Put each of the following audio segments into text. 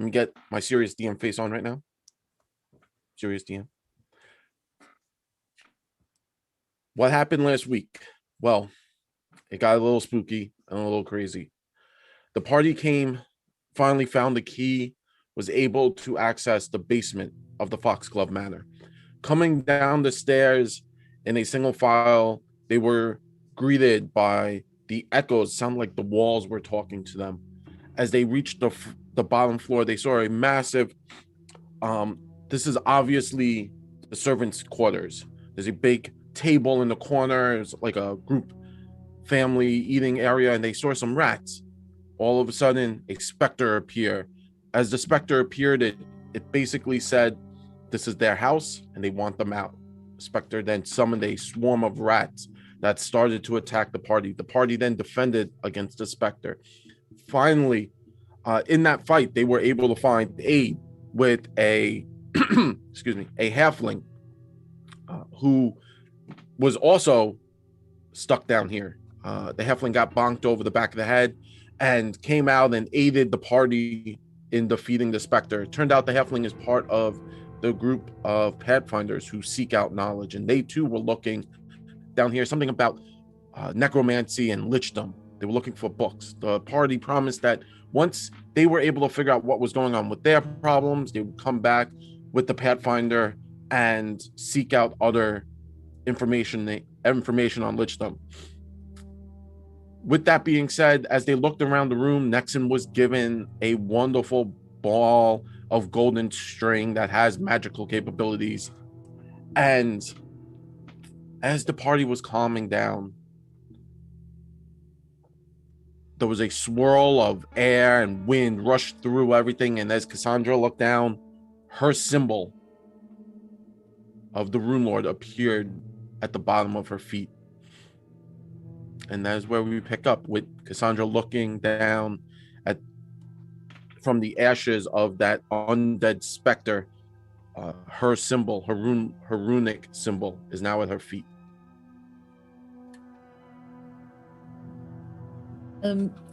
Let me get my serious DM face on right now. Serious DM. What happened last week? Well, it got a little spooky and a little crazy. The party finally found the key, was able to access the basement of the Foxglove Manor. Coming down the stairs in a single file, they were greeted by the echoes, sound like the walls were talking to them. As they reached the bottom floor, they saw a massive, this is obviously the servants' quarters. There's a big table in the corner. It's like a group family eating area, and they saw some rats. All of a sudden, a specter appeared. As the specter appeared, it basically said, this is their house, and they want them out. The specter then summoned a swarm of rats that started to attack the party. The party then defended against the specter. Finally, in that fight, they were able to find aid with a a halfling who was also stuck down here. The halfling got bonked over the back of the head and came out and aided the party in defeating the specter. It turned out the halfling is part of the group of Pathfinders who seek out knowledge, and they too were looking down here, something about necromancy and lichdom. They were looking for books. The party promised that once they were able to figure out what was going on with their problems, they would come back with the Pathfinder and seek out other information on lichdom. With that being said, as they looked around the room, Nexon was given a wonderful ball of golden string that has magical capabilities. And as the party was calming down, there was a swirl of air and wind rushed through everything. And as Cassandra looked down, her symbol of the Runelord appeared at the bottom of her feet. And that is where we pick up with Cassandra looking down from the ashes of that undead specter. Her symbol, her runic symbol, is now at her feet.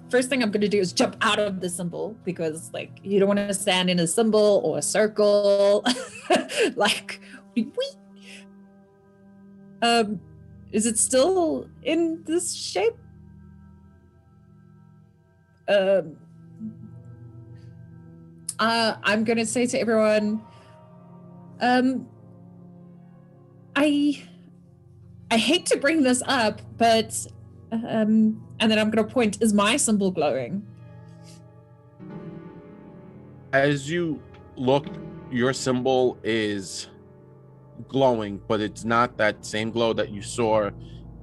First thing I'm going to do is jump out of the symbol, because you don't want to stand in a symbol or a circle. Is it still in this shape? I'm going to say to everyone, I hate to bring this up, but and then I'm going to point, is my symbol glowing? As you look, your symbol is glowing, but it's not that same glow that you saw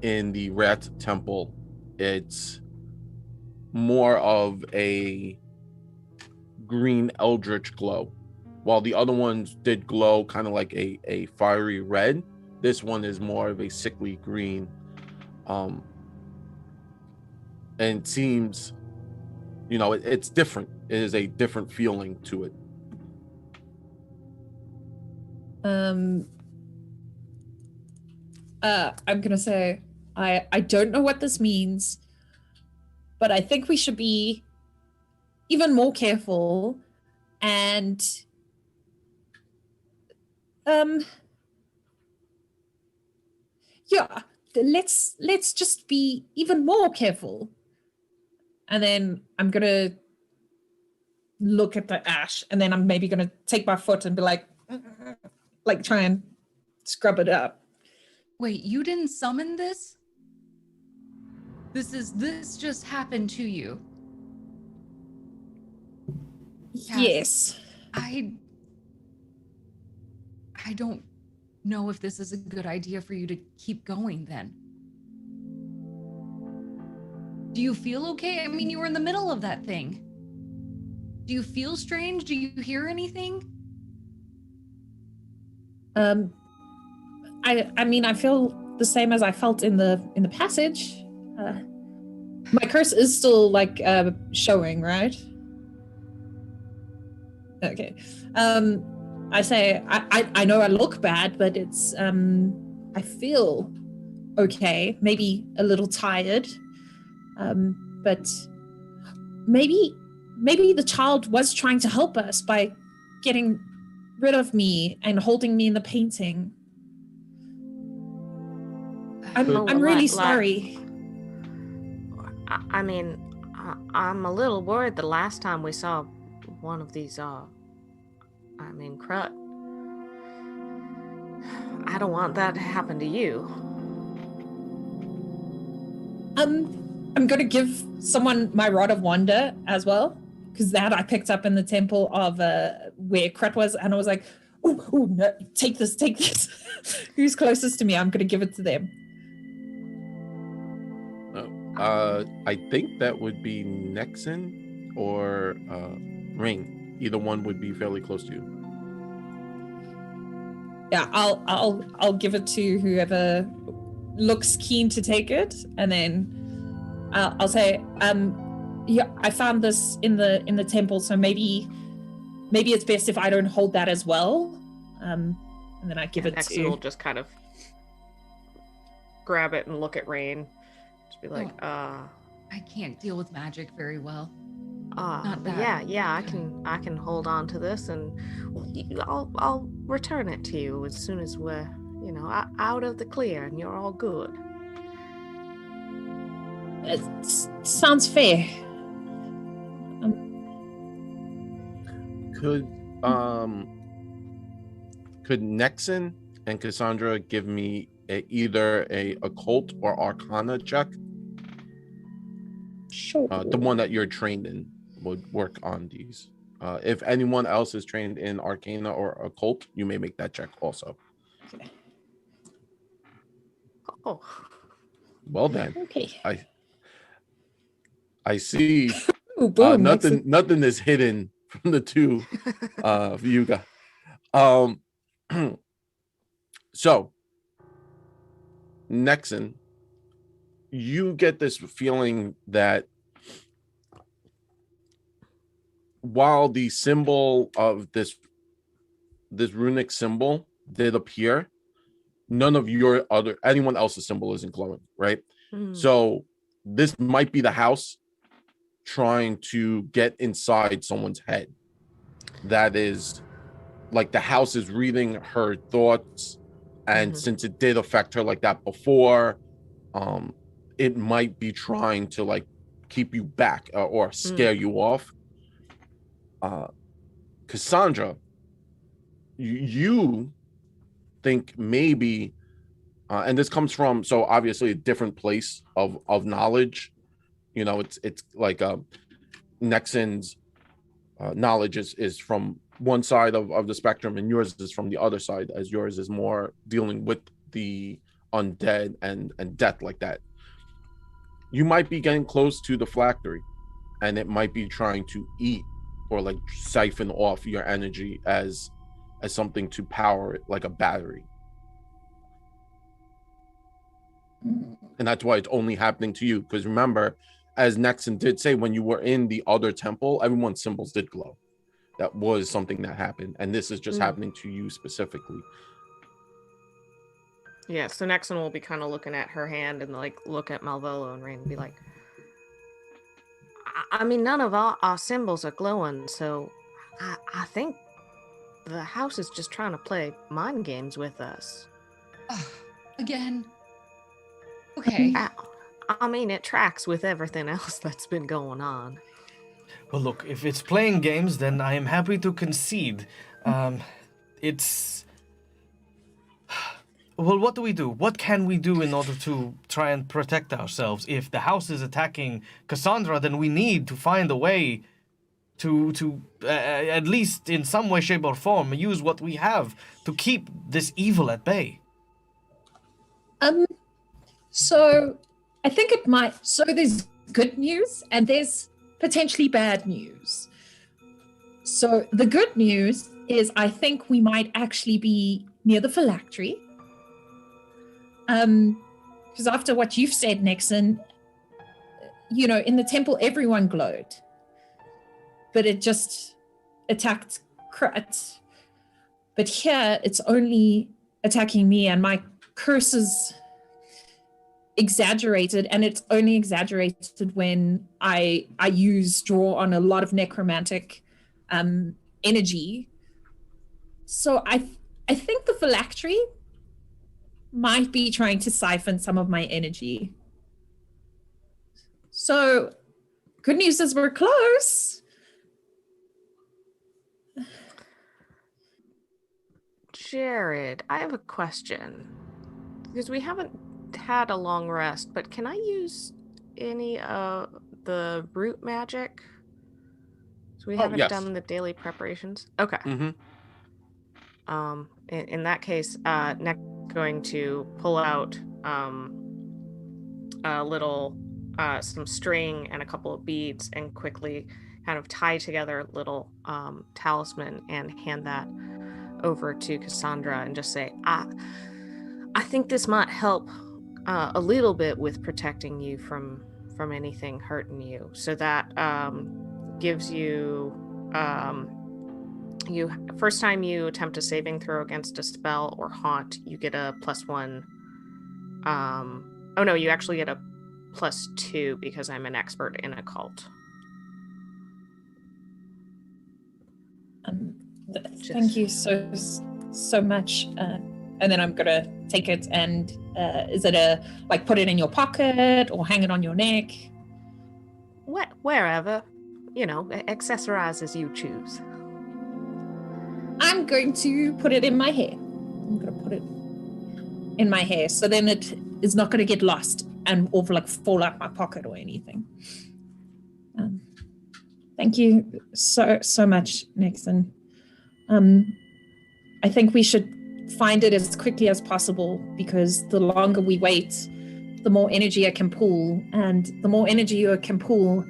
in the rat temple. It's more of a green eldritch glow. While the other ones did glow kind of like a fiery red, this one is more of a sickly green. And it seems, it's different. It is a different feeling to it. I'm gonna say, I don't know what this means, but I think we should be even more careful and let's just be even more careful. And then I'm gonna look at the ash, and then I'm maybe gonna take my foot and be like try and scrub it up. Wait, you didn't summon this? This just happened to you? Yes. I don't know if this is a good idea for you to keep going then. Do you feel okay? I mean, you were in the middle of that thing. Do you feel strange? Do you hear anything? I mean, I feel the same as I felt in the passage. My curse is still showing, right? Okay. I say I know I look bad, but it's I feel okay, maybe a little tired. But maybe maybe the child was trying to help us by getting rid of me and holding me in the painting. I'm really sorry. I mean, I'm a little worried the last time we saw one of these, Crut. I don't want that to happen to you. I'm going to give someone my Rod of Wonder as well, because that I picked up in the temple of where Crut was, and I was like, oh, no, take this. Who's closest to me? I'm going to give it to them. I think that would be Nexon or Ring. Either one would be fairly close to you. Yeah, I'll give it to whoever looks keen to take it, and then I'll say, yeah, I found this in the temple, so maybe it's best if I don't hold that as well. And then I give it Nexon to. will just kind of grab it and look at Rain. Just be like, I can't deal with magic very well. Not that. Yeah, I can hold on to this, and I'll return it to you as soon as we're, out of the clear and you're all good. It sounds fair. Could Nexon and Cassandra give me either a occult or arcana check? Sure. The one that you're trained in would work on these. If anyone else is trained in arcana or occult, you may make that check also. Okay. Oh. Well then. Okay. I see. Ooh, boom, nothing is hidden from the two of you guys. So Nexon, you get this feeling that while the symbol of this runic symbol did appear, none of anyone else's symbol isn't glowing, right? So this might be the house trying to get inside someone's head. That is, like, the house is reading her thoughts, and since it did affect her like that before, it might be trying to like keep you back or scare you off. Cassandra, you think maybe, and this comes from, so obviously a different place of knowledge. It's like Nexon's knowledge is from one side of the spectrum, and yours is from the other side, as yours is more dealing with the undead and death like that. You might be getting close to the phylactery, and it might be trying to eat or like siphon off your energy as something to power it, like a battery. And that's why it's only happening to you, because remember, as Nexon did say, when you were in the other temple, everyone's symbols did glow. That was something that happened, and this is just happening to you specifically. Yeah, so Nexon will be kind of looking at her hand and like look at Malvolo and Rain and be like, I mean, none of our symbols are glowing, so I think the house is just trying to play mind games with us. Again? Okay. I mean, it tracks with everything else that's been going on. Well, look, if it's playing games, then I am happy to concede. Well, what do we do? What can we do in order to try and protect ourselves? If the house is attacking Cassandra, then we need to find a way to at least in some way, shape, or form, use what we have to keep this evil at bay. So I think it might. So there's good news and there's potentially bad news. So the good news is I think we might actually be near the phylactery. Because after what you've said, Nexon, in the temple, everyone glowed. But it just attacked Krut. But here, it's only attacking me, and my curses exaggerated, and it's only exaggerated when I draw on a lot of necromantic energy. So I think the phylactery might be trying to siphon some of my energy. So good news is we're close. Jared, I have a question. Because we haven't had a long rest, but can I use any of the root magic? So we haven't yes. done the daily preparations? Okay. Mm-hmm. In that case, Nick going to pull out a little some string and a couple of beads and quickly kind of tie together a little talisman and hand that over to Cassandra and just say, I think this might help a little bit with protecting you from anything hurting you. So that gives you first time you attempt a saving throw against a spell or haunt, you get a +1. Oh no, you actually get a +2 because I'm an expert in occult. Thank you so much. And then I'm gonna take it and is it put it in your pocket or hang it on your neck? Wherever, accessorize as you choose. I'm going to put it in my hair. I'm gonna put it in my hair, so then it is not gonna get lost and fall out my pocket or anything. Thank you so much, Nixon. I think we should find it as quickly as possible, because the longer we wait, the more energy I can pull, and the more energy I can pull,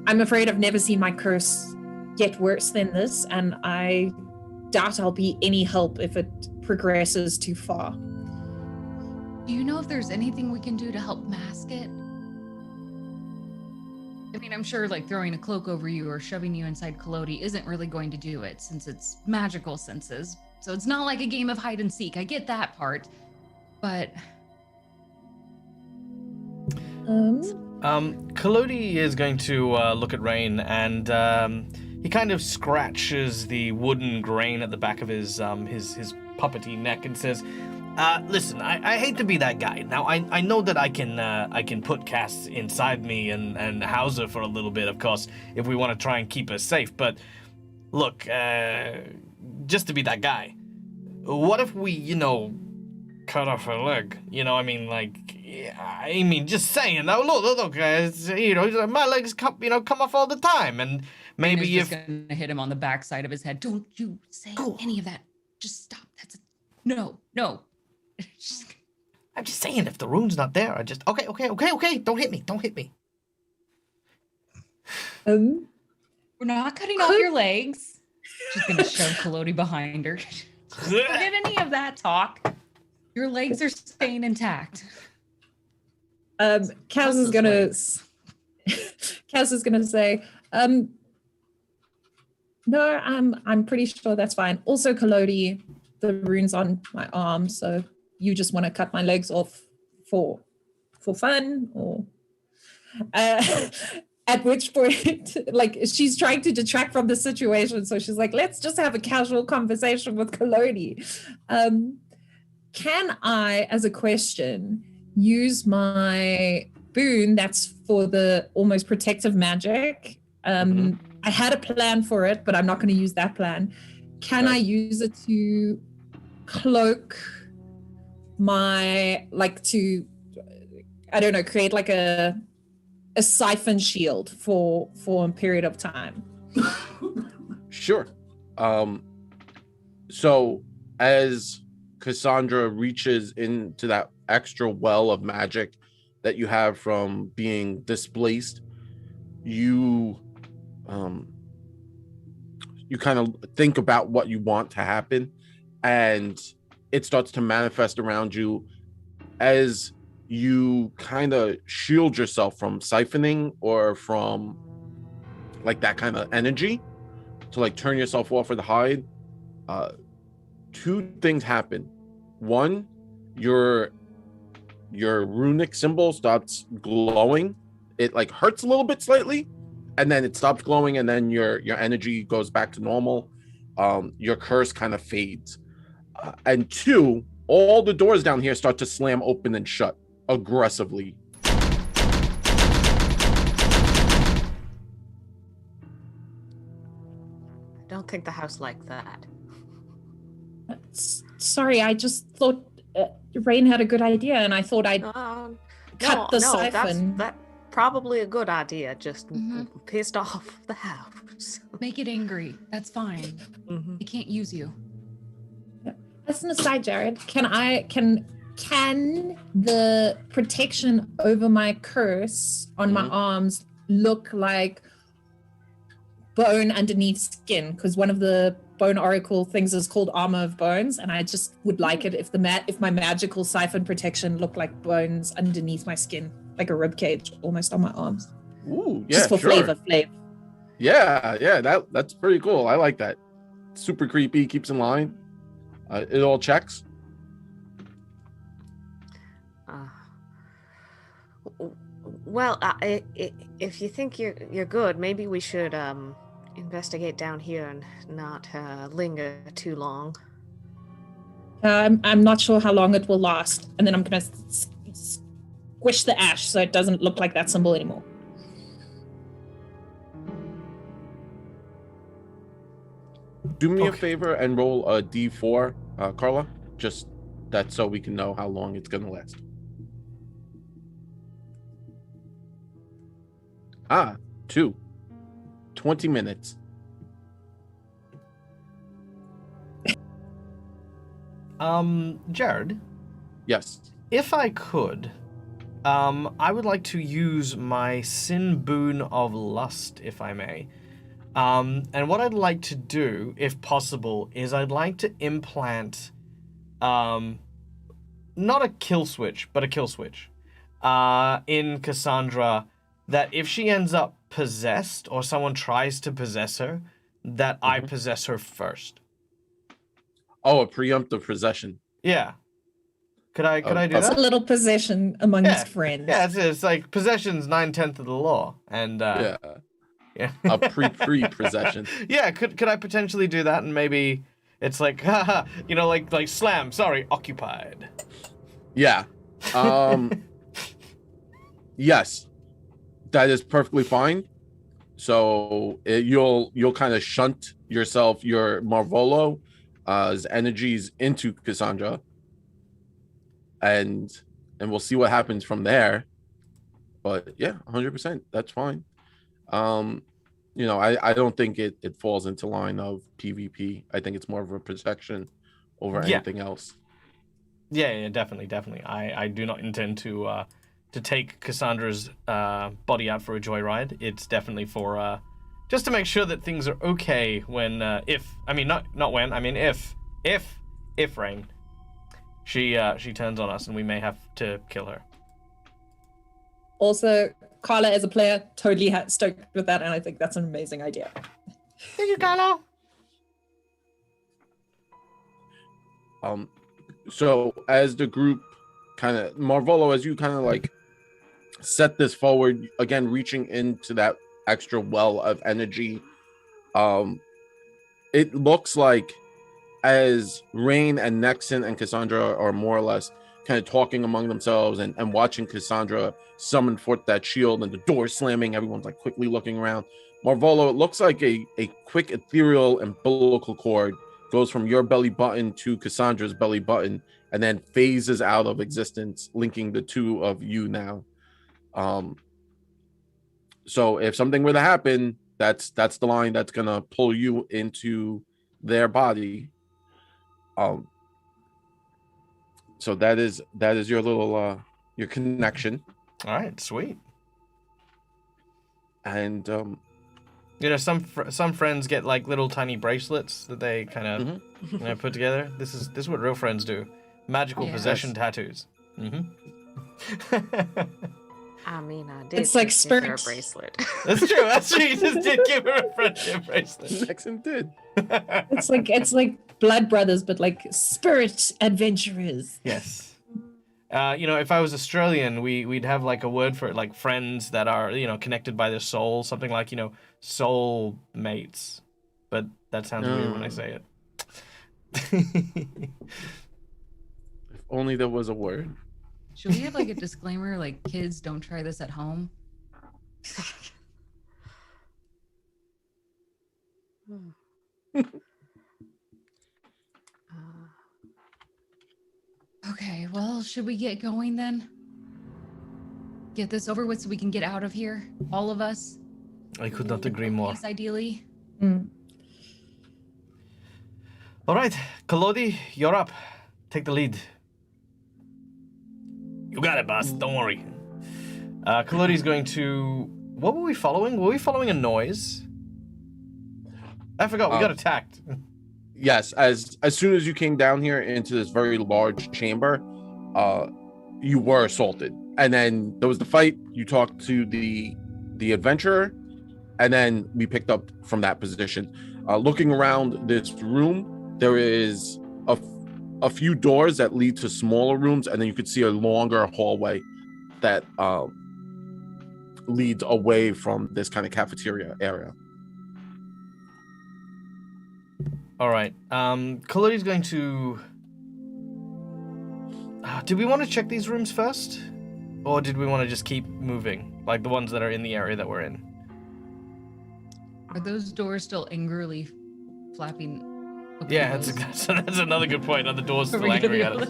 I'm afraid I've never seen my curse get worse than this, and I doubt I'll be any help if it progresses too far. Do you know if there's anything we can do to help mask it? I mean, I'm sure throwing a cloak over you or shoving you inside Collodi isn't really going to do it, since it's magical senses. So it's not like a game of hide and seek. I get that part, but... Collodi is going to look at Rain, and he kind of scratches the wooden grain at the back of his puppety neck and says, listen, I hate to be that guy. Now, I know that I can put Cass inside me and house her for a little bit, of course, if we want to try and keep her safe. But look, just to be that guy, what if we, cut off her leg? Just saying. Now, look, guys, my legs come off all the time, and maybe just gonna hit him on the backside of his head. Don't you say any of that. Just stop. No. I'm just saying, if the rune's not there, okay. Don't hit me. We're not cutting off your legs. She's gonna shove Collodi behind her. Forget any of that talk. Your legs are staying intact. Kaz is gonna say, no, I'm pretty sure that's fine. Also, Collodi, the rune's on my arm, so you just want to cut my legs off for fun, or at which point, she's trying to detract from the situation, so she's like, let's just have a casual conversation with Collodi. Can I, as a question, use my boon that's for the almost protective magic? I had a plan for it, but I'm not going to use that plan. Can I use it to cloak my, create a siphon shield for a period of time? Sure. So as Cassandra reaches into that extra well of magic that you have from being displaced, you kind of think about what you want to happen, and it starts to manifest around you as you kind of shield yourself from siphoning or from that kind of energy to turn yourself off or to hide. Two things happen. One, your your runic symbol starts glowing. It like hurts a little bit slightly, and then it stops glowing, and then your energy goes back to normal. Your curse kind of fades. And 2, all the doors down here start to slam open and shut aggressively. I don't think the house liked that. Sorry, I just thought Rain had a good idea, and I thought I'd cut the siphon. That's probably a good idea. Just Mhm. pissed off the house. Make it angry. That's fine. Mhm. They can't use you. As an aside, Jared, can the protection over my curse on my arms look like bone underneath skin? Because one of the bone oracle things is called armor of bones, and I just would like it if my magical siphon protection looked like bones underneath my skin, like a rib cage almost on my arms. Ooh, yeah, Just for sure. flavor. Yeah, that's pretty cool. I like that. Super creepy, keeps in line. It all checks. Well, if you think you're good, maybe we should investigate down here and not linger too long. I'm not sure how long it will last, and then I'm gonna squish the ash so it doesn't look like that symbol anymore. Do me a favor and roll a D4, Carla. Just that so we can know how long it's gonna last. 2. 20 minutes. Jared, Yes. if I could, I would like to use my sin boon of lust, if I may. And what I'd like to do, if possible, is I'd like to implant, not a kill switch, but a kill switch, in Cassandra, that if she ends up possessed or someone tries to possess her, that I possess her first. Oh, a preemptive possession. Yeah. Could I do It's that? a little possession amongst friends. Yeah, it's like possession's 9/10 of the law, and Yeah. yeah. A pre-possession. Yeah, could I potentially do that, and maybe it's like, haha, like slam. Sorry, occupied. Yeah. Yes. That is perfectly fine. So you'll kind of shunt yourself, your Marvolo's energies into Cassandra, and we'll see what happens from there. But yeah, 100%, that's fine. I don't think it falls into line of PvP. I think it's more of a protection over anything else. Yeah, definitely. I do not intend to take Cassandra's body out for a joyride. It's definitely for just to make sure that things are okay when if Rain she turns on us and we may have to kill her. Also, Carla as a player totally stoked with that, and I think that's an amazing idea. Thank you, Carla. So as the group kind of Marvolo, as you kind of like set this forward again, reaching into that extra well of energy, it looks like as Rain and Nexon and Cassandra are more or less kind of talking among themselves and watching Cassandra summon forth that shield and the door slamming, everyone's like quickly looking around. Marvolo, it looks like a quick ethereal umbilical cord goes from your belly button to Cassandra's belly button and then phases out of existence, linking the two of you now. So if something were to happen, that's the line that's gonna pull you into their body. So that is your little your connection. All right, sweet. And some friends get like little tiny bracelets that they kind of put together. This is what real friends do. Magical possession tattoos. I mean, I did. It's like give her a spirit. bracelet. That's true. You just did give her a friendship bracelet. Nexon did. It's like blood brothers, but like spirit adventurers. Yes. if I was Australian, we'd have like a word for it, like friends that are, connected by their soul, something like, soul mates. But that sounds weird when I say it. If only there was a word. Should we have like a disclaimer, like kids don't try this at home? Okay, well, should we get going then? Get this over with so we can get out of here, all of us. I could not agree more. Yes, ideally. All right, Kalodi, you're up. Take the lead. You got it, boss. Don't worry. Kalodi's going to... What were we following? Were we following a noise? I forgot. We got attacked. Yes, as soon as you came down here into this very large chamber, you were assaulted. And then there was the fight. You talked to the adventurer, and then we picked up from that position. Looking around this room, there is a few doors that lead to smaller rooms, and then you could see a longer hallway that leads away from this kind of cafeteria area. All right. Kalodi's going to... did we want to check these rooms first? Or did we want to just keep moving? Like the ones that are in the area that we're in? Are those doors still angrily flapping? Yeah, that's another good point. Are the doors still angry at us?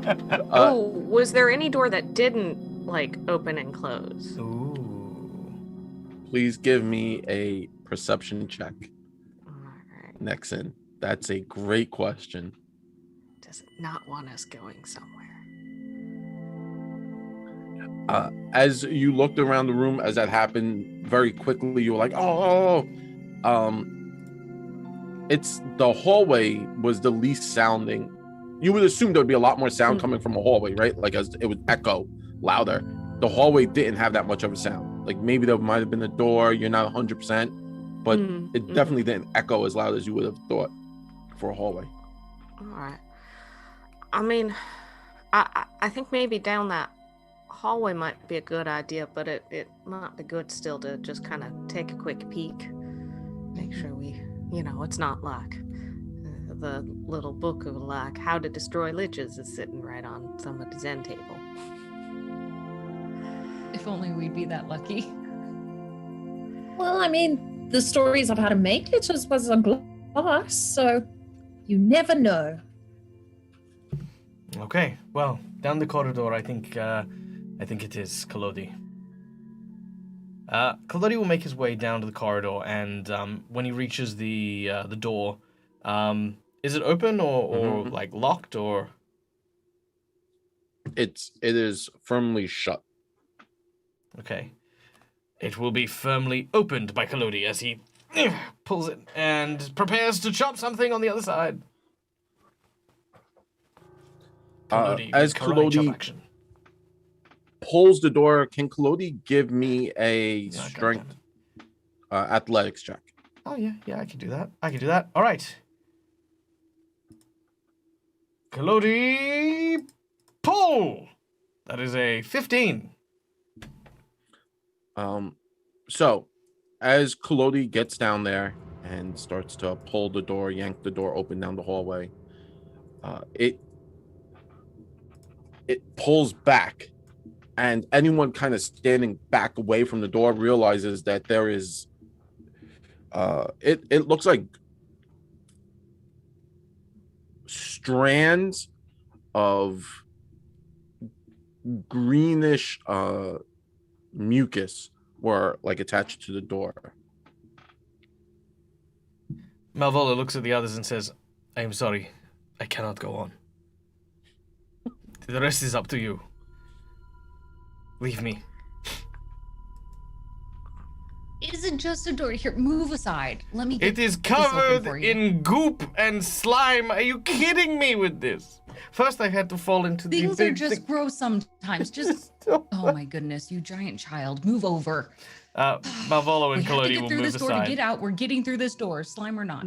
Was there any door that didn't, like, open and close? Ooh. Please give me a perception check, All right. Nexon. That's a great question. Does it not want us going somewhere? As you looked around the room, as that happened very quickly, you were like, it's the hallway was the least sounding. You would assume there would be a lot more sound coming from a hallway, right? Like as it would echo louder. The hallway didn't have that much of a sound. Like maybe there might have been a door. You're not 100%, but it definitely didn't echo as loud as you would have thought for a hallway. All right. I mean, I think maybe down that hallway might be a good idea, but it might be good still to just kind of take a quick peek, make sure we, it's not like the little book of like how to destroy liches is sitting right on somebody's end table. If only we'd be that lucky. Well, I mean, the stories of how to make liches was on glass, so you never know. Okay, well, down the corridor, I think it is Kalodi. Kalodi will make his way down to the corridor, and when he reaches the door, is it open or like locked or? It is firmly shut. Okay. It will be firmly opened by Kalodi as he pulls it and prepares to chop something on the other side. Kalodi, as Kalodi pulls the door, can Kalodi give me a strength athletics check? Oh, yeah, I can do that. All right. Kalodi, pull! That is a 15. So as Kalodi gets down there and starts to pull the door, yank the door open down the hallway, it pulls back, and anyone kind of standing back away from the door realizes that there is it looks like strands of greenish mucus were like attached to the door. Malvola looks at the others and says, I am sorry, I cannot go on. The rest is up to you. Leave me. It isn't just a door. Here, move aside. Let me get It is this open covered for you. in goop and slime. Are you kidding me with this? First I had to fall into the Things big are just gross sometimes. Just oh my goodness, you giant child, move over. Malvolo and We have to Kalodi get will through move this door aside. to get out. We're getting through this door, slime or not.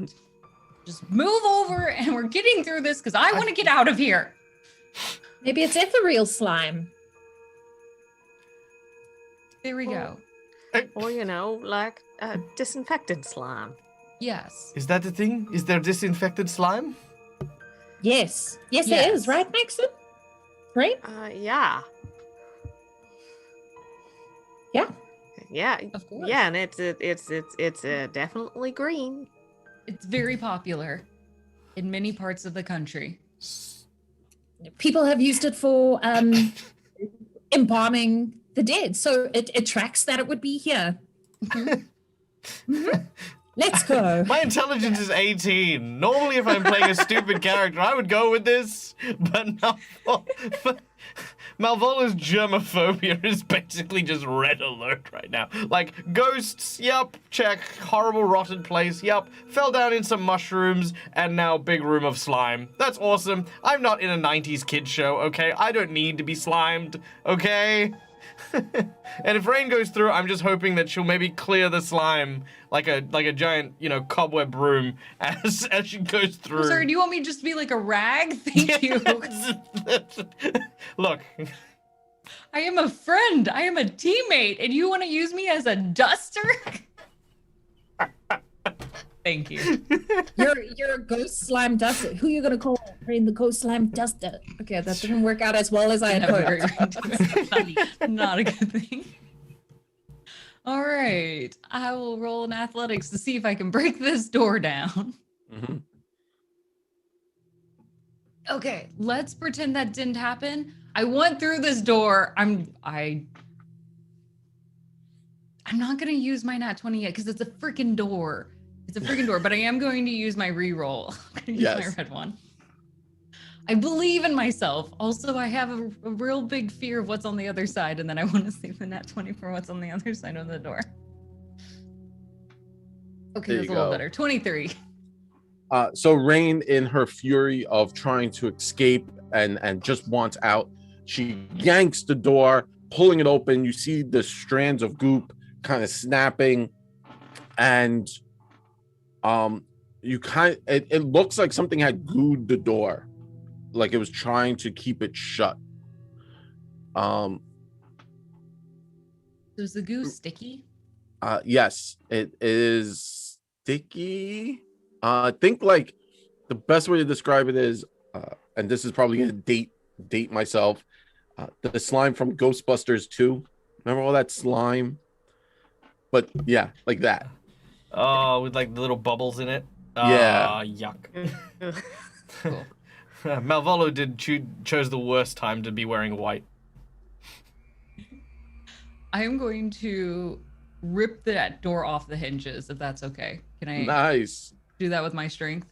Just move over, and we're getting through this because I want to get out of here. Maybe it's ethereal slime. There we go. Or, like disinfectant slime. Yes. Is that the thing? Is there disinfected slime? Yes. Yes, there is, right, Maxon? Right? Yeah. Yeah. Yeah. Of course. Yeah, and it's definitely green. It's very popular in many parts of the country. People have used it for embalming the dead, so it tracks that it would be here. Mhm. Let's go. My intelligence is 18. Normally, if I'm playing a stupid character, I would go with this. But Malvolo's germophobia is basically just red alert right now. Like, ghosts, yep, check. Horrible rotten place, yep. Fell down in some mushrooms, and now big room of slime. That's awesome. I'm not in a 90s kid show, okay? I don't need to be slimed, okay? And if rain goes through, I'm just hoping that she'll maybe clear the slime like a giant, cobweb broom as she goes through. I'm sorry, do you want me just to be like a rag? Thank you. Look. I am a friend. I am a teammate, and you want to use me as a duster? Thank you. You're a ghost slime duster. Who are you gonna call the ghost slime duster? Okay, that didn't work out as well as I had hoped. Not a good thing. All right, I will roll in athletics to see if I can break this door down. Mm-hmm. Okay, let's pretend that didn't happen. I went through this door. I'm not gonna use my nat 20 yet because it's a freaking door. It's a freaking door, but I am going to use my reroll. I'm gonna use my red one. I believe in myself. Also, I have a real big fear of what's on the other side, and then I want to save the nat 20 for what's on the other side of the door. Okay, that's a little better. 23. So Rain, in her fury of trying to escape and just wants out, she yanks the door, pulling it open. You see the strands of goop kind of snapping, and it looks like something had glued the door, like it was trying to keep it shut. Is the goo sticky? Yes, it is sticky. I think like the best way to describe it is, and this is probably gonna date myself, the slime from Ghostbusters 2. Remember all that slime? But yeah, like that. Oh, with like the little bubbles in it. Yeah. Yuck. Cool. Malvolo chose the worst time to be wearing white. I am going to rip that door off the hinges, if that's okay. Can I Nice. do that with my strength?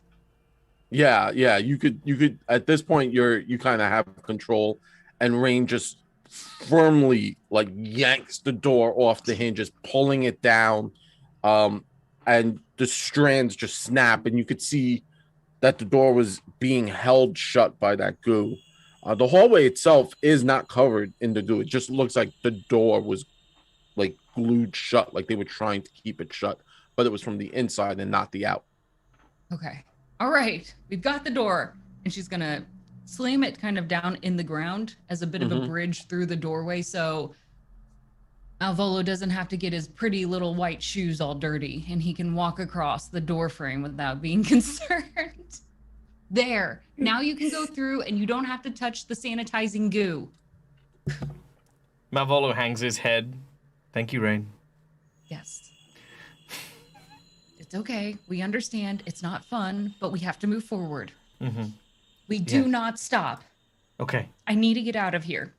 Yeah. You could at this point you kind of have control, and Rain just firmly like yanks the door off the hinges, pulling it down. And the strands just snap, and you could see that the door was being held shut by that goo. The hallway itself is not covered in the goo. It just looks like the door was like glued shut, like they were trying to keep it shut, but it was from the inside and not the out. Okay. All right. We've got the door. And she's going to slam it kind of down in the ground as a bit of a bridge through the doorway. So Malvolo doesn't have to get his pretty little white shoes all dirty, and he can walk across the door frame without being concerned. There. Now you can go through, and you don't have to touch the sanitizing goo. Malvolo hangs his head. Thank you, Rain. Yes. It's okay. We understand. It's not fun, but we have to move forward. Mm-hmm. We do not stop. Okay. I need to get out of here.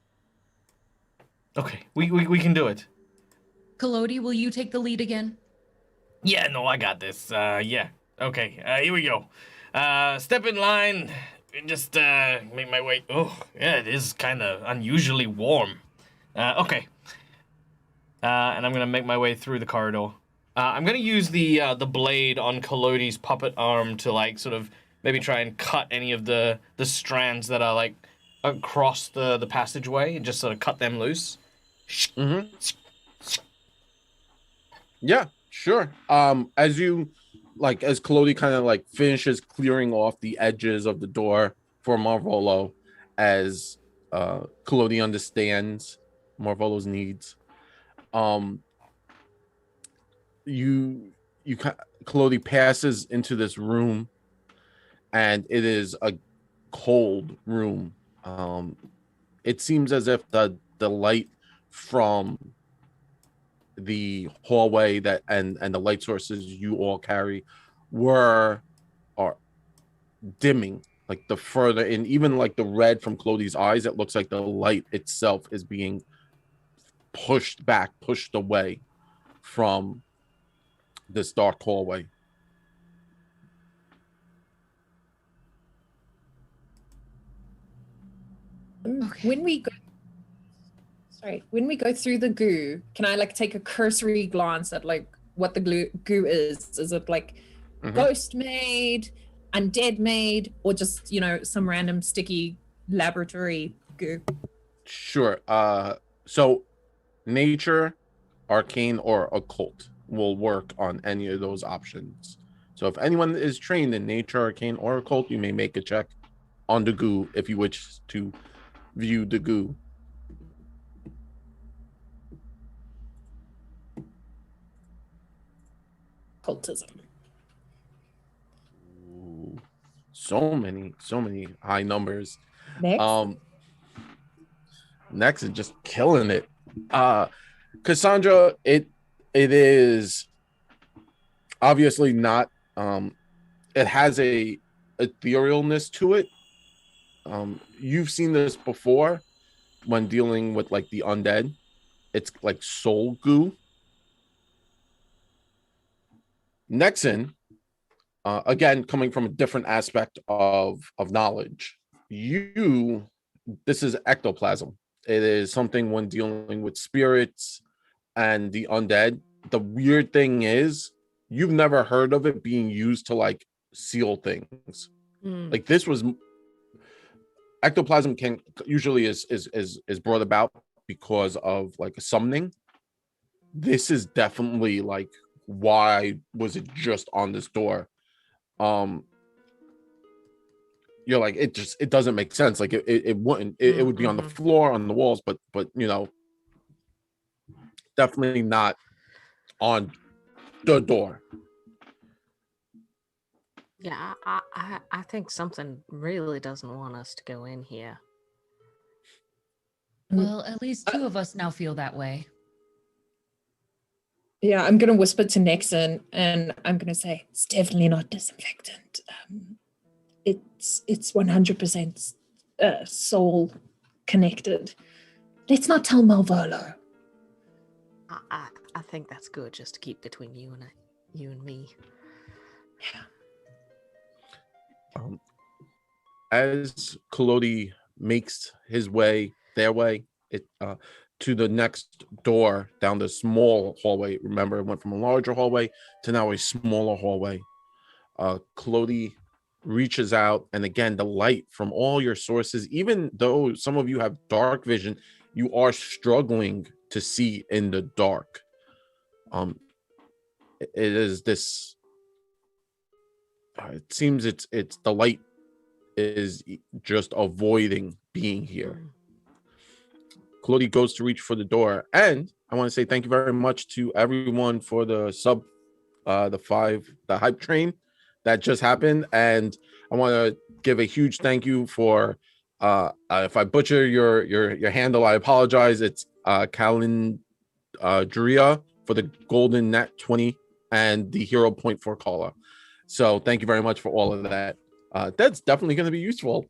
Okay. We can do it. Kalodi, will you take the lead again? Yeah, no, I got this. Yeah. Okay, here we go. Step in line. Just make my way. Oh, yeah, it is kind of unusually warm. Okay. And I'm gonna make my way through the corridor. I'm gonna use the blade on Kalodi's puppet arm to like sort of maybe try and cut any of the strands that are like across the passageway and just sort of cut them loose. Mm-hmm. Yeah, sure. As Kalodi kind of like finishes clearing off the edges of the door for Marvolo, as Claudia understands Marvolo's needs. Claudia passes into this room, and it is a cold room. It seems as if the light from the hallway and the light sources you all carry are dimming, like the further in, even like the red from Claudia's eyes, it looks like the light itself is being pushed away from this dark hallway. Okay. When we go through the goo, can I like take a cursory glance at like what the goo is? Is it like ghost made, undead made, or just, you know, some random sticky laboratory goo? Sure. So nature, arcane, or occult will work on any of those options. So if anyone is trained in nature, arcane, or occult, you may make a check on the goo if you wish to view the goo. Occultism. Ooh, so many high numbers. Next. Next is just killing it. Cassandra, it is obviously not it has a etherealness to it. You've seen this before when dealing with like the undead. It's like soul goo. Nexon, again, coming from a different aspect of knowledge, this is ectoplasm. It is something when dealing with spirits and the undead. The weird thing is, you've never heard of it being used to like seal things. Like this was ectoplasm can usually is brought about because of like a summoning. This is definitely like, why was it just on this door? You're like, it doesn't make sense. Like it wouldn't, it would be on the floor, on the walls, but you know, definitely not on the door. Yeah, I think something really doesn't want us to go in here. Well, at least two of us now feel that way. Yeah, I'm gonna whisper to Nexon and I'm gonna say it's definitely not disinfectant. It's 100% soul connected. Let's not tell Malvolo. I think that's good, just to keep between you and me. Yeah. As Collodi makes their way to the next door down the small hallway. Remember, it went from a larger hallway to now a smaller hallway. Collodi reaches out, and again, the light from all your sources, even though some of you have dark vision, you are struggling to see in the dark. It is this. It seems it's the light is just avoiding being here. Claudia goes to reach for the door, and I want to say thank you very much to everyone for the sub, the hype train that just happened, and I want to give a huge thank you for if I butcher your handle, I apologize. It's Calendria for the golden net 20 and the hero point for caller. So thank you very much for all of that. That's definitely going to be useful.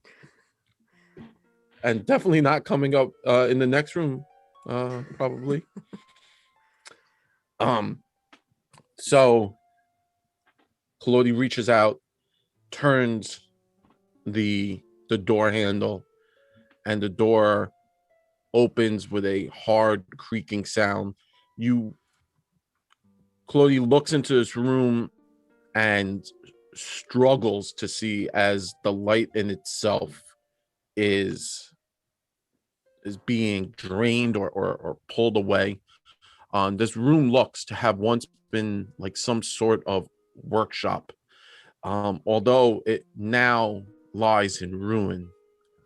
And definitely not coming up in the next room, probably. So Claudia reaches out, turns the door handle, and the door opens with a hard creaking sound. Claudia looks into this room and struggles to see as the light in itself is being drained or pulled away. This room looks to have once been like some sort of workshop, although it now lies in ruin.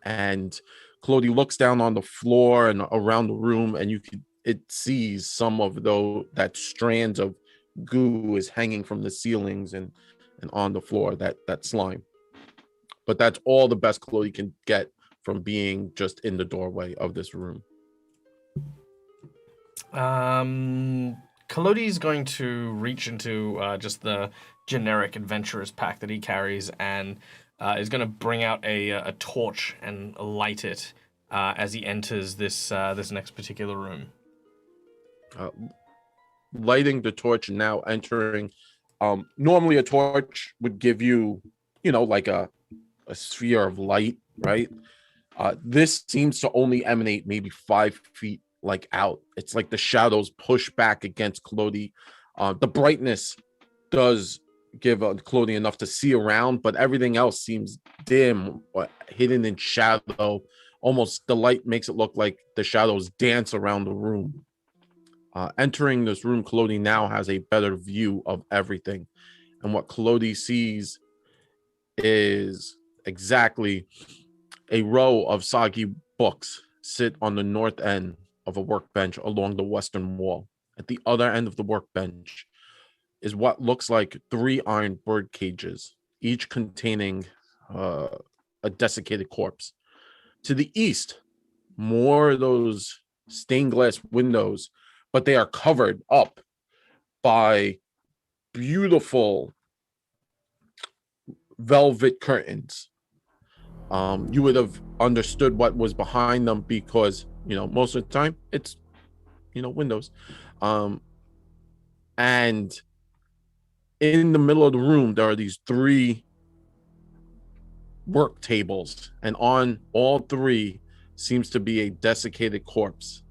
And Clody looks down on the floor and around the room, and it sees some of that strands of goo is hanging from the ceilings and on the floor, that slime. But that's all the best Clody can get from being just in the doorway of this room. Colodi's going to reach into just the generic adventurer's pack that he carries and is going to bring out a torch and light it as he enters this next particular room. Lighting the torch and now entering. Normally a torch would give you, like a sphere of light, right? This seems to only emanate maybe 5 feet out. It's like the shadows push back against Clody. The brightness does give Clody enough to see around, but everything else seems dim or hidden in shadow. Almost the light makes it look like the shadows dance around the room. Entering this room, Clody now has a better view of everything. And what Clody sees is exactly a row of soggy books sit on the north end of a workbench along the western wall. At the other end of the workbench is what looks like 3 iron bird cages, each containing a desiccated corpse. To the east, more of those stained glass windows, but they are covered up by beautiful velvet curtains. You would have understood what was behind them because, most of the time it's, windows. And in the middle of the room, there are these 3 work tables, and on all 3 seems to be a desiccated corpse.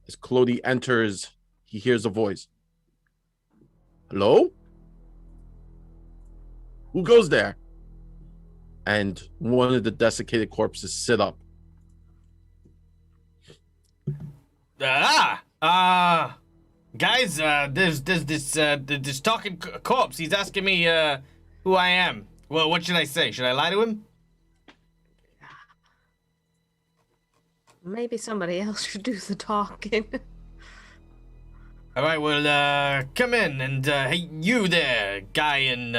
As Clody enters, he hears a voice. Hello? Who goes there? And one of the desiccated corpses sit up. Guys, there's this talking corpse. He's asking me who I am. Well, what should I say? Should I lie to him? Maybe somebody else should do the talking. All right, well, come in and hey, you there, guy on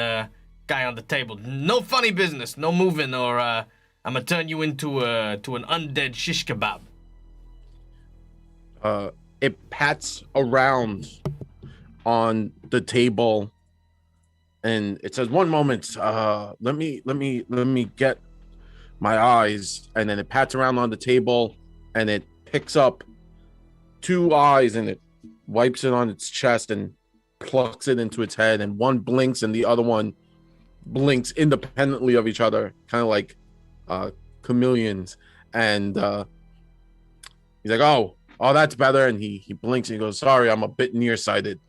the table. No funny business, no moving, or I'm gonna turn you into an undead shish kebab. It pats around on the table, and it says, "One moment. Let me get my eyes." And then it pats around on the table, and it picks up 2 eyes, and it wipes it on its chest and plucks it into its head. And one blinks, and the other one blinks independently of each other, kind of like chameleons. And he's like, "Oh, that's better." And he blinks and he goes, "Sorry, I'm a bit nearsighted.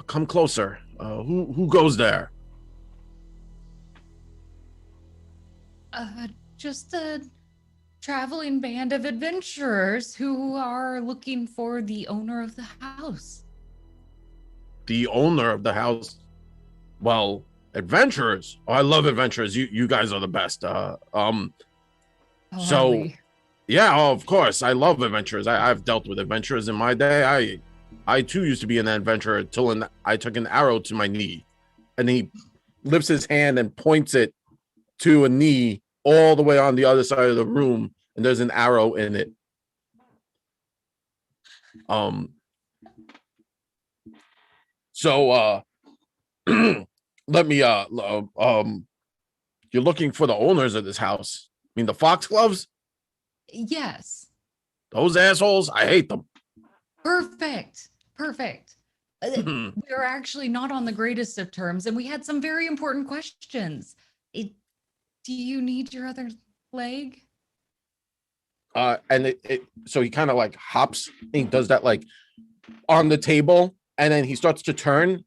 Come closer. Who goes there?" Just a traveling band of adventurers who are looking for the owner of the house. The owner of the house? Well, adventurers. Oh, I love adventurers. You guys are the best. Yeah, of course. I love adventurers. I've dealt with adventurers in my day. I too used to be an adventurer until I took an arrow to my knee. And he lifts his hand and points it to a knee all the way on the other side of the room, and there's an arrow in it. So let me you're looking for the owners of this house. I mean, the Foxgloves? Yes. Those assholes, I hate them. Perfect. We are actually not on the greatest of terms, and we had some very important questions. Do you need your other leg? And so he kind of like hops and he does that like on the table, and then he starts to turn,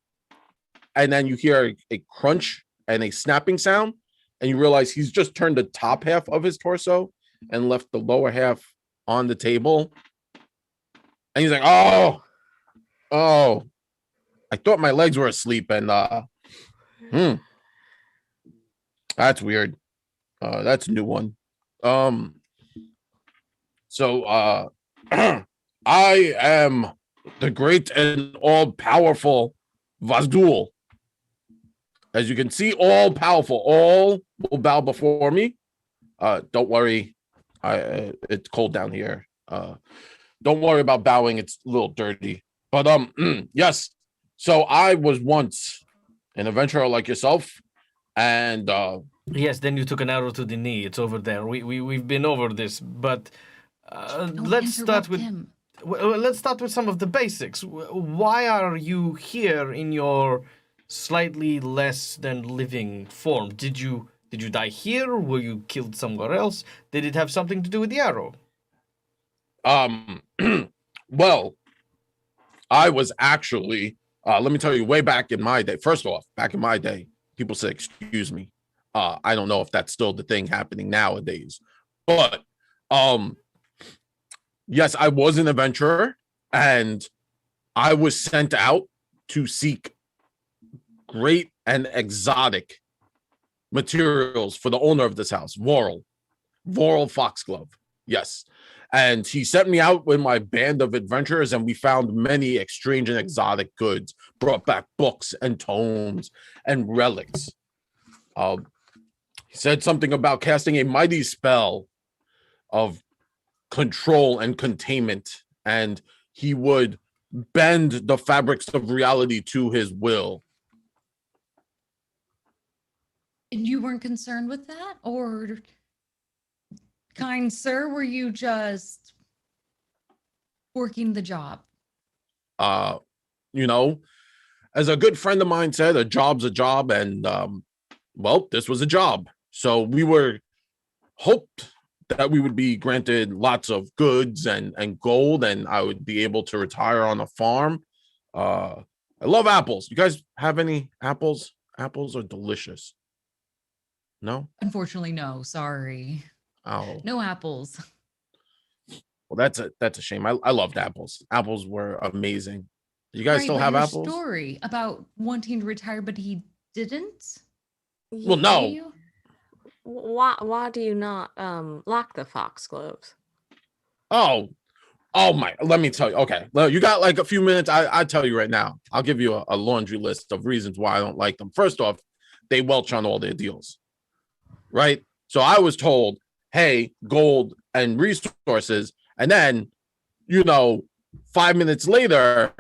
and then you hear a crunch and a snapping sound, and you realize he's just turned the top half of his torso and left the lower half on the table. And he's like, oh, I thought my legs were asleep, and that's weird. That's a new one. So I am the great and all-powerful Vazdul. As you can see, all-powerful. All will bow before me. Don't worry. It's cold down here. Don't worry about bowing. It's a little dirty. But yes. So I was once an adventurer like yourself, and Yes, then you took an arrow to the knee. It's over there. We've been over this, but Don't let's start interrupt with him. let's start with some of the basics. Why are you here in your slightly less than living form? Did you die here? Were you killed somewhere else? Did it have something to do with the arrow? well, I was actually let me tell you, way back in my day. First off, back in my day, people say, "Excuse me." I don't know if that's still the thing happening nowadays, but yes, I was an adventurer, and I was sent out to seek great and exotic materials for the owner of this house, Voral Foxglove. Yes. And he sent me out with my band of adventurers, and we found many strange and exotic goods, brought back books and tomes and relics. He said something about casting a mighty spell of control and containment, and he would bend the fabrics of reality to his will. And you weren't concerned with that? Or, kind sir, were you just working the job? You know, as a good friend of mine said, a job's a job, and well, this was a job. So we were hoped that we would be granted lots of goods and gold, and I would be able to retire on a farm. I love apples. You guys have any apples? Apples are delicious. No? Unfortunately, no. Sorry. Oh, No apples. well, that's a shame. I loved apples. Apples were amazing. You guys Right, still but have your apples? story about wanting to retire, but he didn't? Well, no. Did you? Why do you not lock the foxgloves? Oh my, let me tell you. Okay, well, you got like a few minutes. I tell you right now. I'll give you a laundry list of reasons why I don't like them. First off, they welch on all their deals, right? So I was told, hey, gold and resources, and then 5 minutes later,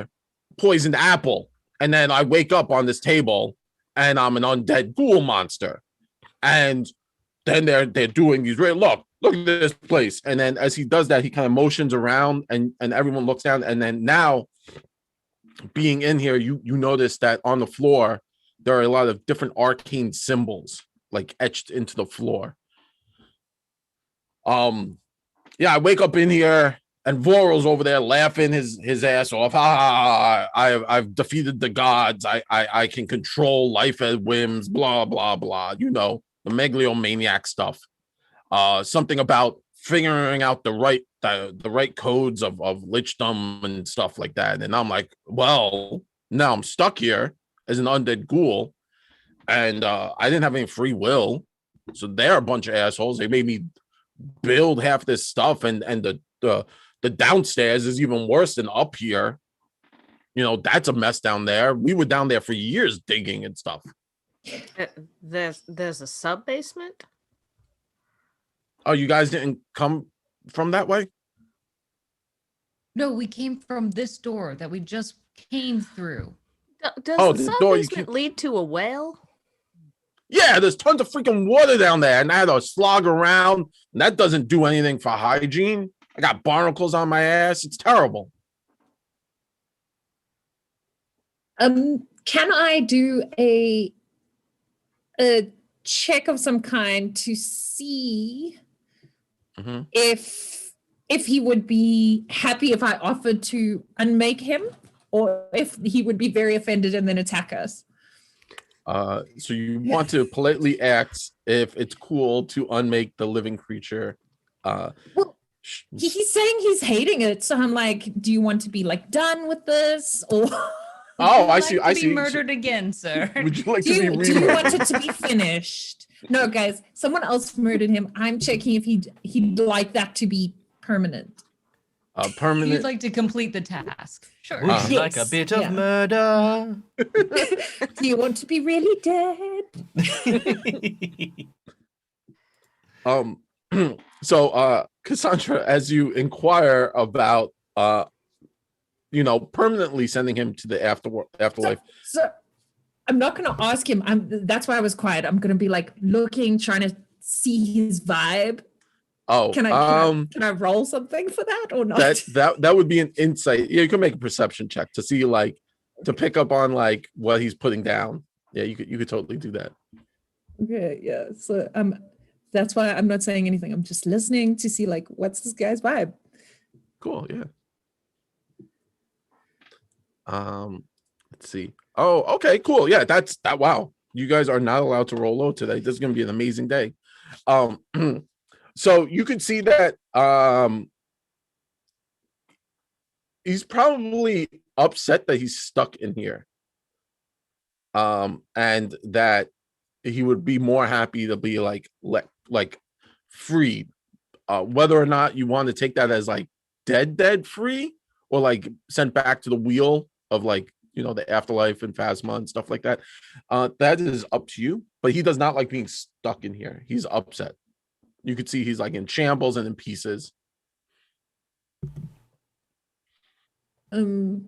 poisoned apple, and then I wake up on this table and I'm an undead ghoul monster. And then they're doing these look at this place. And then as he does that, he kind of motions around, and everyone looks down. And then now, being in here, you notice that on the floor there are a lot of different arcane symbols like etched into the floor. Yeah, I wake up in here and Voral's over there laughing his ass off. I've defeated the gods. I can control life at whims, blah blah blah. The megalomaniac stuff. Something about figuring out the right codes of lichdom and stuff like that. And I'm like, well, now I'm stuck here as an undead ghoul, and I didn't have any free will, so they're a bunch of assholes. They made me build half this stuff, and the downstairs is even worse than up here. That's a mess down there. We were down there for years digging and stuff. There's a sub basement. Oh, you guys didn't come from that way? No, we came from this door that we just came through. Does the sub basement lead to a well? Yeah, there's tons of freaking water down there, and I had to slog around, and that doesn't do anything for hygiene. I got barnacles on my ass. It's terrible. Can I do a check of some kind to see if he would be happy if I offered to unmake him, or if he would be very offended and then attack us? So you want to politely ask if it's cool to unmake the living creature. Well, he's saying he's hating it, so I'm like, do you want to be like done with this, or? Oh, I Like see. to I be see. murdered again, sir. Would you like do to be you want remurdered? it to be finished? No, guys, someone else murdered him. I'm checking if he'd like that to be permanent. Permanent. You'd like to complete the task. Sure. Would you like a Yes, bit of yeah. murder? Do you want to be really dead? So Cassandra, as you inquire about permanently sending him to the afterlife. So I'm not going to ask him. That's why I was quiet. I'm going to be like looking, trying to see his vibe. Oh, Can I roll something for that or not? That would be an insight. Yeah, you can make a perception check to see to pick up on what he's putting down. Yeah, you could totally do that. Okay, yeah. So that's why I'm not saying anything. I'm just listening to see what's this guy's vibe. Cool, yeah. Let's see. Oh, okay, cool. Yeah, that's that. Wow, you guys are not allowed to roll low today. This is gonna be an amazing day. So you could see that he's probably upset that he's stuck in here. And that he would be more happy to be freed. Whether or not you want to take that as dead free or sent back to the wheel of the afterlife and Phasma and stuff like that. That is up to you, but he does not like being stuck in here. He's upset. You could see he's in shambles and in pieces. Okay.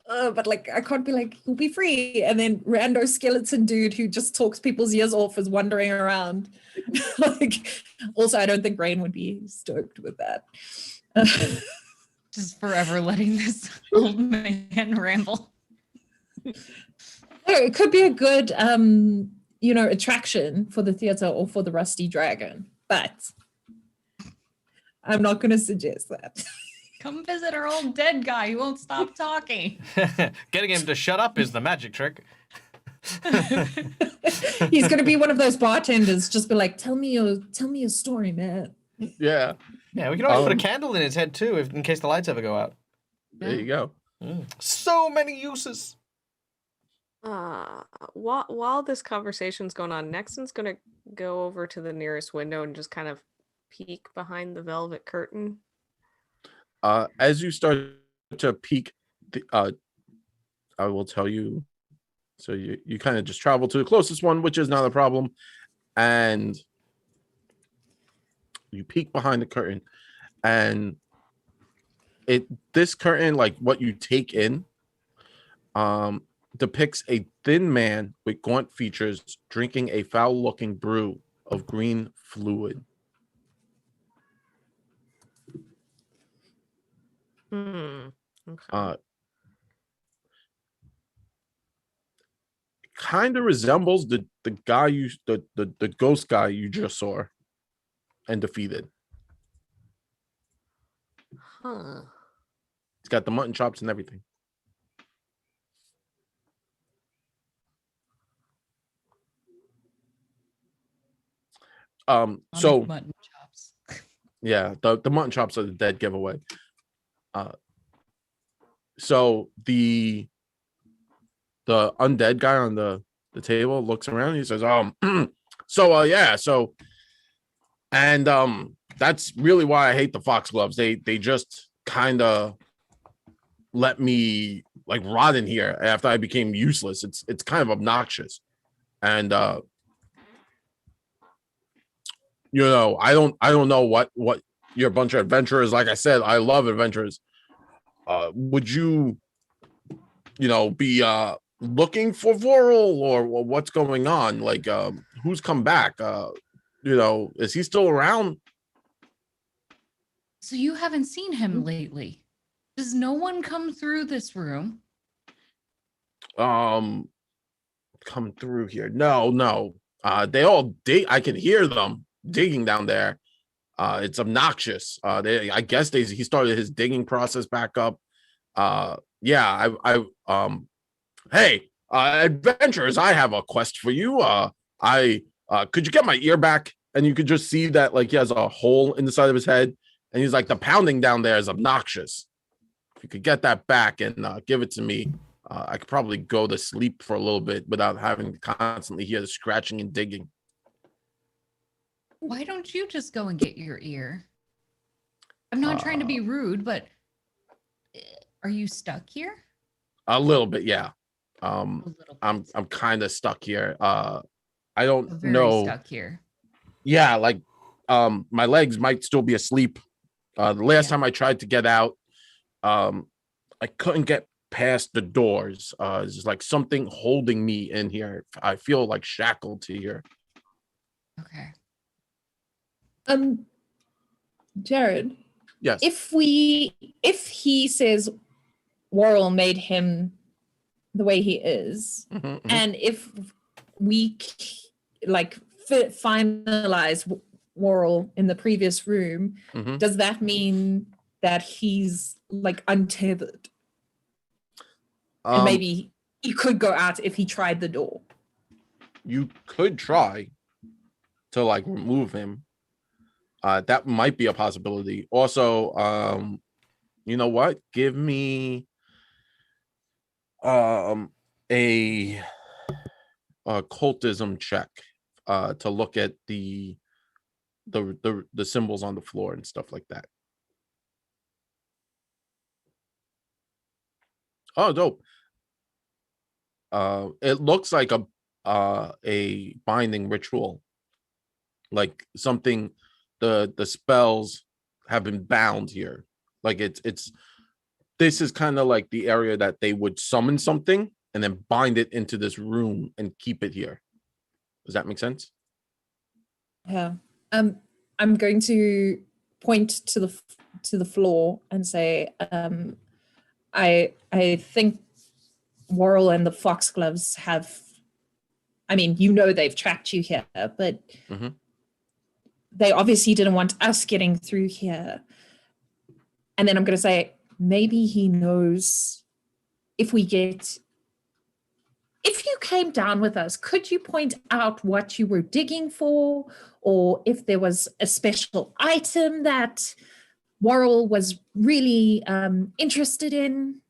But I can't be you'll be free, and then rando skeleton dude who just talks people's ears off is wandering around. Also, I don't think Rain would be stoked with that. Just forever letting this old man ramble. It could be a good attraction for the theater or for the Rusty Dragon, but I'm not going to suggest that. Come visit our old dead guy who won't stop talking. Getting him to shut up is the magic trick. He's going to be one of those bartenders, just be like, tell me your story, man. Yeah. Yeah, we can always put a candle in his head too, in case the lights ever go out. There you go. So many uses. While this conversation's going on, Nexon's gonna go over to the nearest window and just kind of peek behind the velvet curtain. As you start to peek, I will tell you. So you kind of just travel to the closest one, which is not a problem, and you peek behind the curtain, and this curtain, what you take in, depicts a thin man with gaunt features drinking a foul-looking brew of green fluid. Okay. Kind of resembles the guy the ghost guy you just saw and defeated. Huh. He's got the mutton chops and everything. So Mutton chops. yeah, the mutton chops are the dead giveaway. So the undead guy on the table looks around and he says, and that's really why I hate the foxgloves. They just kind of let me rot in here after I became useless. It's kind of obnoxious. And I don't know what you're a bunch of adventurers. Like I said, I love adventurers. Would you be looking for Voral or what's going on? Who's come back? Is he still around? So you haven't seen him lately? Does no one come through this room? Come through here? No. They all dig. I can hear them digging down there. It's obnoxious. I guess he started his digging process back up. Hey, adventurers, I have a quest for you. Could you get my ear back? And you could just see that he has a hole in the side of his head, and he's the pounding down there is obnoxious. If you could get that back and give it to me, I could probably go to sleep for a little bit without having to constantly hear the scratching and digging. Why don't you just go and get your ear? I'm not trying to be rude, but are you stuck here? A little bit, yeah. A little bit. I'm kind of stuck here. I don't Very know. stuck here. Yeah, like my legs might still be asleep. The last time I tried to get out, I couldn't get past the doors. It's just like something holding me in here. I feel like shackled to here. Okay. Jared, Yes. if he says Worrell made him the way he is, and if we finalize Worrell in the previous room, does that mean that he's like untethered? And maybe he could go out if he tried the door. You could try to like remove him. That might be a possibility. Also, you know what? Give me a occultism check to look at the symbols on the floor and stuff like that. Oh, dope. It looks like a binding ritual, like something. The spells have been bound here. Like it's this is kind of like the area that they would summon something and then bind it into this room and keep it here. Does that make sense? Yeah. I'm going to point to the floor and say, I think Worrell and the Foxgloves have, I mean, they've trapped you here, but they obviously didn't want us getting through here. And then I'm going to say, maybe he knows if you came down with us, could you point out what you were digging for? Or if there was a special item that Worrell was really interested in?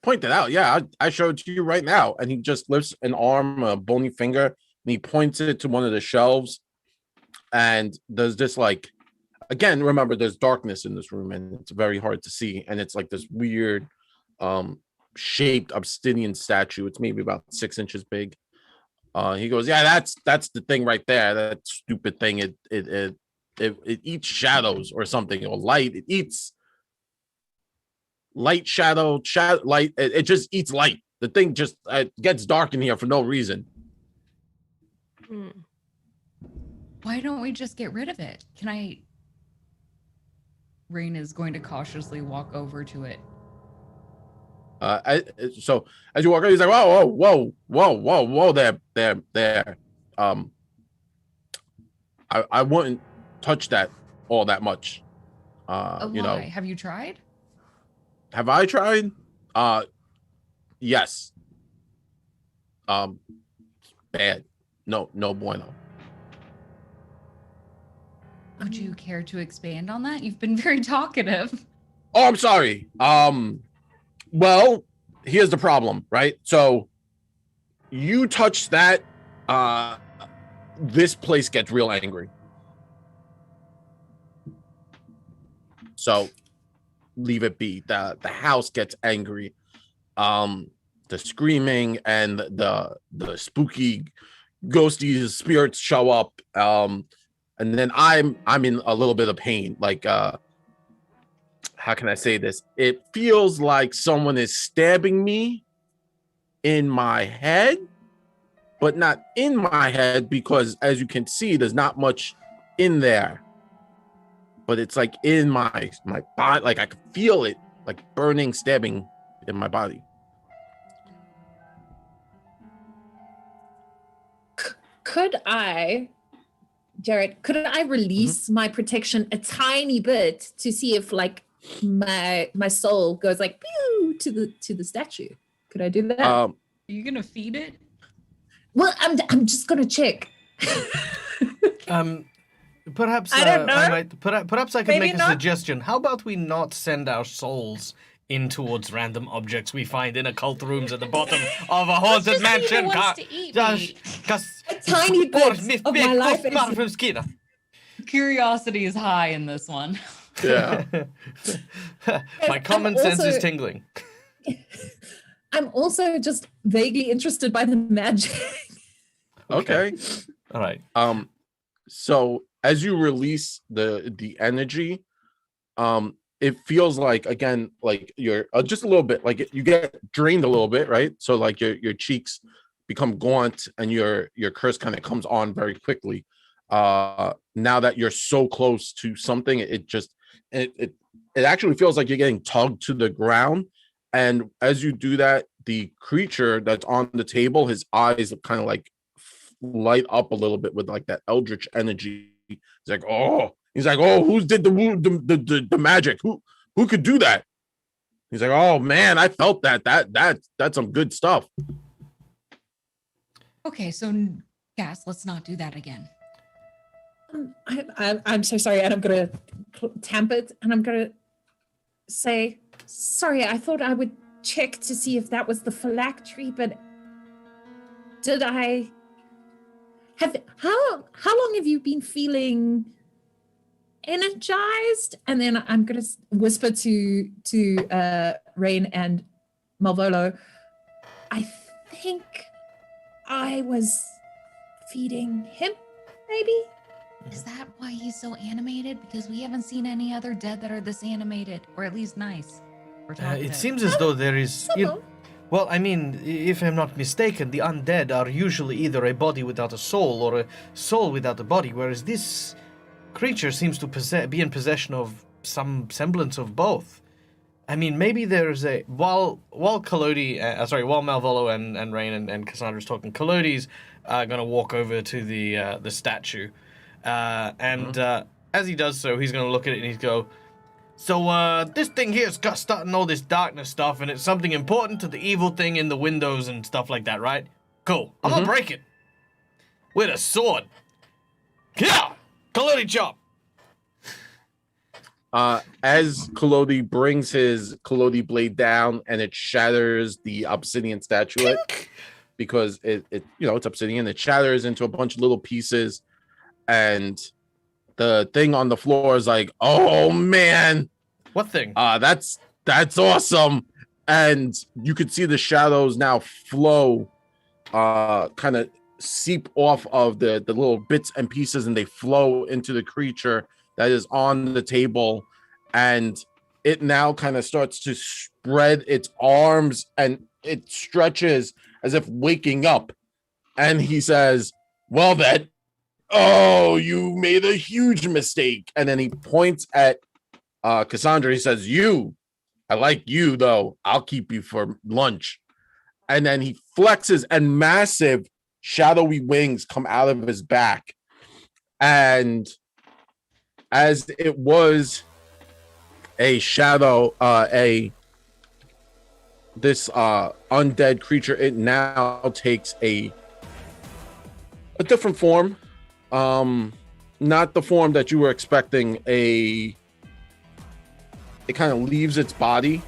Point it out. Yeah, I showed it to you right now. And he just lifts an arm, a bony finger, and he points it to one of the shelves. And there's this like, again, remember there's darkness in this room and it's very hard to see. And it's like this weird shaped obsidian statue. It's maybe about 6 inches big. He goes, yeah, that's the thing right there. That stupid thing. It eats shadows or something, or light. It eats light, shadow, light. It just eats light. The thing just gets dark in here for no reason. Why don't we just get rid of it? Rain is going to cautiously walk over to it. So as you walk over, he's like, whoa, there. I wouldn't touch that all that much. Have you tried? Have I tried? Yes. Bad. No bueno. Would you care to expand on that? You've been very talkative. Oh, I'm sorry. Well, here's the problem, right? So you touch that, this place gets real angry. So leave it be. The house gets angry. The screaming and the spooky ghosty spirits show up. And then I'm in a little bit of pain. Like, how can I say this? It feels like someone is stabbing me in my head, but not in my head, because as you can see, there's not much in there. But it's like in my body, like I can feel it, like burning, stabbing in my body. Could I release my protection a tiny bit to see if like my soul goes like pew to the statue? Could I do that? Are you gonna feed it? Well, I'm just gonna check. Perhaps I don't know. Perhaps I could Maybe make a not. suggestion. How about we not send our souls in towards random objects we find in occult rooms at the bottom of a haunted Just mansion? wants to eat me. A tiny bit of my life. Curiosity is high in this one. Yeah. My common sense is also- tingling. I'm also just vaguely interested by the magic. Okay. All right. So as you release the energy, it feels like, again, like you're just a little bit like you get drained a little bit, right? So like your cheeks become gaunt and your curse kind of comes on very quickly. Now that you're so close to something, it actually feels like you're getting tugged to the ground. And as you do that, the creature that's on the table, his eyes kind of like light up a little bit with like that eldritch energy. He's like, oh, who did the magic? Who could do that? He's like, oh man, I felt that's some good stuff. Okay, so Cass, let's not do that again. I'm so sorry, and I'm gonna tamp it, and I'm gonna say, sorry, I thought I would check to see if that was the phylactery, but did I have how long have you been feeling energized? And then I'm gonna whisper to Rain and Malvolo, I think I was feeding him, maybe. Is that why he's so animated? Because we haven't seen any other dead that are this animated, or at least nice. It seems as though there is. Well, I mean, if I'm not mistaken, the undead are usually either a body without a soul or a soul without a body, whereas this creature seems to be in possession of some semblance of both. I mean, maybe there's a while Malvolo and Rain and Cassandra's talking, Collodi's gonna walk over to the statue, and as he does so, he's gonna look at it and he's go, so this thing here's got starting all this darkness stuff, and it's something important to the evil thing in the windows and stuff like that, right? Cool. I'm gonna break it with a sword. Yeah, Collodi chop. As Collodi brings his Collodi blade down and it shatters the obsidian statuette, because it's obsidian, it shatters into a bunch of little pieces, and the thing on the floor is like, oh man, what thing? That's awesome. And you could see the shadows now flow, kind of seep off of the little bits and pieces, and they flow into the creature that is on the table, and it now kind of starts to spread its arms and it stretches as if waking up. And he says, well then, oh, you made a huge mistake. And then he points at Cassandra. He says, I like you though, I'll keep you for lunch. And then he flexes and massive shadowy wings come out of his back, and as it was a shadow, this undead creature, it now takes a different form. Not the form that you were expecting. It kind of leaves its body,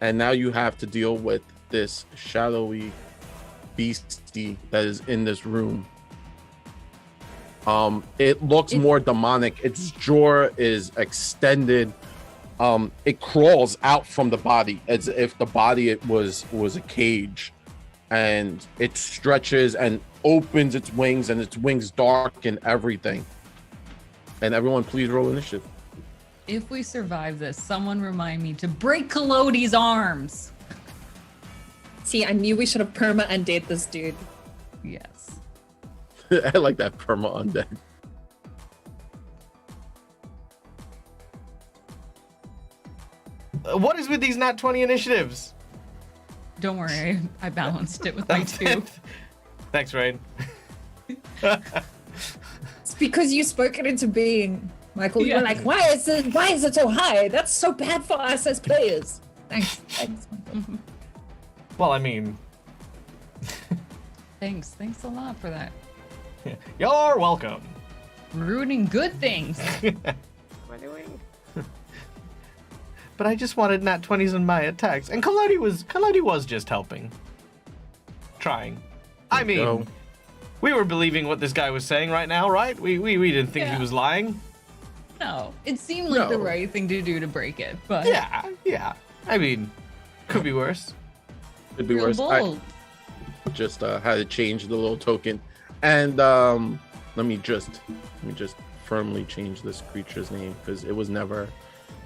and now you have to deal with this shadowy beastie that is in this room. It looks more demonic. Its jaw is extended. It crawls out from the body as if the body was a cage, and it stretches and opens its wings, and its wings darken everything. And everyone, please roll initiative. If we survive this, someone remind me to break Collodi's arms. See, I knew we should have perma undead this dude. Yes. I like that perma undead. What is with these nat 20 initiatives? Don't worry, I balanced it with my 2. Thanks, Rain. It's because you spoke it into being, Michael. You were like, why is it so high? That's so bad for us as players. Thanks, Michael. Well, I mean, Thanks a lot for that. you're welcome. Ruining good things. What am I doing? But I just wanted nat 20s on my attacks, and Collodi was just helping, trying. I mean, We were believing what this guy was saying right now, right? We didn't think he Yeah. was lying. No, it seemed like the No. right thing to do to break it, but Yeah. I mean, could be worse. It'd be real worse. I bold. just had to change the little token, and let me just firmly change this creature's name because it was never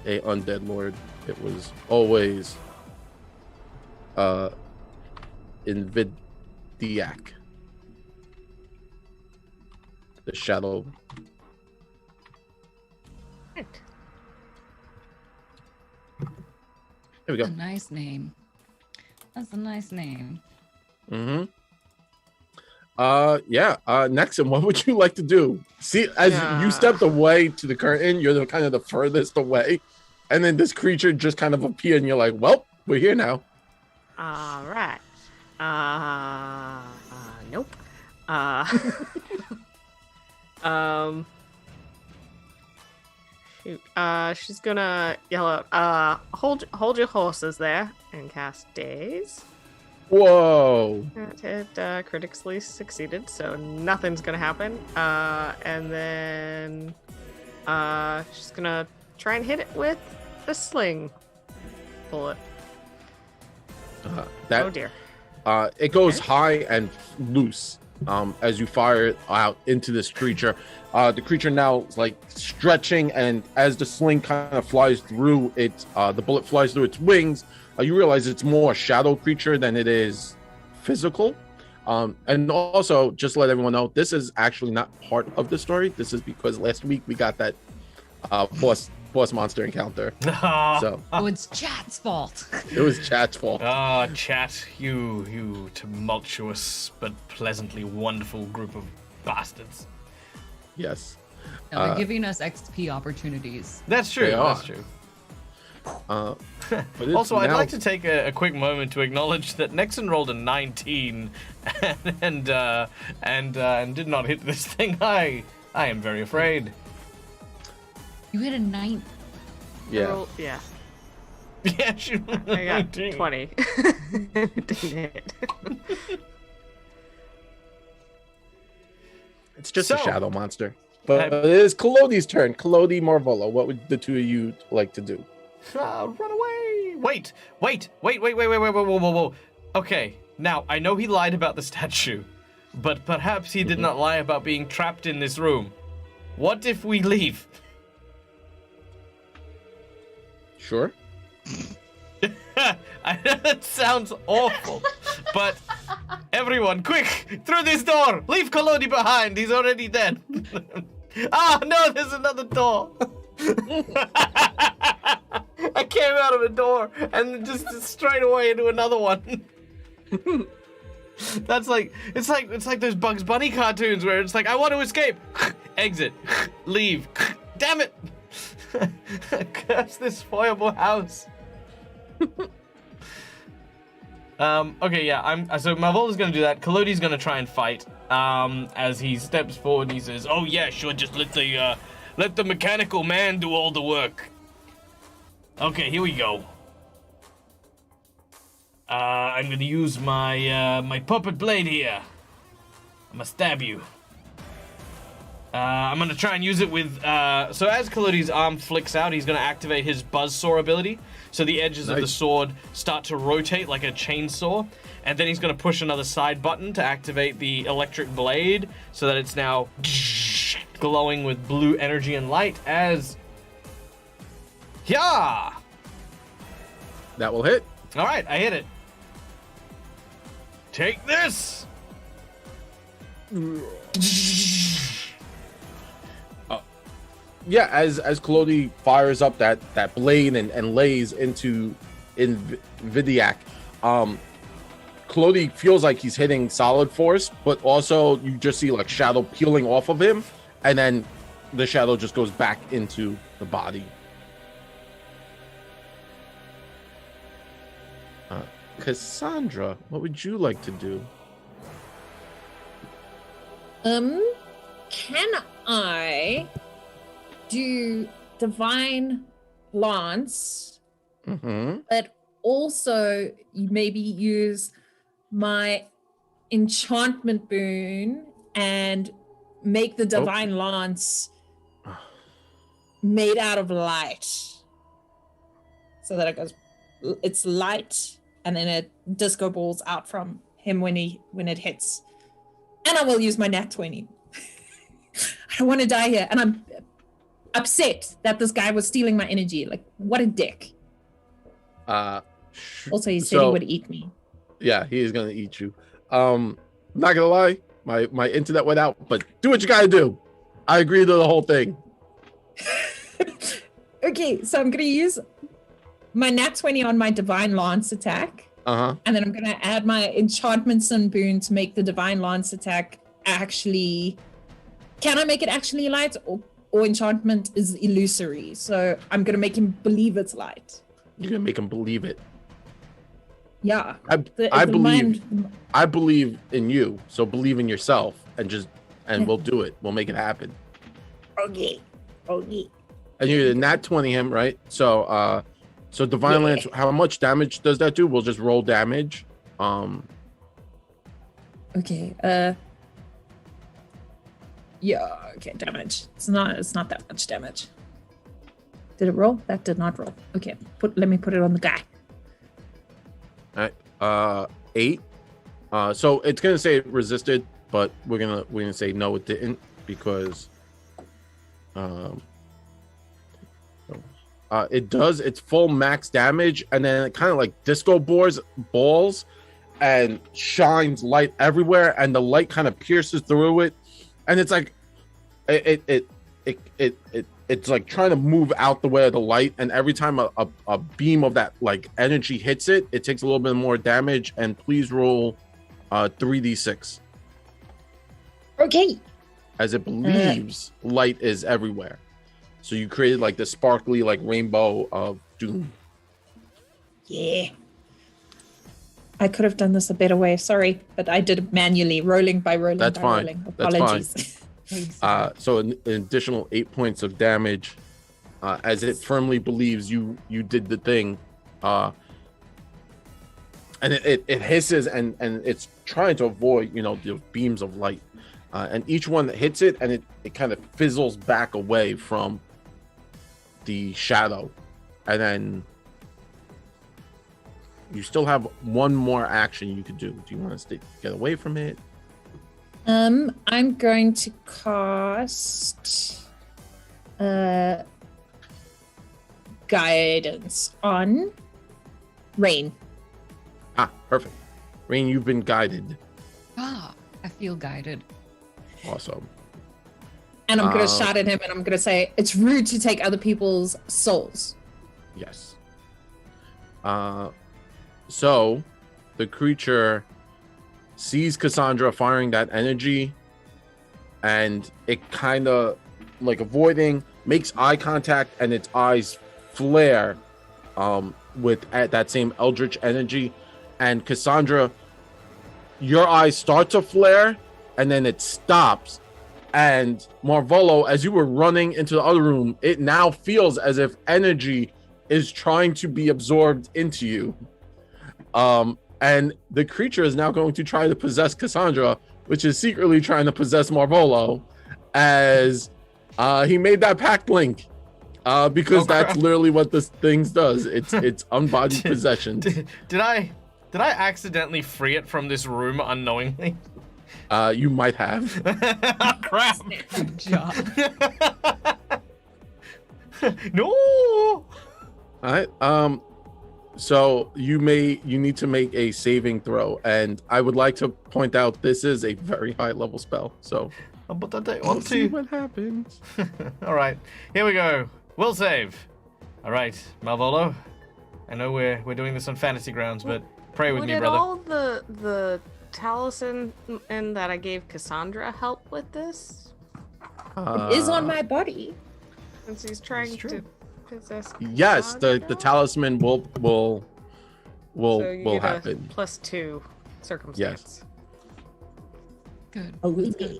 a undead lord. It was always Invidiak, the shadow. Right. There we That's go. a nice name. That's a nice name. Mm-hmm. Yeah. Nexon, what would you like to do? See, as you stepped away to the curtain, you're the kind of the furthest away, and then this creature just kind of appeared, and you're like, "Well, we're here now." All right. Nope. Shoot. She's gonna yell out, hold your horses there, and cast Daze. Whoa! It critically succeeded, so nothing's gonna happen. And then she's gonna try and hit it with a sling bullet. That Oh dear. it goes high and loose as you fire it out into this creature. The creature now is like stretching, and as the sling kind of flies through it, the bullet flies through its wings. You realize it's more a shadow creature than it is physical. And also, just to let everyone know, this is actually not part of the story. This is because last week we got that boss monster encounter. So Oh, it's Chat's fault. it was Chat's fault. Ah, Chat, you tumultuous but pleasantly wonderful group of bastards. Yes. No, they're giving us XP opportunities. That's true. They That's are. true. But it's Also, I'd now- like to take a quick moment to acknowledge that Nexon rolled a 19 and did not hit this thing. I am very afraid. You hit a 9. Yeah. Yeah. Yeah, she I got 20. Didn't hit. It's just So- a shadow monster. But it is Kalodi's turn. Kalodi, Marvolo, what would the two of you like to do? Run away! Whoa. Okay, now I know he lied about the statue, but perhaps he did not lie about being trapped in this room. What if we leave? Sure. That sounds awful, but everyone, quick, through this door! Leave Kolodi behind, he's already dead. Ah, no, there's another door. I came out of a door and just straight away into another one. That's like it's like those Bugs Bunny cartoons where it's like, I want to escape. Exit. Leave. Damn it. Curse this foyable house. Okay, yeah, so Marvola's gonna do that. Kalodi's gonna try and fight. As he steps forward, he says, "Oh yeah, sure, just let the mechanical man do all the work." Okay, here we go. I'm gonna use my my puppet blade here. I'm gonna stab you. I'm gonna try and use it with. So as Kalodi's arm flicks out, he's gonna activate his buzzsaw ability. So the edges of the Nice. sword start to rotate like a chainsaw, and then he's gonna push another side button to activate the electric blade, so that it's now glowing with blue energy and light. As yeah. That will hit. All right, I hit it. Take this. Yeah, as Kalodi fires up that blade and lays into Vidiak, Kalodi feels like he's hitting solid force, but also you just see like shadow peeling off of him, and then the shadow just goes back into the body. Cassandra, what would you like to do? Can I do Divine Lance, Mm-hmm. but also maybe use my enchantment boon and make the divine lance made out of light. So that it's light, and then it disco balls out from him when it hits. And I will use my nat 20. I don't want to die here, and I'm upset that this guy was stealing my energy. Like, what a dick. Also, he said he would eat me. Yeah, he is gonna eat you. Not gonna lie, my internet went out, but do what you gotta do. I agree to the whole thing. Okay, so I'm gonna use my nat 20 on my divine lance attack. Uh-huh. And then I'm gonna add my enchantments and boon to make the divine lance attack actually. Can I make it actually light, or enchantment is illusory? So I'm gonna make him believe it's light. You're gonna make him believe it. Yeah. I believe in you, so believe in yourself, and we'll do it. We'll make it happen. Okay. And you're the nat 20 him, right? So divine lance, how much damage does that do? We'll just roll damage. Okay. Yeah. Okay. Damage. It's not that much damage. Did it roll? That did not roll. Okay. Let me put it on the guy. All right. 8. So it's gonna say it resisted, but we're gonna say no, it didn't, because it does its full max damage, and then it kind of like disco balls and shines light everywhere, and the light kind of pierces through it, and it's like it's like trying to move out the way of the light, and every time a beam of that like energy hits it, it takes a little bit more damage. And please roll 3d6. Okay. As it believes light is everywhere. So you created like the sparkly like rainbow of doom. Yeah. I could have done this a better way. Sorry, but I did it manually, rolling by rolling. That's by fine. Rolling. That's Apologies. fine. So an additional 8 points of damage, as it firmly believes you did the thing. And it hisses and it's trying to avoid, the beams of light. And each one that hits it, and it kind of fizzles back away from the shadow. And then you still have one more action you could do. Do you want to get away from it? I'm going to cast guidance on Rain. Perfect. Rain, you've been guided. I feel guided. Awesome. And I'm going to shout at him, and I'm going to say, it's rude to take other people's souls. Yes. So the creature sees Cassandra firing that energy, and it kind of like avoiding, makes eye contact, and its eyes flare with that same eldritch energy. And Cassandra, your eyes start to flare, and then it stops. And Marvolo, as you were running into the other room, it now feels as if energy is trying to be absorbed into you. And the creature is now going to try to possess Cassandra, which is secretly trying to possess Marvolo, as he made that pact link. Because that's literally what this thing does. It's unbodied possession. Did I accidentally free it from this room unknowingly? You might have. Crap. Good job. No. All right. So you need to make a saving throw, and I would like to point out this is a very high level spell. So We'll see what happens. All right, here we go. Will save. All right, Malvolo. I know we're doing this on fantasy grounds, but pray with me, brother. All the talisman and that I gave Cassandra help with this? It is on my body. Since he's trying to possess Yes, the talisman will so you get happen. A +2 circumstance. Yes. Good. Oh, That's good.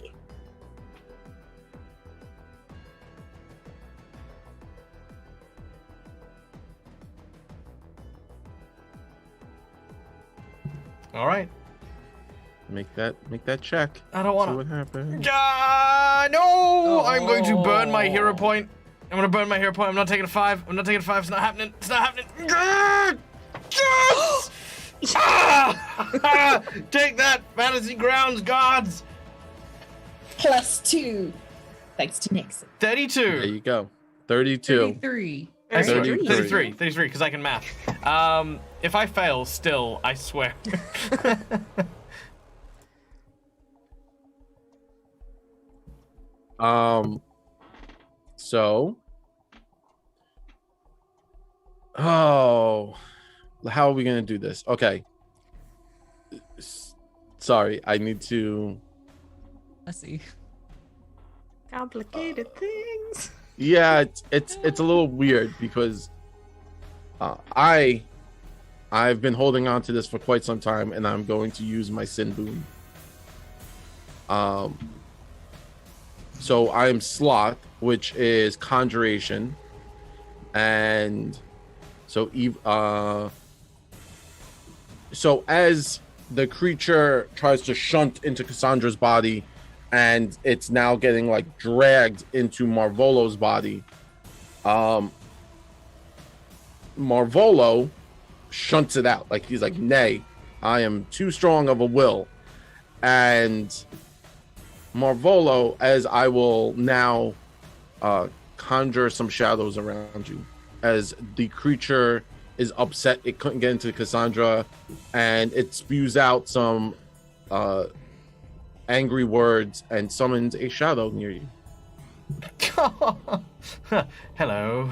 All right. Make that check. I don't want See to. what happens. No! I'm going to burn my hero point. I'm going to burn my hero point. I'm not taking a 5. I'm not taking a 5. It's not happening. It's not happening. Yes! Take that, Fantasy Grounds gods. +2. Thanks to Nixon. 32. There you go. 32. 33. Excellent. 33. 33, because I can math. If I fail, still, I swear. So. Oh. How are we going to do this? Okay. Sorry, I need to. Let's see. Complicated things. Yeah, it's a little weird because I've been holding on to this for quite some time, and I'm going to use my sin boon. So I am sloth, which is conjuration, and so so as the creature tries to shunt into Cassandra's body, and it's now getting like dragged into Marvolo's body. Marvolo shunts it out. Like he's like, nay, I am too strong of a will. And Marvolo, as I will now conjure some shadows around you, as the creature is upset it couldn't get into Cassandra, and it spews out some angry words and summons a shadow near you. Hello.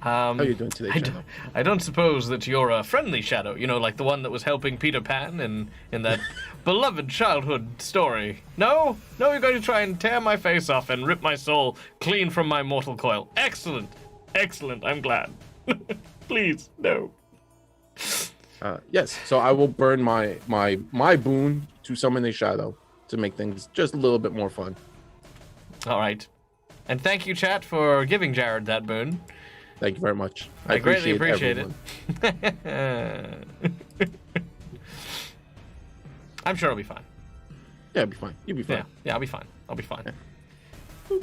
How are you doing today, Shadow? I don't suppose that you're a friendly shadow, you know, like the one that was helping Peter Pan in that beloved childhood story. No? No, you're going to try and tear my face off and rip my soul clean from my mortal coil. Excellent. Excellent. I'm glad. Please, no. Yes, so I will burn my boon to summon a shadow to make things just a little bit more fun. All right. And thank you, chat, for giving Jared that boon. Thank you very much. I greatly appreciate everyone. it. I'm sure it'll be fine. Yeah, it'll be fine. You'll be fine. Yeah, I'll be fine. I'll be fine. Yeah.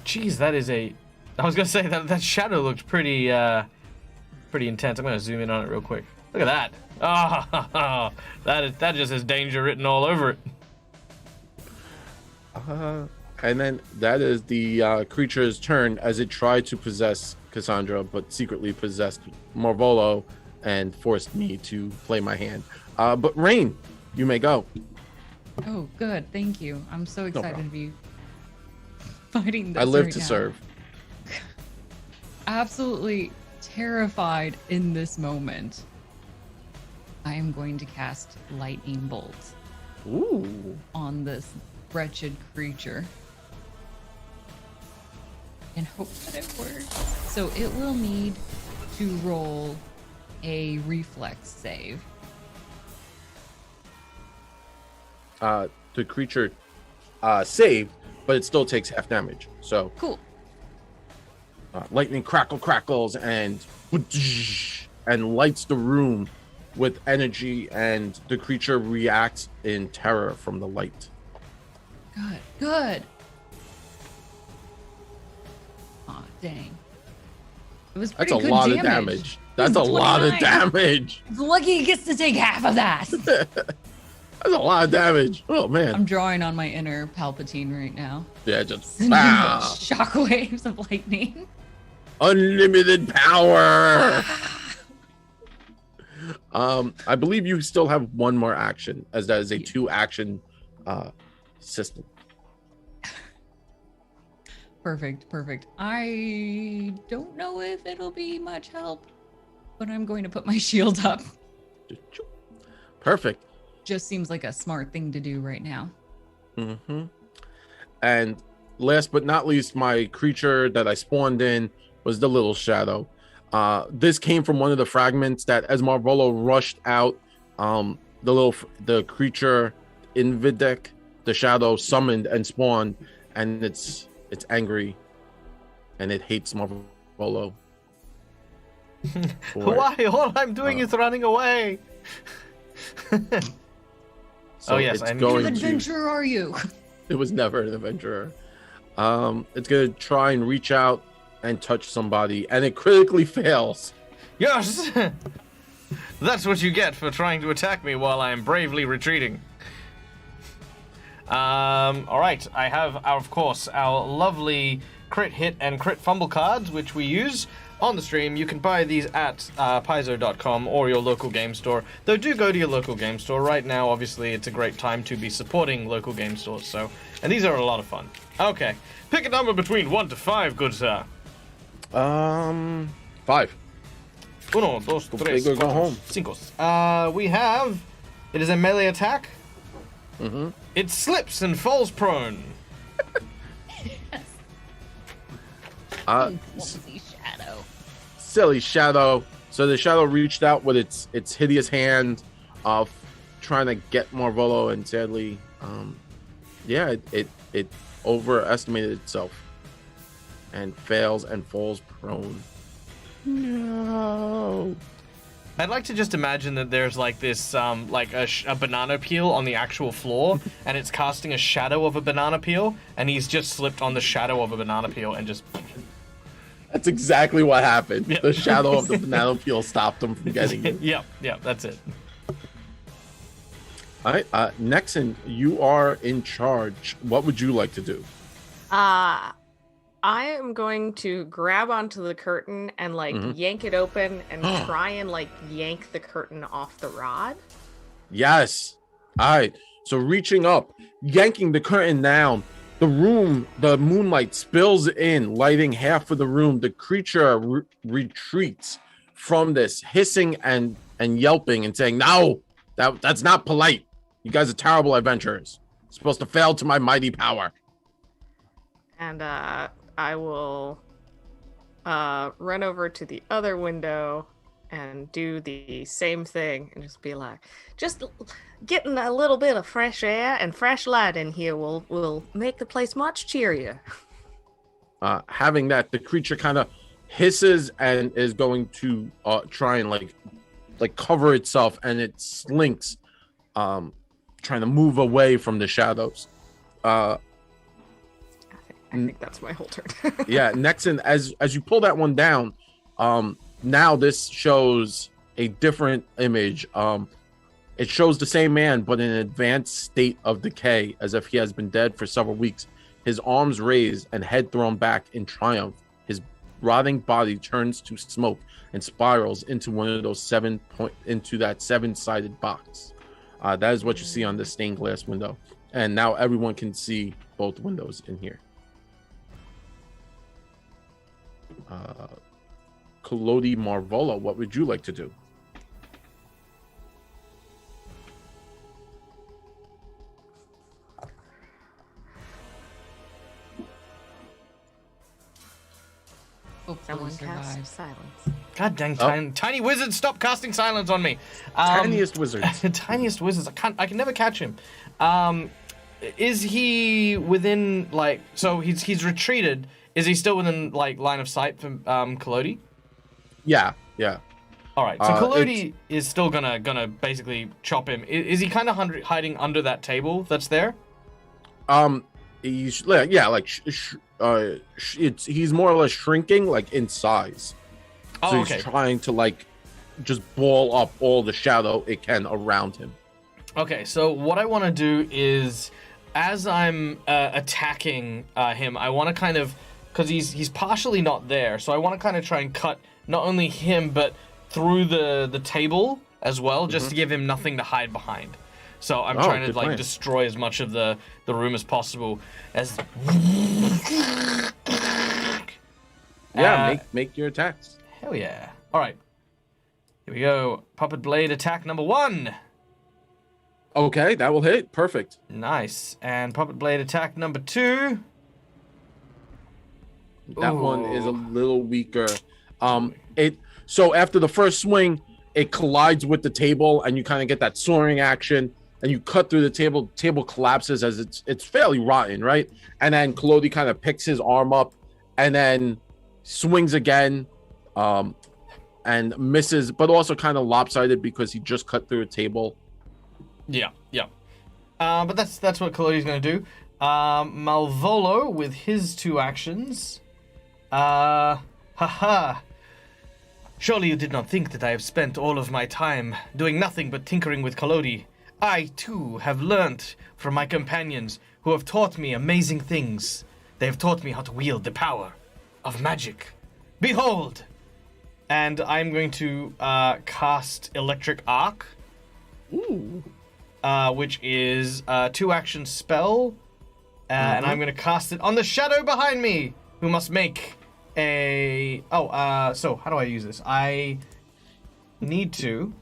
Jeez, that is a... I was going to say, that shadow looked pretty intense. I'm going to zoom in on it real quick. Look at that. Oh, that just has danger written all over it. And then that is the creature's turn as it tried to possess Cassandra, but secretly possessed Marvolo and forced me to play my hand. But Rain, you may go. Oh, good. Thank you. I'm so excited to problem. be fighting this I live right to now. serve. Absolutely terrified in this moment. I am going to cast Lightning Bolt Ooh. on this wretched creature and hope that it works. So it will need to roll a reflex save. The creature saved, but it still takes half damage. So Cool. lightning crackles and lights the room with energy, and the creature reacts in terror from the light. Good. Aw, dang. It was That's pretty a good lot damage. of damage. That's a lot of 29. damage. It's lucky he gets to take half of that. That's a lot of damage. Oh man. I'm drawing on my inner Palpatine right now. Yeah, just Sending shockwaves of lightning. unlimited power. I believe you still have one more action, as that is a 2-action system. Perfect. I don't know if it'll be much help, but I'm going to put my shield up. Perfect. Just seems like a smart thing to do right now. Mm-hmm. And last but not least, my creature that I spawned in was the little shadow. This came from one of the fragments that, as Marvolo rushed out, the creature in Videk, the shadow, summoned and spawned, and it's angry, and it hates Marvolo. Why? All I'm doing is running away. So yes, it's I need- What going kind of to. adventurer are you? It was never an adventurer. It's gonna try and reach out and touch somebody, and it critically fails. Yes! That's what you get for trying to attack me while I am bravely retreating. Alright, I have, of course, our lovely crit hit and crit fumble cards, which we use on the stream. You can buy these at paizo.com or your local game store. Though do go to your local game store. Right now, obviously, it's a great time to be supporting local game stores, so... And these are a lot of fun. Okay, pick a number between 1 to 5, good sir. 5. 1, 2, 3, big or go home. 5. We have... It is a melee attack. Mm-hmm. It slips and falls prone. Clumsy shadow. Silly shadow. So the shadow reached out with its hideous hand, trying to get Marvolo, and sadly, it overestimated itself, and fails and falls prone. No. I'd like to just imagine that there's like this, like a banana peel on the actual floor, and it's casting a shadow of a banana peel, and he's just slipped on the shadow of a banana peel and just... That's exactly what happened. Yep. The shadow of the banana peel stopped him from getting it. Yep, that's it. All right, Nexon, you are in charge. What would you like to do? I am going to grab onto the curtain and like yank it open and try and like yank the curtain off the rod. Yes. All right. So reaching up, yanking the curtain down, the moonlight spills in, lighting half of the room. The creature retreats from this, hissing and yelping and saying, "No, that's not polite. You guys are terrible adventurers. You're supposed to fail to my mighty power." And I will run over to the other window and do the same thing and just be like, just getting a little bit of fresh air and fresh light in here will make the place much cheerier. Having that, the creature kind of hisses and is going to try and like cover itself, and it slinks, trying to move away from the shadows. I think that's my whole turn. Yeah, Nexon, as you pull that one down, now this shows a different image. It shows the same man, but in an advanced state of decay, as if he has been dead for several weeks. His arms raised and head thrown back in triumph. His rotting body turns to smoke and spirals into one of those into that seven-sided box. That is what you see on the stained glass window. And now everyone can see both windows in here. Collodi Marvolo, what would you like to do? Hopefully Someone survives. cast silence. God dang, tiny wizards, stop casting silence on me. Tiniest wizards. Tiniest wizards. I can never catch him. Is he within so he's retreated? Is he still within line of sight from Collodi? Yeah. All right, so Collodi is still gonna basically chop him. Is he kind of hiding under that table that's there? He's he's more or less shrinking in size. So okay. He's trying to just ball up all the shadow it can around him. Okay, so what I want to do is, as I'm attacking him, I want to kind of, because he's partially not there, so I want to kind of try and cut not only him but through the table as well, just to give him nothing to hide behind. So I'm trying to plan. Destroy as much of the room as possible. Make your attacks. Hell yeah! All right, here we go. Puppet blade attack number 1. Okay, that will hit. Perfect. Nice. And puppet blade attack number 2. That one is a little weaker. So after the first swing, it collides with the table, and you kind of get that soaring action, and you cut through the table. Table collapses as it's fairly rotten, right? And then Collodi kind of picks his arm up, and then swings again, and misses, but also kind of lopsided because he just cut through a table. Yeah. But that's what Kalodi's going to do. Malvolo with his 2 actions. Haha. Surely you did not think that I have spent all of my time doing nothing but tinkering with Kalodi. I, too, have learnt from my companions who have taught me amazing things. They have taught me how to wield the power of magic. Behold! And I'm going to cast Electric Arc. Ooh. Which is a 2-action spell. And I'm going to cast it on the shadow behind me, who must make a... so how do I use this? I need to...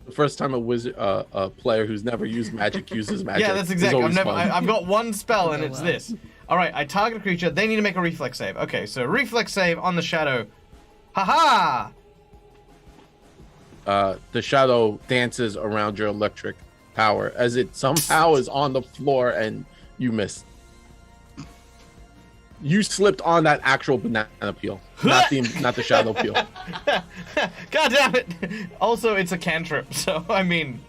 The first time a player who's never used magic uses magic. Yeah, that's exactly. It's always fun. I've got 1 spell, and it's this. All right, I target a creature. They need to make a reflex save. Okay, so reflex save on the shadow. Haha! The shadow dances around your electric power as it somehow is on the floor and you missed. You slipped on that actual banana peel, not the shadow peel. God damn it! Also, it's a cantrip, so I mean,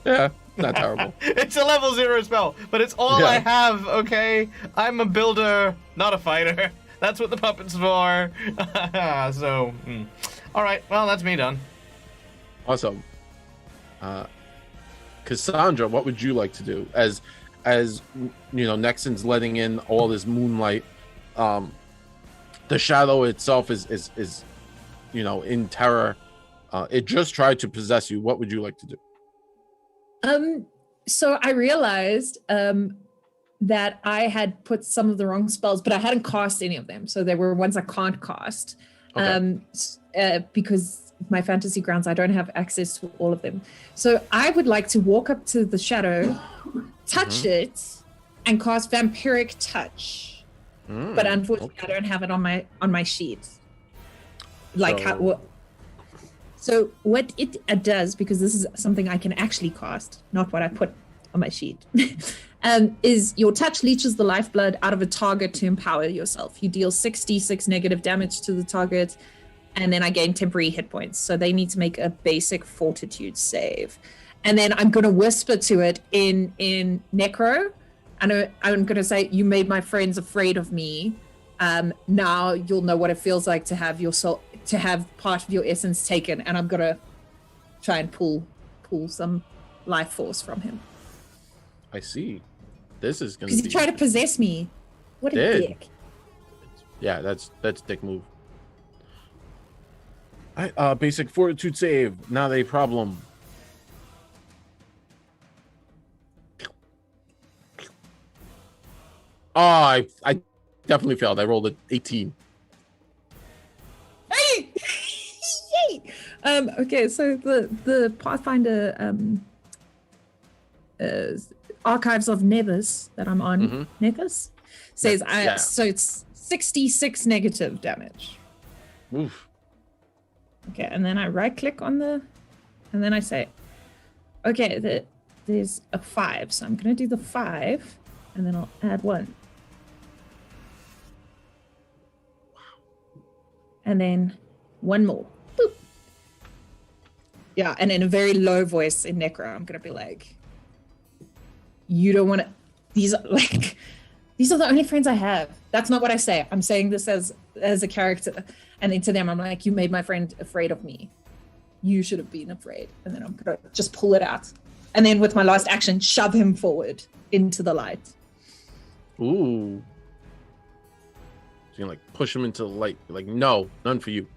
Yeah, not terrible. it's a level 0 spell, but it's all I have. Okay, I'm a builder, not a fighter. That's what the puppet's for. So, all right. Well, that's me done. Awesome. Cassandra, what would you like to do as you know, Nexon's letting in all this moonlight? The shadow itself is you know, in terror. It just tried to possess you. What would you like to do? So I realized that I had put some of the wrong spells, but I hadn't cast any of them. So there were ones I can't cast. Okay. Because my fantasy grounds, I don't have access to all of them. So I would like to walk up to the shadow, touch it, and cast Vampiric Touch. But unfortunately, I don't have it on my sheet. So what it does, because this is something I can actually cast, not what I put on my sheet, is your touch leeches the lifeblood out of a target to empower yourself. You deal 6d6 negative damage to the target, and then I gain temporary hit points. So they need to make a basic fortitude save. And then I'm going to whisper to it in Necro, and I'm going to say, you made my friends afraid of me. Now you'll know what it feels like to have your soul, to have part of your essence taken. And I'm going to try and pull some life force from him. I see. This is going to be... Because he tried to possess me. What a dick. Yeah, that's dick move. Basic fortitude save, not a problem. Oh, I definitely failed. I rolled an 18. Hey! Yay! Okay, so the Pathfinder Archives of Nevis that I'm on, Nevis, says so it's 66 negative damage. Oof. Okay, and then I right click on and then I say, okay, there's a 5, so I'm gonna do the 5, and then I'll add 1. And then 1 more. Boop. Yeah, and in a very low voice in Necro, I'm gonna be like, you don't want to, these are the only friends I have. That's not what I say. I'm saying this as a character. And then to them, I'm like, you made my friend afraid of me. You should have been afraid. And then I'm going to just pull it out. And then with my last action, shove him forward into the light. Ooh. So you're like push him into the light. You're like, no, none for you.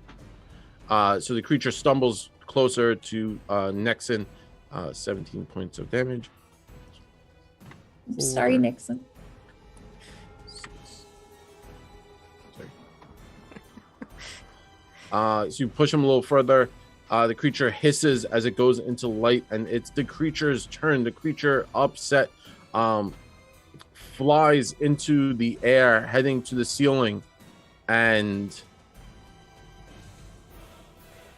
So the creature stumbles closer to Nexon. 17 points of damage. I'm sorry, Nixon. So you push him a little further. The creature hisses as it goes into light, and it's the creature's turn. The creature, upset, flies into the air, heading to the ceiling, and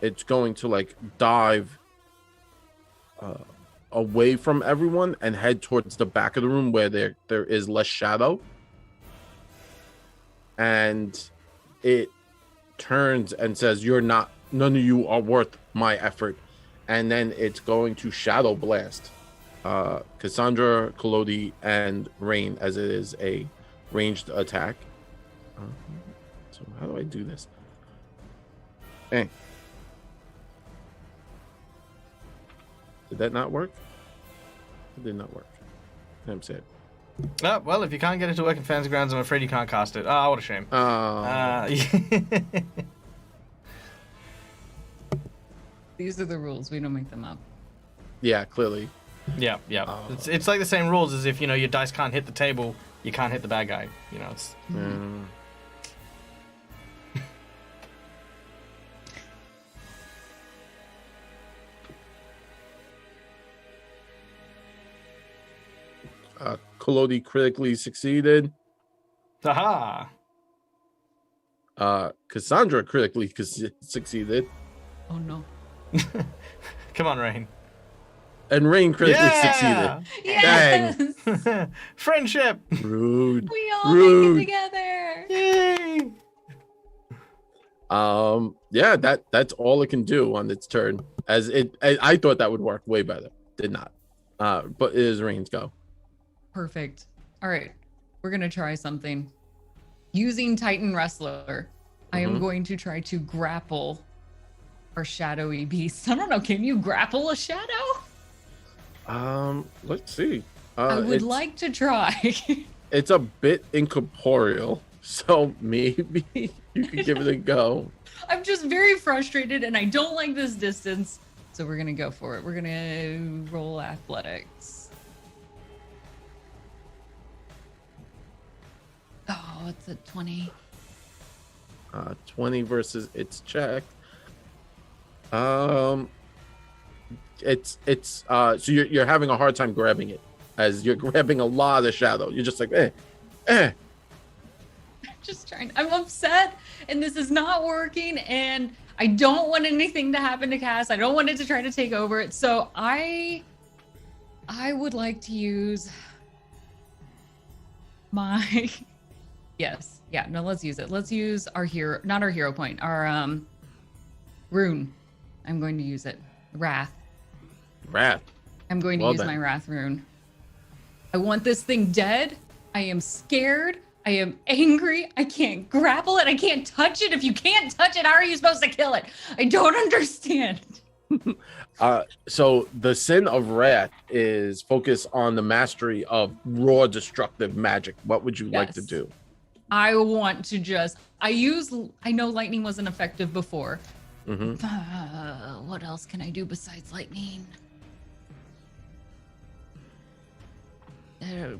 it's going to like dive away from everyone and head towards the back of the room where there is less shadow. And it turns and says, none of you are worth my effort. And then it's going to shadow blast Cassandra, Collodi, and Rain, as it is a ranged attack. So how do I do this? Hey. Did that not work? It did not work. I'm sad. Well, if you can't get it to work in Fantasy Grounds, I'm afraid you can't cast it. Oh, what a shame. These are the rules. We don't make them up. Yeah, clearly. Yeah. It's like the same rules as if, your dice can't hit the table, you can't hit the bad guy. It's... Collodi critically succeeded. Haha. Cassandra critically succeeded. Oh no. Come on, Rain. And Rain critically succeeded. Yes! Dang. Friendship. Rude. We all Rude. make it together. Yay. Yeah, that's all it can do on its turn. I thought that would work way better. Did not. But it is Rain's go. Perfect. All right. We're going to try something. Using Titan Wrestler, I am going to try to grapple our shadowy beast. I don't know. Can you grapple a shadow? Let's see. I would like to try. It's a bit incorporeal, so maybe you could give it a go. I'm just very frustrated and I don't like this distance. So we're going to go for it. We're going to roll athletics. Oh, it's a 20. 20 versus its check. It's so you're having a hard time grabbing it as you're grabbing a lot of shadow. You're just like, Just trying. I'm upset and this is not working and I don't want anything to happen to Cass. I don't want it to try to take over it. So I would like to use my yes. Yeah, no, let's use it. Let's use our hero, not our hero point, our rune. I'm going to use it. Wrath. I'm going to use my Wrath rune. I want this thing dead. I am scared. I am angry. I can't grapple it. I can't touch it. If you can't touch it, how are you supposed to kill it? I don't understand. So the sin of wrath is focused on the mastery of raw destructive magic. What would you like to do? I want to just, I know lightning wasn't effective before. What else can I do besides lightning?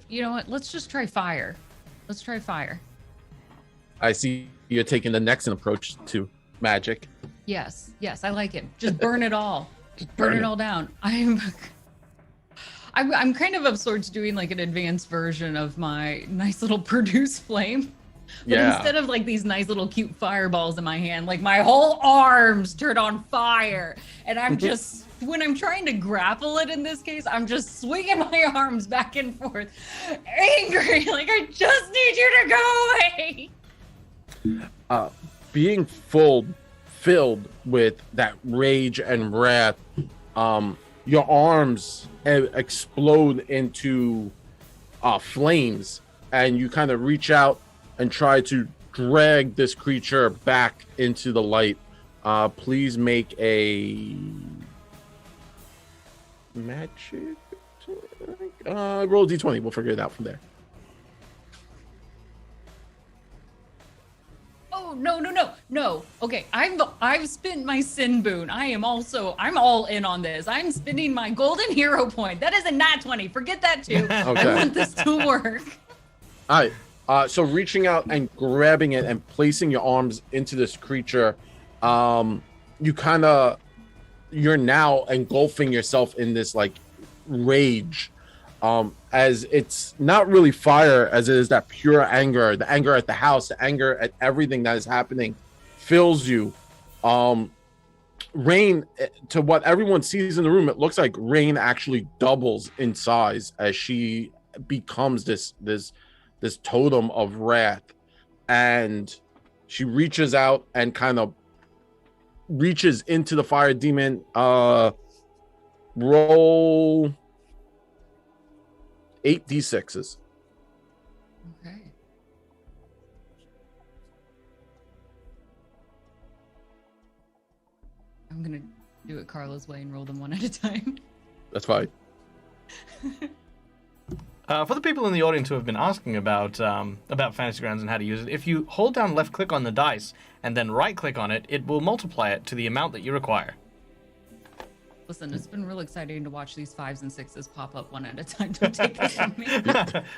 You know what? Let's just try fire. Let's try fire. I see you're taking the Nexan approach to magic. Yes, I like it. Just burn it all. Just burn it all down. I'm kind of of sorts doing like an advanced version of my nice little produce flame. But instead of like these nice little cute fireballs in my hand, like my whole arms turn on fire. And I'm just, when I'm trying to grapple it in this case, I'm just swinging my arms back and forth, angry. Like, I just need you to go away. Being filled with that rage and wrath, your arms explode into flames, and you kind of reach out and try to drag this creature back into the light. Please make a magic. Roll d20. We'll figure it out from there. Oh, no. Okay, I've spent my sin boon. I'm all in on this. I'm spending my golden hero point. That is a nat 20. Forget that too. Okay. I want this to work. All right. So reaching out and grabbing it and placing your arms into this creature, you're now engulfing yourself in this like rage, as it's not really fire as it is that pure anger, the anger at the house, the anger at everything that is happening fills you. Rain, to what everyone sees in the room, it looks like Rain actually doubles in size as she becomes this totem of wrath, and she reaches out and kind of reaches into the fire demon. Roll 8 d6s. Okay. I'm gonna do it Carla's way and roll them one at a time. That's fine. For the people in the audience who have been asking about Fantasy Grounds and how to use it, if you hold down left click on the dice and then right click on it, it will multiply it to the amount that you require. Listen, it's been real exciting to watch these 5s and 6s pop up one at a time. Don't take this from me.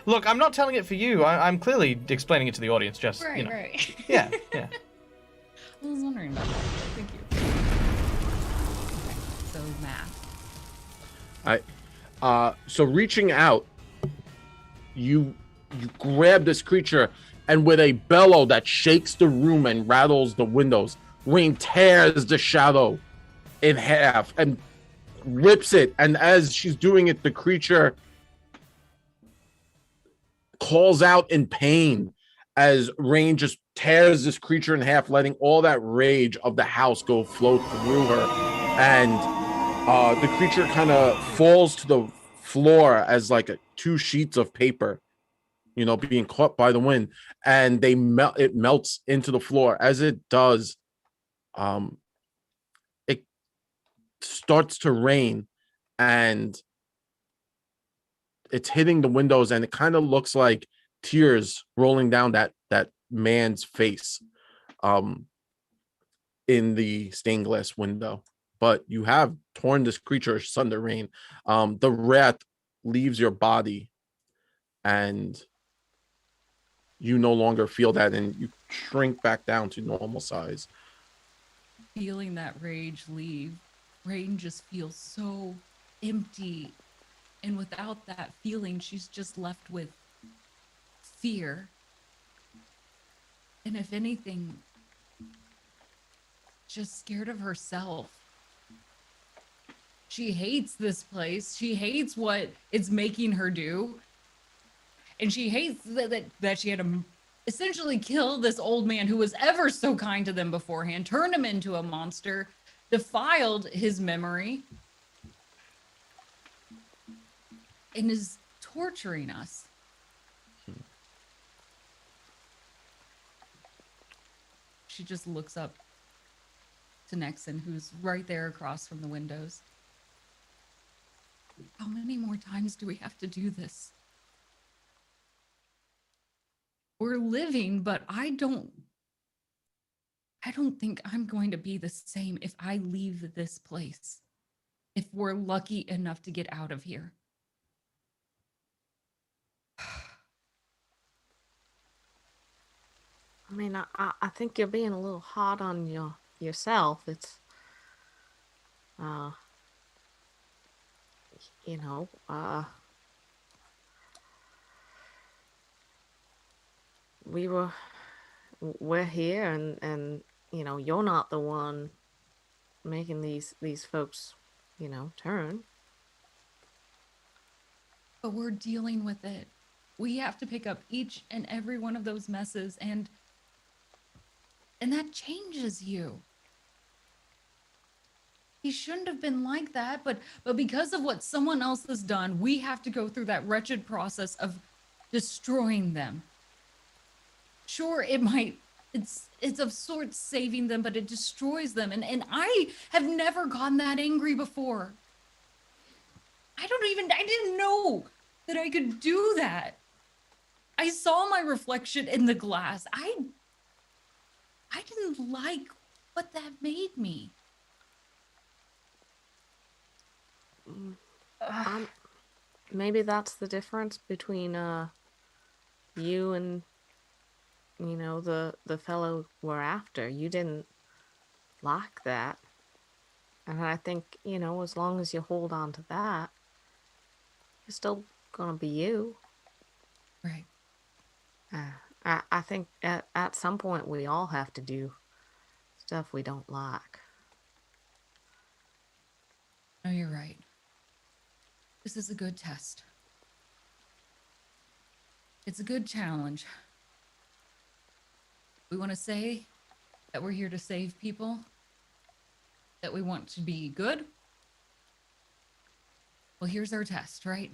Look, I'm not telling it for you. I'm clearly explaining it to the audience. Just Right, you know. right. Yeah. I was wondering about that. Thank you. Okay, so math. So reaching out, you grab this creature, and with a bellow that shakes the room and rattles the windows, Rain tears the shadow in half and rips it. And as she's doing it, the creature calls out in pain as Rain just tears this creature in half, letting all that rage of the house flow through her. And the creature kind of falls to the floor as like 2 sheets of paper, being caught by the wind, and it melts into the floor. As it does, it starts to rain, and it's hitting the windows, and it kind of looks like tears rolling down that man's face in the stained glass window. But you have torn this creature asunder, Rain. The wrath leaves your body, and you no longer feel that, and you shrink back down to normal size. Feeling that rage leave, Rain just feels so empty. And without that feeling, she's just left with fear. And if anything, just scared of herself. She hates this place. She hates what it's making her do. And she hates that she had to essentially kill this old man who was ever so kind to them beforehand, turned him into a monster, defiled his memory, and is torturing us. She just looks up to Nexon, who's right there across from the windows. How many more times do we have to do this? We're living, but I don't think I'm going to be the same if I leave this place. If we're lucky enough to get out of here. I mean, I think you're being a little hard on yourself. It's, we're here, and you're not the one making these folks, turn. But we're dealing with it. We have to pick up each and every one of those messes, and that changes you. He shouldn't have been like that, but because of what someone else has done, we have to go through that wretched process of destroying them. Sure, it's of sorts saving them, but it destroys them. And I have never gotten that angry before. I didn't know that I could do that. I saw my reflection in the glass. I didn't like what that made me. Maybe that's the difference between you and the fellow we're after. You didn't like that, and I think as long as you hold on to that, you're still gonna be you. Right. I think at some point we all have to do stuff we don't like. No, you're right. This is a good test. It's a good challenge. We want to say that we're here to save people, that we want to be good. Well, here's our test, right?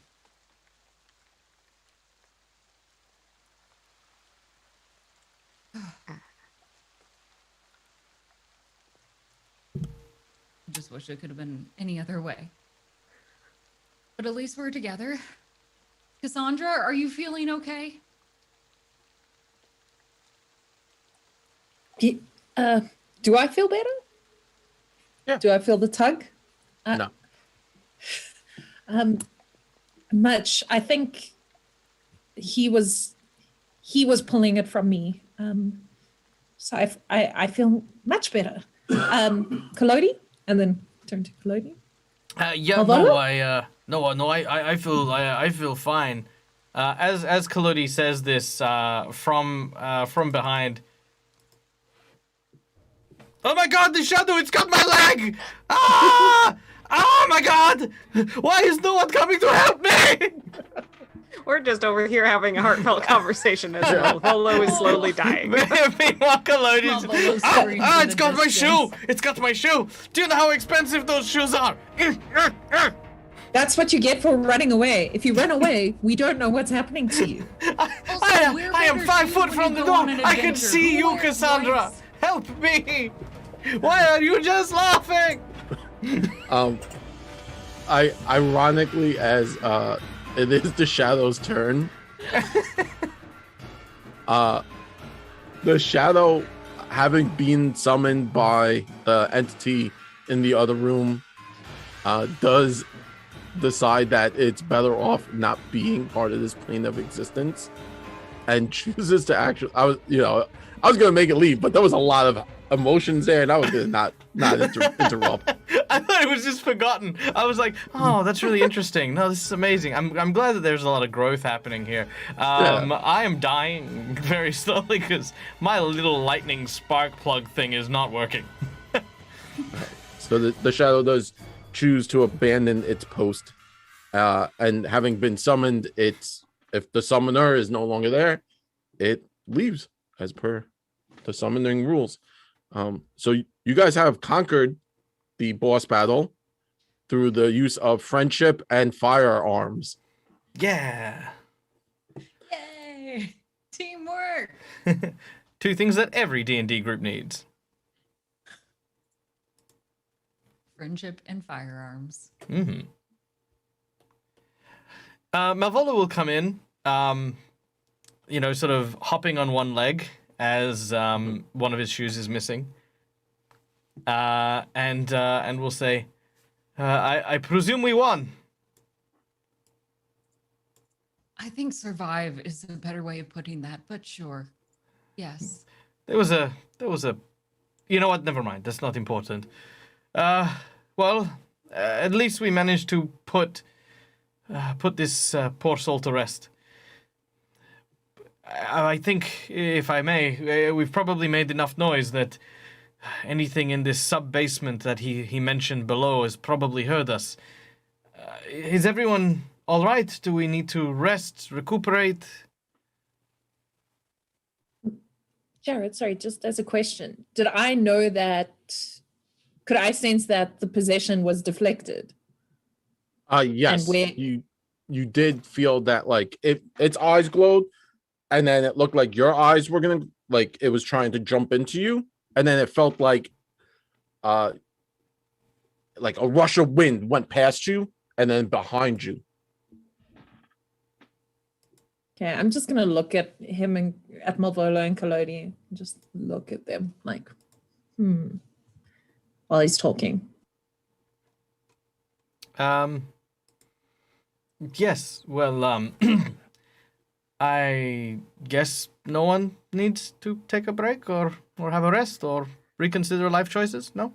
wish it could have been any other way. But at least we're together. Cassandra, are you feeling okay? Do I feel better? Yeah. Do I feel the tug? No. Much. I think he was pulling it from me. So I feel much better. Kalodi, and then turn to Kalodi. I feel fine. As Kalodi says this from behind. Oh my God, the shadow! It's got my leg! Ah! Oh my God! Why is no one coming to help me? We're just over here having a heartfelt conversation as Malvolo is slowly dying. Meanwhile, Kalodi's... Malvolo's screaming in it's the got my shoe! distance. It's got my shoe! Do you know how expensive those shoes are? That's what you get for running away. If you run away, we don't know what's happening to you. I am 5 foot from the door. I can see you, Cassandra. Help me! Why are you just laughing? Ironically, as it is the shadow's turn, the shadow, having been summoned by the entity in the other room, does decide that it's better off not being part of this plane of existence, and chooses to actually. I was gonna make it leave, but there was a lot of emotions there, and I was gonna not interrupt. I thought it was just forgotten. I was like, oh, that's really interesting. No, this is amazing. I'm glad that there's a lot of growth happening here. I am dying very slowly because my little lightning spark plug thing is not working. So the shadow does choose to abandon its post, and having been summoned, if the summoner is no longer there, it leaves as per the summoning rules. So you guys have conquered the boss battle through the use of friendship and firearms. Yeah. Yay! Teamwork! 2 things that every D&D group needs. Friendship and firearms. Mm-hmm. Malvolo will come in, sort of hopping on one leg as one of his shoes is missing. And we'll say, I presume we won. I think survive is a better way of putting that, but sure. Yes. There was a, you know what? Never mind. That's not important. Well, at least we managed to put this poor soul to rest. I think, if I may, we've probably made enough noise that anything in this sub-basement that he mentioned below has probably heard us. Is everyone all right? Do we need to rest, recuperate? Jared, sorry, just as a question, did I know that? Could I sense that the possession was deflected? Yes. And where- you did feel that, like, its eyes glowed, and then it looked like your eyes were gonna, like, it was trying to jump into you, and then it felt like a rush of wind went past you and then behind you. Okay, I'm just gonna look at him and at Malvolo and Kalodi. Just look at them like, while he's talking. Yes. Well, I guess no one needs to take a break or have a rest or reconsider life choices. No.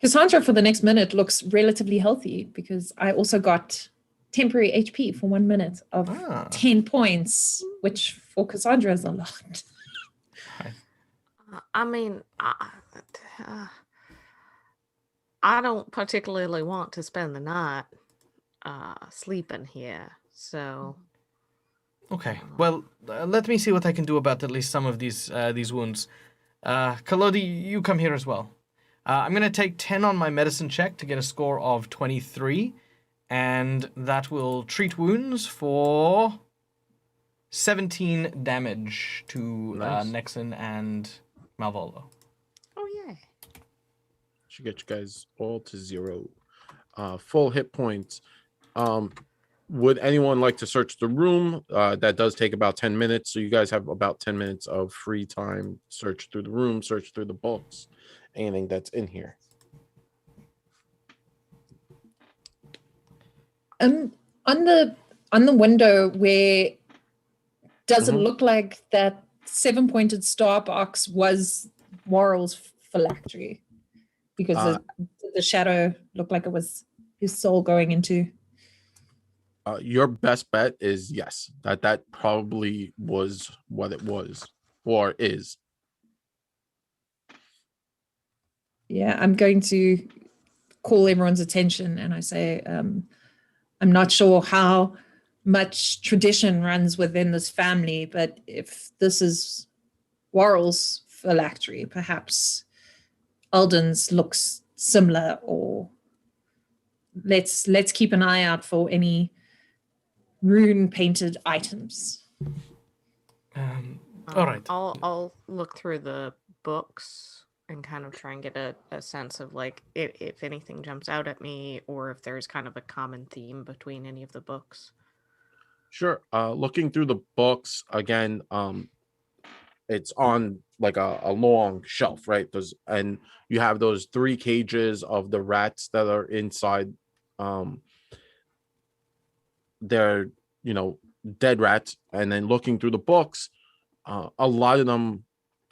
Cassandra for the next minute looks relatively healthy because I also got temporary HP for 1 minute of 10 points, which for Cassandra is a lot. I mean, I don't particularly want to spend the night sleeping here, so. Okay. Well, let me see what I can do about at least some of these wounds. Kalodi, you come here as well. I'm going to take 10 on my medicine check to get a score of 23, and that will treat wounds for 17 damage to Nice. Nexon and Malvolo. Oh, yeah. Should get you guys all to 0. Full hit points. Would anyone like to search the room? That does take about 10 minutes. So you guys have about 10 minutes of free time. Search through the room, search through the books, anything that's in here. On the window where does it Mhm. look like that 7-pointed star box was Worrell's phylactery? Because the shadow looked like it was his soul going into. Your best bet is yes. That probably was what it was or is. Yeah, I'm going to call everyone's attention and I say, I'm not sure how much tradition runs within this family, but if this is Worrell's phylactery, perhaps Alden's looks similar, or let's keep an eye out for any rune painted items. All right. I'll look through the books and kind of try and get a sense of like if anything jumps out at me or if there's kind of a common theme between any of the books. Sure. Looking through the books again, it's on like a long shelf, right? And you have those 3 cages of the rats that are inside. They're dead rats. And then looking through the books, a lot of them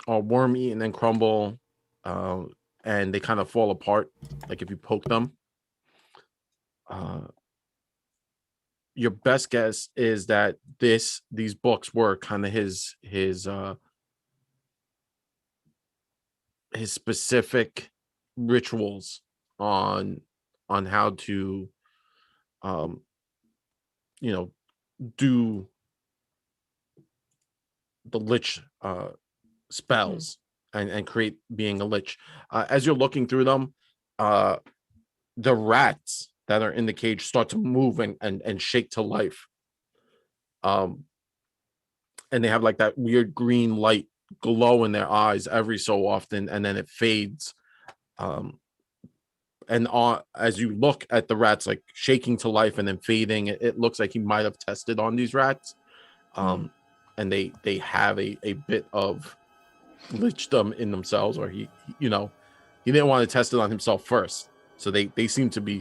are worm eaten and crumble, and they kind of fall apart, like if you poke them. Your best guess is that these books were kind of his specific rituals on how to do the lich spells and create being a lich. As you're looking through them, the rats that are in the cage start to move and shake to life. And they have like that weird green light glow in their eyes every so often, and then it fades. And as you look at the rats like shaking to life and then fading, it looks like he might have tested on these rats. And they have a bit of lichdom in themselves, or he didn't want to test it on himself first, so they seem to be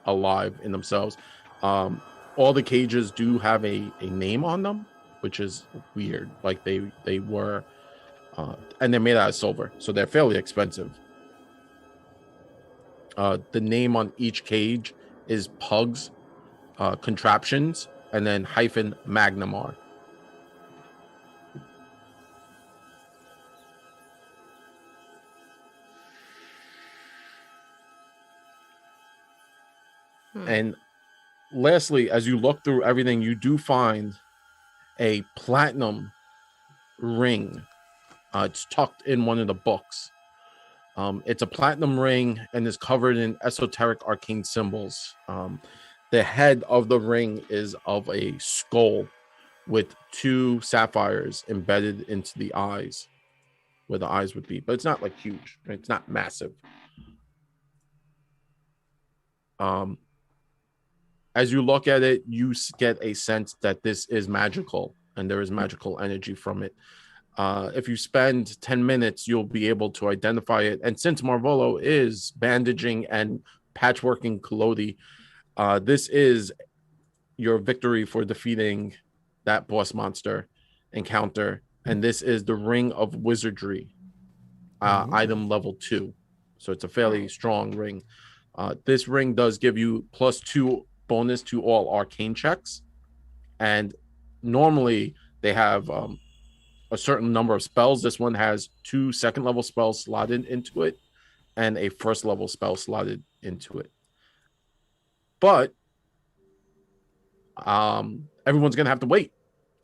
alive in themselves. All the cages do have a name on them, which is weird. Like they were and they're made out of silver, so they're fairly expensive. The name on each cage is Pugs Contraptions and then -Magnamar. And lastly, as you look through everything, you do find a platinum ring. It's tucked in one of the books. It's a platinum ring and is covered in esoteric arcane symbols. The head of the ring is of a skull with 2 sapphires embedded into the eyes, where the eyes would be. But it's not like huge. Right? It's not massive. As you look at it, you get a sense that this is magical and there is magical energy from it. If you spend 10 minutes, you'll be able to identify it. And since Marvolo is bandaging and patchworking Kalodi, this is your victory for defeating that boss monster encounter. And this is the Ring of Wizardry, item level 2. So it's a fairly strong ring. This ring does give you +2 bonus to all arcane checks. And normally they have a certain number of spells. This one has 2 second-level spells slotted into it and a first-level spell slotted into it. But everyone's going to have to wait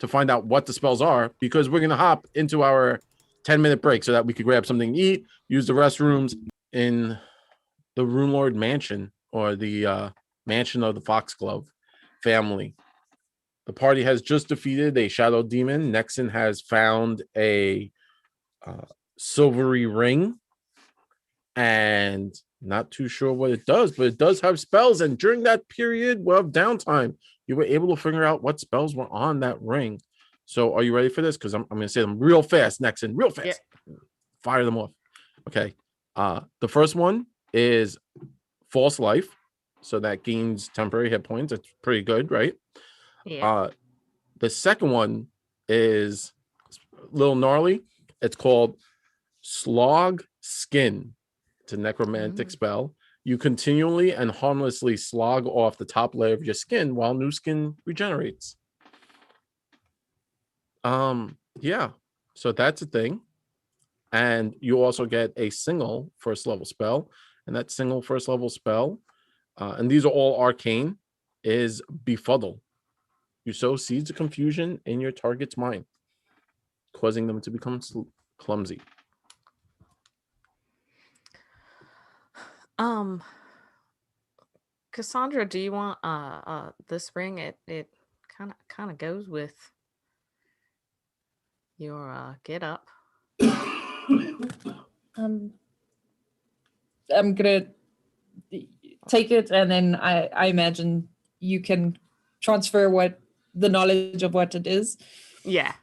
to find out what the spells are, because we're going to hop into our 10-minute break so that we could grab something to eat, use the restrooms in the Runelord mansion, or the mansion of the Foxglove family. The party has just defeated a shadow demon. Nexon has found a silvery ring, and Not too sure what it does, but it does have spells. And during that period of downtime, you were able to figure out what spells were on that ring. So are you ready for this? Because I'm going to say them real fast next and real fast. Yeah. Fire them off. Okay. The first one is False Life. So that gains temporary hit points. It's pretty good, right? Yeah. The second one is a little gnarly. It's called Slog Skin. It's a necromantic spell. You continually and harmlessly slog off the top layer of your skin while new skin regenerates. Yeah. So that's a thing. And you also get a single first level spell. And that single first level spell, and these are all arcane, is Befuddle. You sow seeds of confusion in your target's mind, causing them to become clumsy. Cassandra, do you want this ring? It kind of goes with your get up. I'm gonna take it, and then I imagine you can transfer what the knowledge of what it is. Yeah.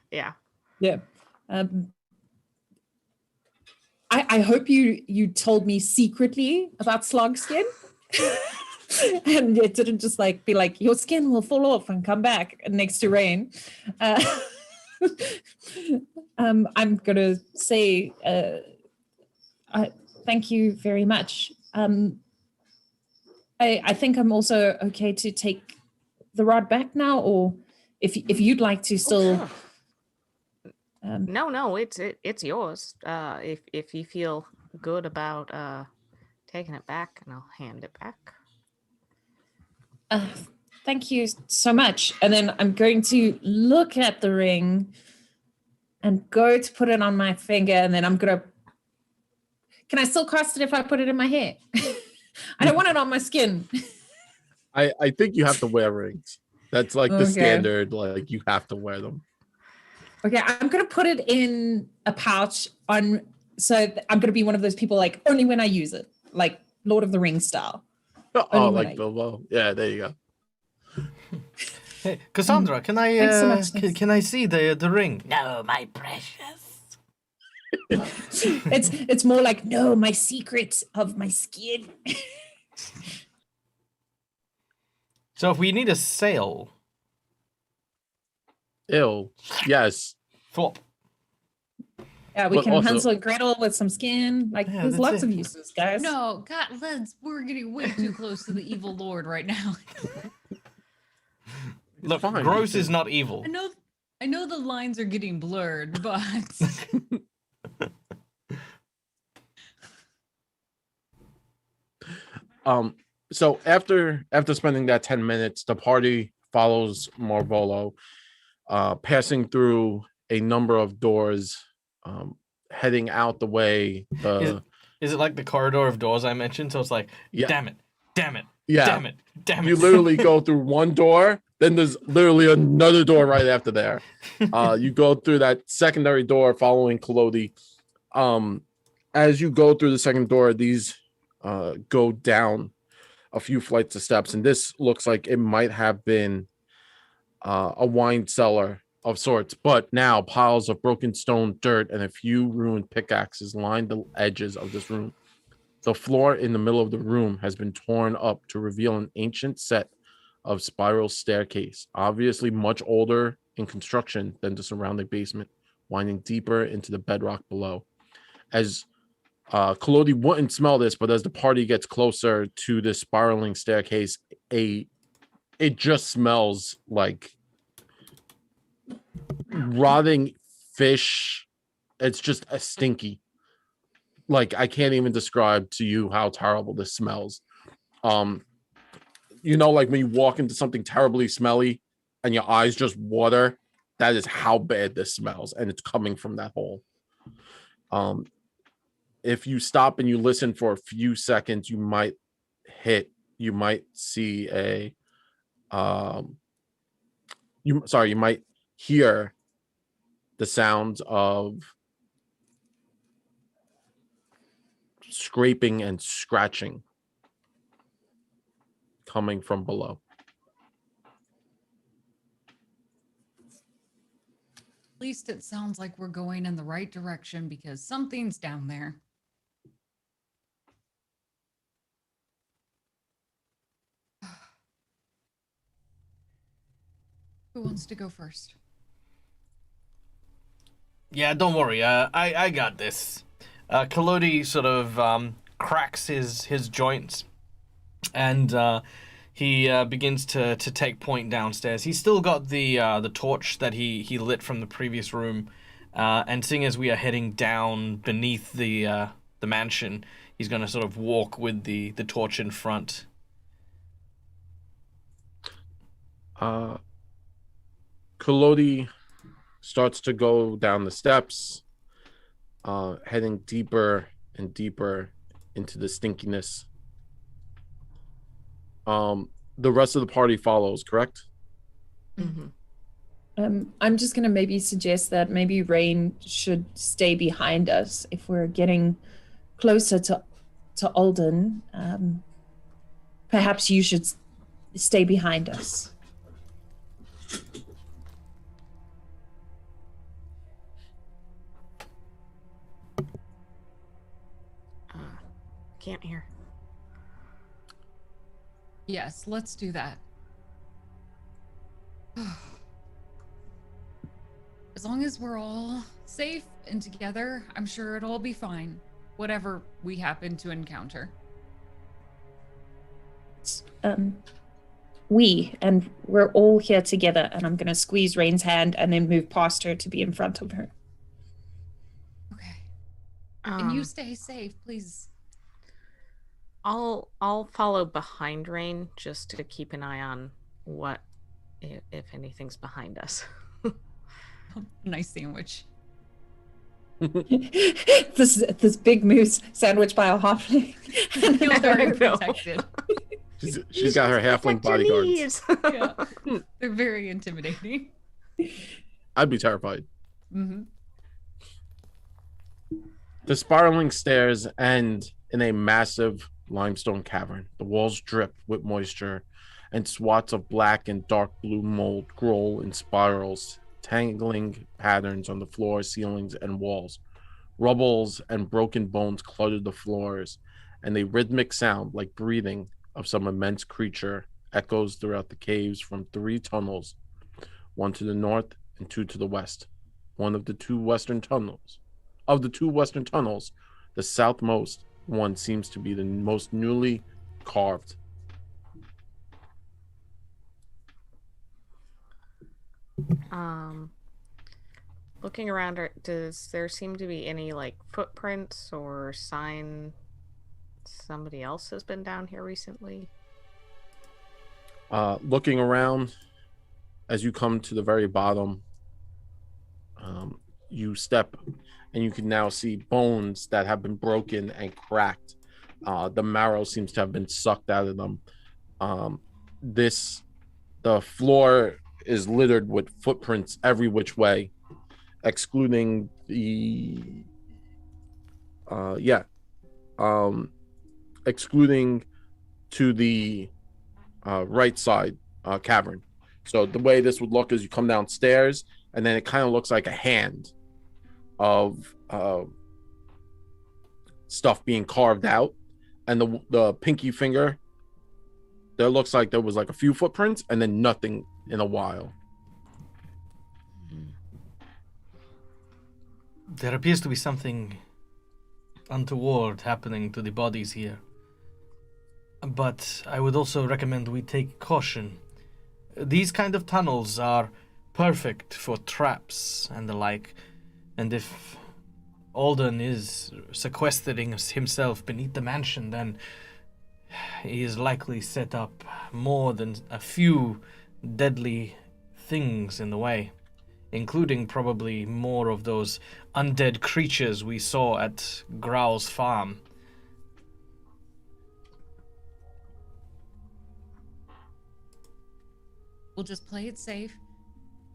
I hope you told me secretly about slog skin. And it didn't just like be like your skin will fall off and come back next to rain. I'm gonna say thank you very much. I think I'm also okay to take the rod back now, or if you'd like to still. Sure. No, it's yours. If you feel good about taking it back, and I'll hand it back. Thank you so much. And then I'm going to look at the ring and go to put it on my finger, and then I'm gonna. Can I still cast it if I put it in my hair? I don't want it on my skin. I think you have to wear rings. That's like the standard. Like you have to wear them. Okay, I'm gonna put it in a pouch on. So I'm gonna be one of those people like only when I use it, like Lord of the Rings style. Oh, like Bilbo. Yeah, there you go. Hey, Cassandra, can I so much, can I see the ring? No, my precious. It's more like no, my secret of my skin. So if we need a sail. Ew. Yes. Flop. Yeah, we But can also- Hansel and Gretel with some skin. Like Yeah, there's that's lots it. of uses, guys. No, God, we're getting way too close to the evil lord right now. Look, fine, gross you is can- not evil. I know the lines are getting blurred, but So after spending that 10 minutes, the party follows Marvolo, passing through a number of doors, heading out the way. Is it like the corridor of doors I mentioned? So it's like, Yeah. damn it, Yeah. damn it. You literally go through one door, then there's literally another door right after there. You go through that secondary door following Kalodi. As you go through the second door, these go down a few flights of steps, and this looks like it might have been a wine cellar of sorts, but now piles of broken stone, dirt, and a few ruined pickaxes line the edges of this room. The floor in the middle of the room has been torn up to reveal an ancient set of spiral staircase, obviously much older in construction than the surrounding basement, winding deeper into the bedrock below. As Kalodi wouldn't smell this, but as the party gets closer to this spiraling staircase, it just smells like rotting fish. It's just a stinky. Like I can't even describe to you how terrible this smells. You know, like when you walk into something terribly smelly and your eyes just water, that is how bad this smells, and it's coming from that hole. If you stop and you listen for a few seconds, you might see a you might hear the sounds of scraping and scratching coming from below. At least it sounds like we're going in the right direction because something's down there. Who wants to go first? Yeah, don't worry. I got this. Kalodi sort of cracks his joints, and he begins to take point downstairs. He's still got the torch that he lit from the previous room, and seeing as we are heading down beneath the mansion, he's gonna sort of walk with the torch in front. Kalodi starts to go down the steps, heading deeper and deeper into the stinkiness. The rest of the party follows, correct? Mm-hmm. I'm just gonna maybe suggest that maybe Rain should stay behind us if we're getting closer to Alden. Perhaps you should stay behind us. Can't hear. Yes, let's do that. As long as we're all safe and together, I'm sure it'll all be fine. Whatever we happen to encounter. We're all here together, and I'm gonna squeeze Rain's hand and then move past her to be in front of her. Okay. And you stay safe, please. I'll follow behind Rain just to keep an eye on what if anything's behind us. Nice sandwich. this big moose sandwiched by a halfling. Feels very protected. She's got her halfling bodyguards. Yeah. They're very intimidating. I'd be terrified. Mm-hmm. The spiraling stairs end in a massive limestone cavern. The walls drip with moisture, and swaths of black and dark blue mold grow in spirals, tangling patterns on the floor, ceilings, and walls. Rubbles and broken bones clutter the floors, and a rhythmic sound like breathing of some immense creature echoes throughout the caves from 3 tunnels, one to the north and 2 to the west. Of the two western tunnels, the southmost one seems to be the most newly carved. Looking around, does there seem to be any like footprints or sign somebody else has been down here recently? Looking around, as you come to the very bottom, you step and you can now see bones that have been broken and cracked. The marrow seems to have been sucked out of them. The floor is littered with footprints every which way, excluding excluding to the right side cavern. So the way this would look is you come downstairs, and then it kind of looks like a hand of stuff being carved out, and the pinky finger, there looks like there was like a few footprints and then nothing in a while. There appears to be something untoward happening to the bodies here. But I would also recommend we take caution. These kind of tunnels are perfect for traps and the like, and if Alden is sequestering himself beneath the mansion, then he is likely set up more than a few deadly things in the way, including probably more of those undead creatures we saw at Growl's farm. We'll just play it safe.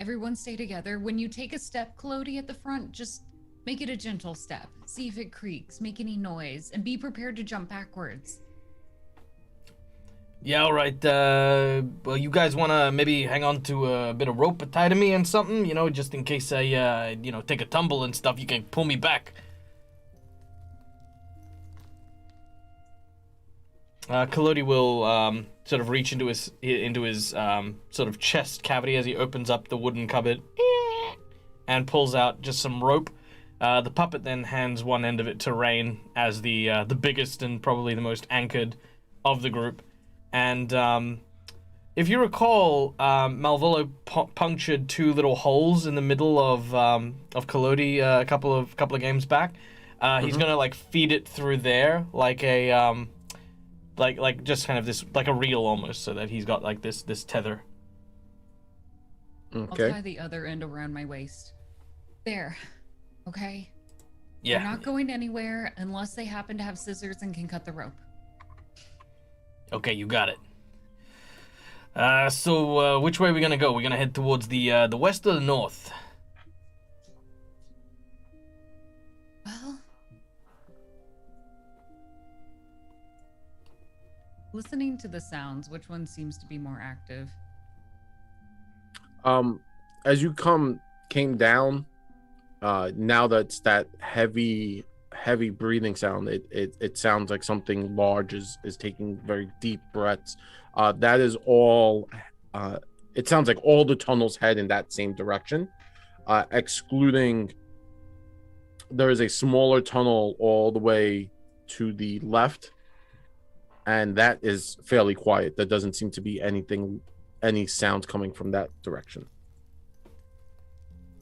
Everyone stay together. When you take a step, Kalodi, at the front, just Make it a gentle step. See if it creaks, make any noise, and be prepared to jump backwards. Yeah, all right. Well, you guys want to maybe hang on to a bit of rope tied to me and something, just in case I, take a tumble and stuff, you can pull me back. Kalodi will sort of reach into his sort of chest cavity as he opens up the wooden cupboard and pulls out just some rope. The puppet then hands one end of it to Rain as the biggest and probably the most anchored of the group. And if you recall, Malvolo punctured 2 little holes in the middle of Kalodi a couple of games back. He's gonna feed it through there like a like just kind of this like a reel almost, so that he's got this tether. Okay. I'll tie the other end around my waist. There. Okay. Yeah. We're not going anywhere unless they happen to have scissors and can cut the rope. Okay, you got it. So which way are we gonna go? We're gonna head towards the west or the north? Well, listening to the sounds, which one seems to be more active? As you came down, now that's that heavy breathing sound, it sounds like something large is taking very deep breaths. That is all. It sounds like all the tunnels head in that same direction, excluding there is a smaller tunnel all the way to the left, and that is fairly quiet. There doesn't seem to be any sounds coming from that direction.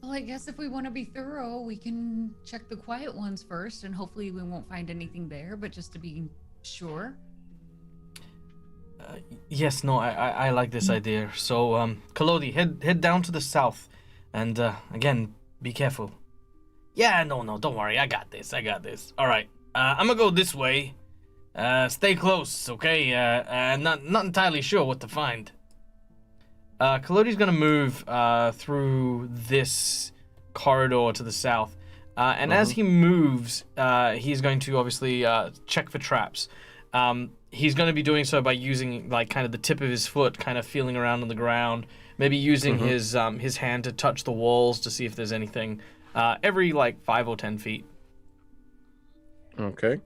Well, I guess if we want to be thorough, we can check the quiet ones first, and hopefully we won't find anything there, but just to be sure. Yes, no, I like this idea. So, Kalodi, head down to the south, and again, be careful. Yeah, no, don't worry, I got this. All right, I'm gonna go this way. Stay close, okay? Not entirely sure what to find. Kalodi's gonna move through this corridor to the south, and as he moves, he's going to obviously check for traps. He's going to be doing so by using kind of the tip of his foot, kind of feeling around on the ground, maybe using his hand to touch the walls to see if there's anything. Every 5 or 10 feet. Okay.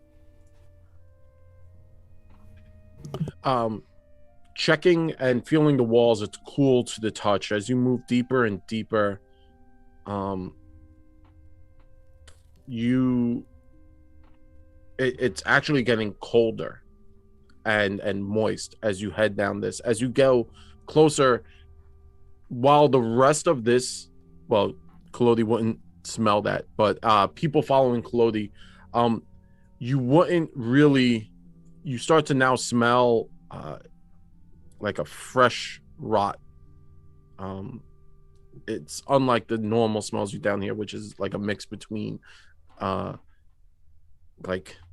Checking and feeling the walls, it's cool to the touch. As you move deeper and deeper, it's actually getting colder and moist as you head down this. As you go closer, while the rest of this, well, Kalodi wouldn't smell that, but people following Kalodi, you wouldn't really. You start to now smell like a fresh rot. It's unlike the normal smells you down here, which is like a mix between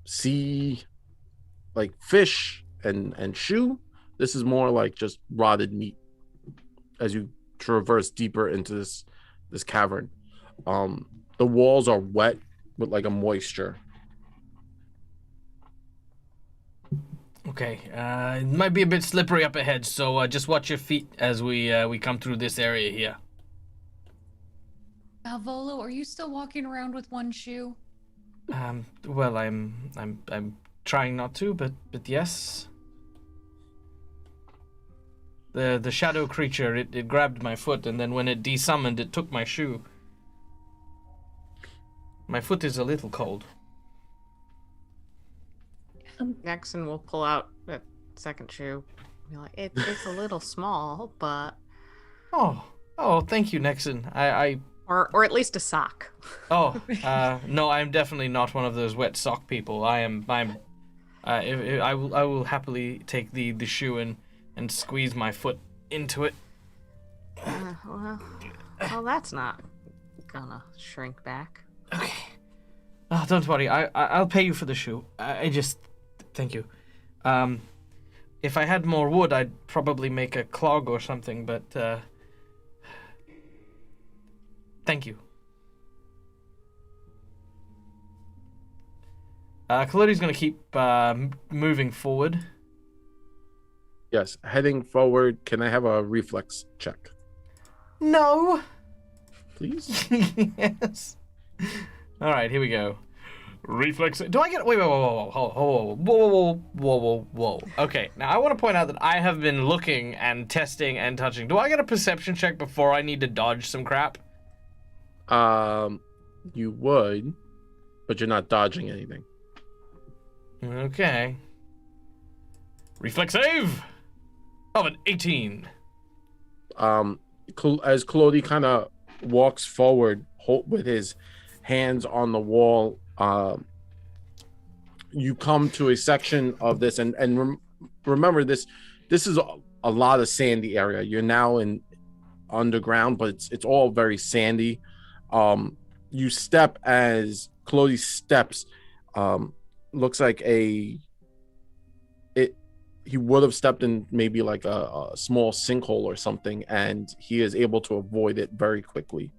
sea, like fish and shoe. This is more like just rotted meat as you traverse deeper into this cavern. The walls are wet with like a moisture. Okay, it might be a bit slippery up ahead, so just watch your feet as we come through this area here. Malvolo, are you still walking around with one shoe? Well, I'm trying not to, but yes. The shadow creature, it grabbed my foot, and then when it desummoned, it took my shoe. My foot is a little cold. Nexon will pull out that second shoe. Be like, it's a little small, but Oh, thank you, Nexon. or at least a sock. No, I'm definitely not one of those wet sock people. I will happily take the shoe and squeeze my foot into it. Well, that's not gonna shrink back. Okay. Oh, don't worry. I'll pay you for the shoe. I just thank you. If I had more wood, I'd probably make a clog or something, but thank you. Kalodi's gonna keep moving forward. Yes, heading forward. Can I have a reflex check, No. please? Yes. All right, here we go. Reflex. Do I get? Wait, whoa. Okay, now I want to point out that I have been looking and testing and touching. Do I get a perception check before I need to dodge some crap? You would, but you're not dodging anything. Okay. Reflex save of an 18. As Claudie kind of walks forward with his hands on the wall, you come to a section of this, and remember this is a lot of sandy area. You're now in underground, but it's all very sandy. You step as Claudie steps. Looks like he would have stepped in maybe like a small sinkhole or something, and he is able to avoid it very quickly.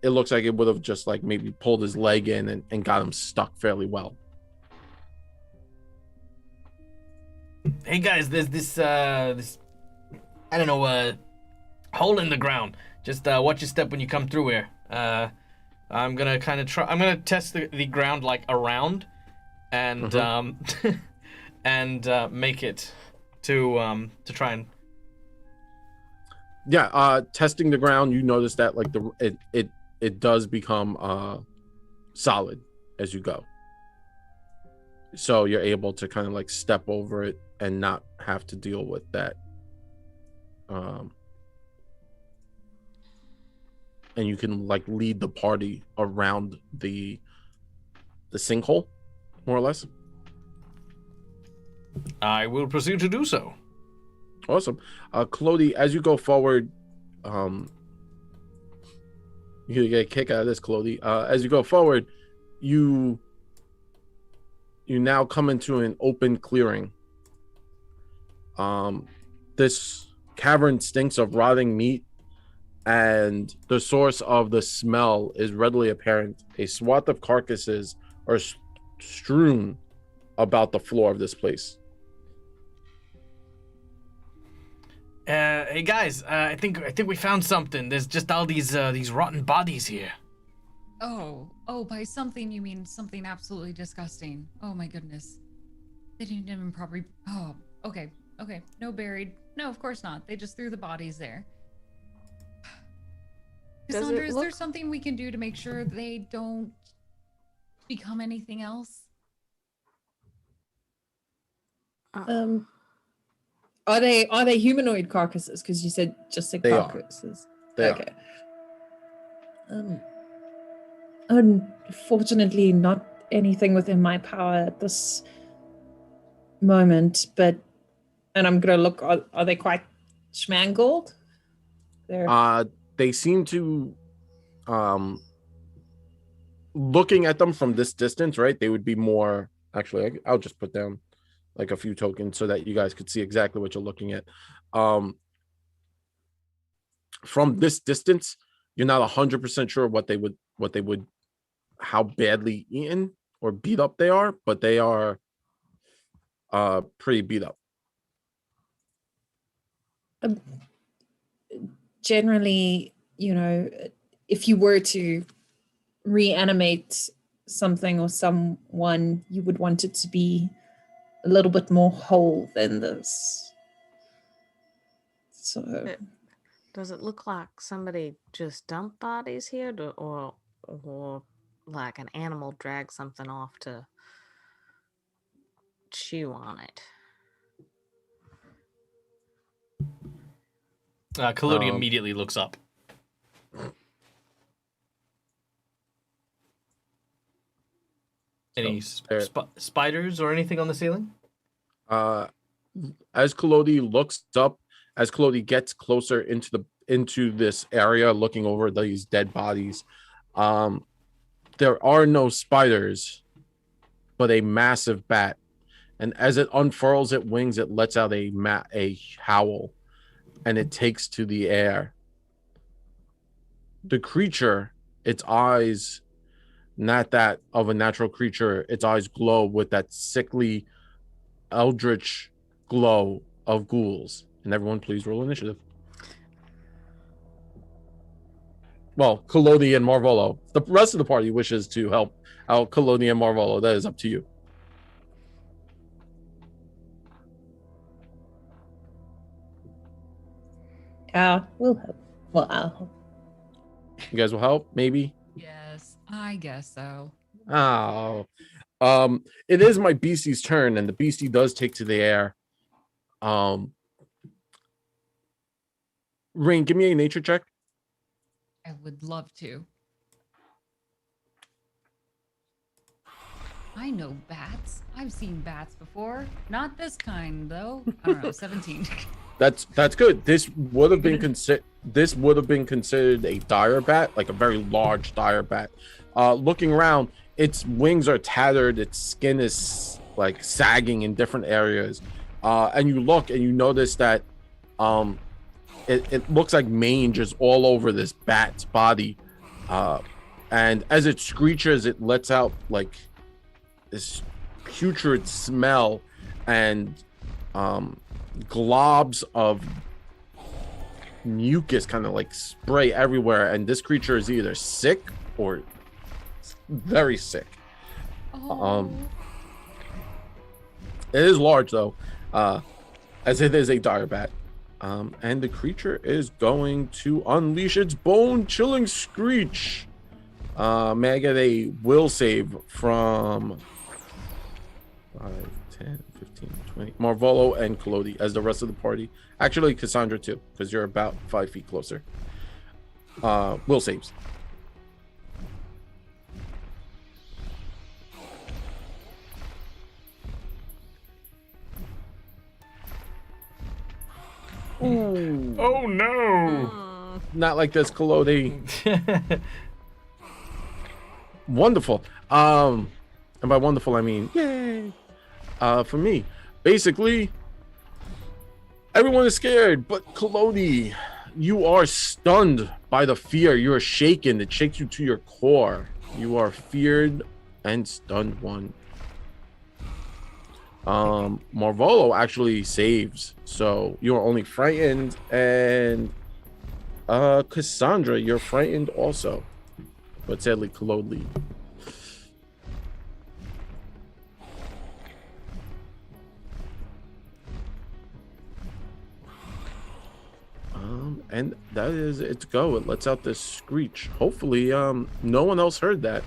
It looks like it would have just like maybe pulled his leg in and got him stuck fairly well. Hey guys, there's this I don't know, hole in the ground. Just watch your step when you come through here. I'm gonna kind of I'm gonna test the ground like around, and and make it to try and. Yeah, testing the ground, you notice that like it does become solid as you go. So you're able to kind of like step over it and not have to deal with that. And you can like lead the party around the sinkhole, more or less. I will proceed to do so. Awesome. Claudie, as you go forward, you get a kick out of this, Claudie. As you go forward, you now come into an open clearing. This cavern stinks of rotting meat, and the source of the smell is readily apparent. A swath of carcasses are strewn about the floor of this place. Hey guys, I think we found something. There's just all these rotten bodies here. Oh, by something you mean something absolutely disgusting. Oh my goodness. They didn't even probably. Oh, okay. No buried. No, of course not. They just threw the bodies there. Cassandra, is there something we can do to make sure they don't become anything else? Are they humanoid carcasses? Because you said just the carcasses. They okay. Unfortunately, not anything within my power at this moment. And I'm gonna look. Are they quite schmangled? They seem to, looking at them from this distance, right? They would be more. Actually, I'll just put down like a few tokens so that you guys could see exactly what you're looking at. From this distance, you're not 100% sure what they would, how badly eaten or beat up they are, but they are pretty beat up. Generally, if you were to reanimate something or someone, you would want it to be a little bit more whole than this. So, does it look like somebody just dumped bodies here, or like an animal dragged something off to chew on it? Kalodi immediately looks up. Any spiders or anything on the ceiling? As Kalodi looks up, as Kalodi gets closer into this area, looking over these dead bodies, there are no spiders, but a massive bat. And as it unfurls its wings, it lets out a howl, and it takes to the air. The creature, its eyes not that of a natural creature. Its eyes glow with that sickly, eldritch glow of ghouls. And everyone, please roll initiative. Well, Kalodi and Marvolo. The rest of the party wishes to help out Kalodi and Marvolo. That is up to you. We'll help. Well, I'll help. You guys will help, maybe? Yes, I guess so. Oh. It is my beastie's turn, and the beastie does take to the air. Rain, give me a nature check. I would love to. I know bats. I've seen bats before. Not this kind, though. I don't know, 17. That's good. This would have been considered a dire bat, like a very large dire bat. Looking around, its wings are tattered, its skin is like sagging in different areas. And you look and you notice that it looks like mange is all over this bat's body. And as it screeches, it lets out like this putrid smell and globs of mucus kind of like spray everywhere, and this creature is either sick or very sick. Oh. It is large though, as it is a dire bat, and the creature is going to unleash its bone-chilling screech. May I get a will save from 5, 10, 15, 20. Marvolo and Kalodi as the rest of the party. Actually, Cassandra too, because you're about 5 feet closer. Will saves. Ooh. Oh no! Not like this, Kalodi. Wonderful. And by wonderful I mean yay. For me, basically, everyone is scared, but Kalodi, you are stunned by the fear. You are shaken. It shakes you to your core. You are feared and stunned one. Marvolo actually saves, so you are only frightened, and Cassandra, you're frightened also, but sadly Kalodi. And that is its go. It lets out this screech. Hopefully, no one else heard that.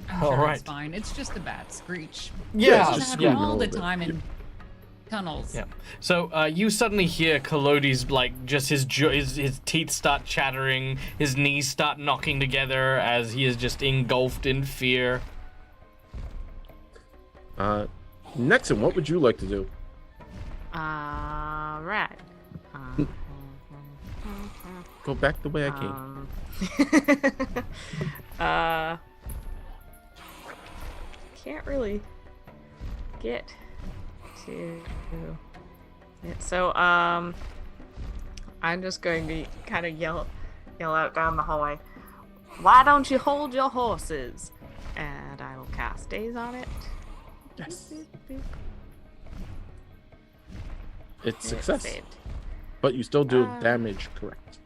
I'm All sure right. it's fine. It's just a bat screech. Yeah, It just happens screaming a all the little bit. time in tunnels. Yeah. So you suddenly hear Kalodi's like just his teeth start chattering, his knees start knocking together as he is just engulfed in fear. Nexon, what would you like to do? Right. Go back the way I came. Can't really get to it. So, I'm just going to kind of yell out down the hallway, "Why don't you hold your horses?" And I will cast Daze on it. Yes. Boop, boop, boop. It's It success, saved. but you still do damage, correct?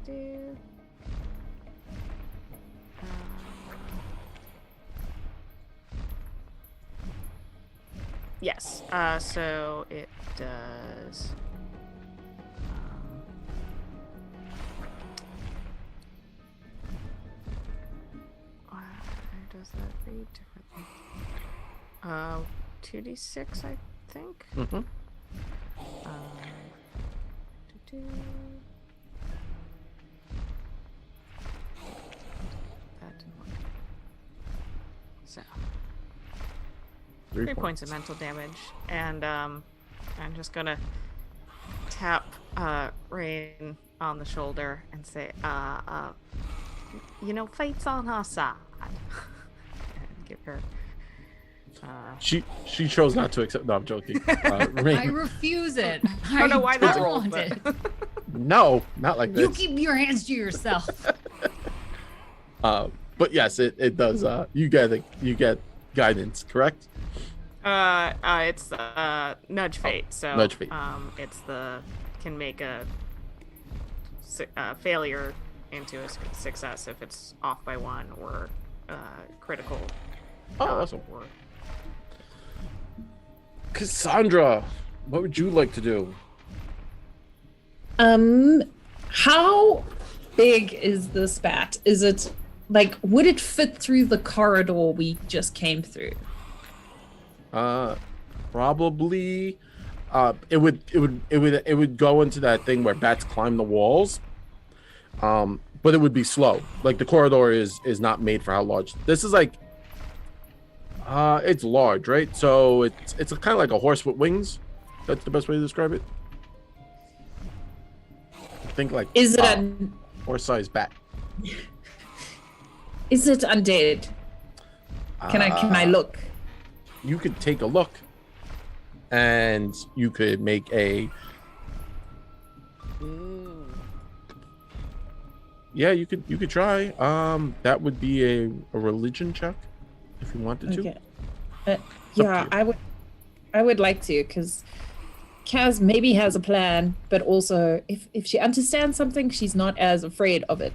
Do. Yes. So it does. Why does that read differently? 2d6, I think. Mm-hmm. That didn't work. So 3 points of mental damage, and I'm just gonna tap Rain on the shoulder and say, fate's on our side. And give her She chose not to accept. No, I'm joking. I Rain, refuse it. I don't know why that don't rolled, want it. no, not like You this. keep your hands to yourself. But yes, it does. You get guidance, correct? It's nudge fate. So nudge fate. it's can make a failure into a success if it's off by 1 or critical. Oh, awesome. Or... Cassandra, what would you like to do? How big is this bat? Is it like, would it fit through the corridor we just came through? Probably. It would go into that thing where bats climb the walls. But it would be slow. Like the corridor is not made for how large. This is like. It's large, right? So it's kind of like a horse with wings. That's the best way to describe it. Think like. Is it horse-sized bat? Is it undead? Can I look? You could take a look, and you could make a. Yeah, you could try. That would be a religion check, if you wanted to. Okay. Yeah, I would like to, because Kaz maybe has a plan, but also if she understands something, she's not as afraid of it.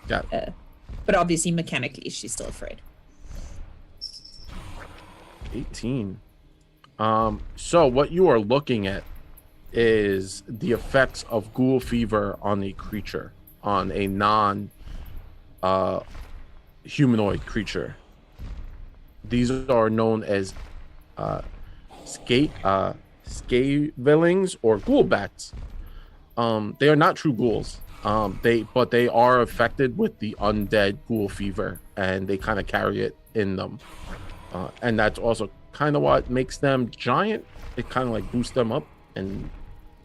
Yeah. But obviously, mechanically, she's still afraid. 18. So what you are looking at is the effects of ghoul fever on a creature, on a non humanoid creature. These are known as scavelings or ghoul bats. They are not true ghouls. But they are affected with the undead ghoul fever, and they kind of carry it in them. And that's also kind of what makes them giant. It kind of like boosts them up, and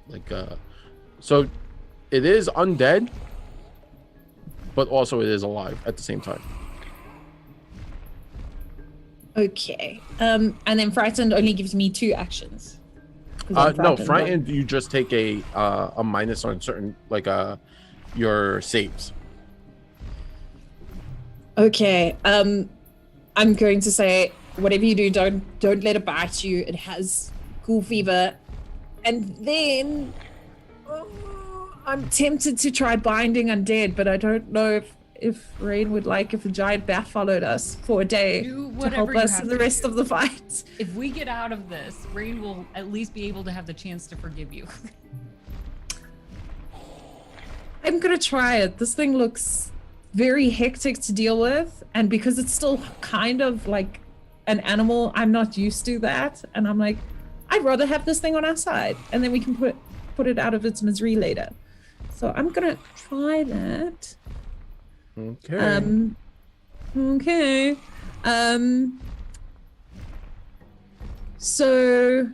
like so it is undead, but also it is alive at the same time. Okay. And then frightened only gives me 2 actions. No, frightened you just take a minus on certain like your saves. Okay. I'm going to say, whatever you do, don't let it bite you. It has ghoul fever. And then I'm tempted to try binding undead, but I don't know if Rain would like if a giant bat followed us for a day to help us in the rest of the fight. If we get out of this, Rain will at least be able to have the chance to forgive you. I'm gonna try it. This thing looks very hectic to deal with, and because it's still kind of like an animal, I'm not used to that, and I'm like, I'd rather have this thing on our side, and then we can put it out of its misery later. So I'm gonna try that. Okay. Okay. So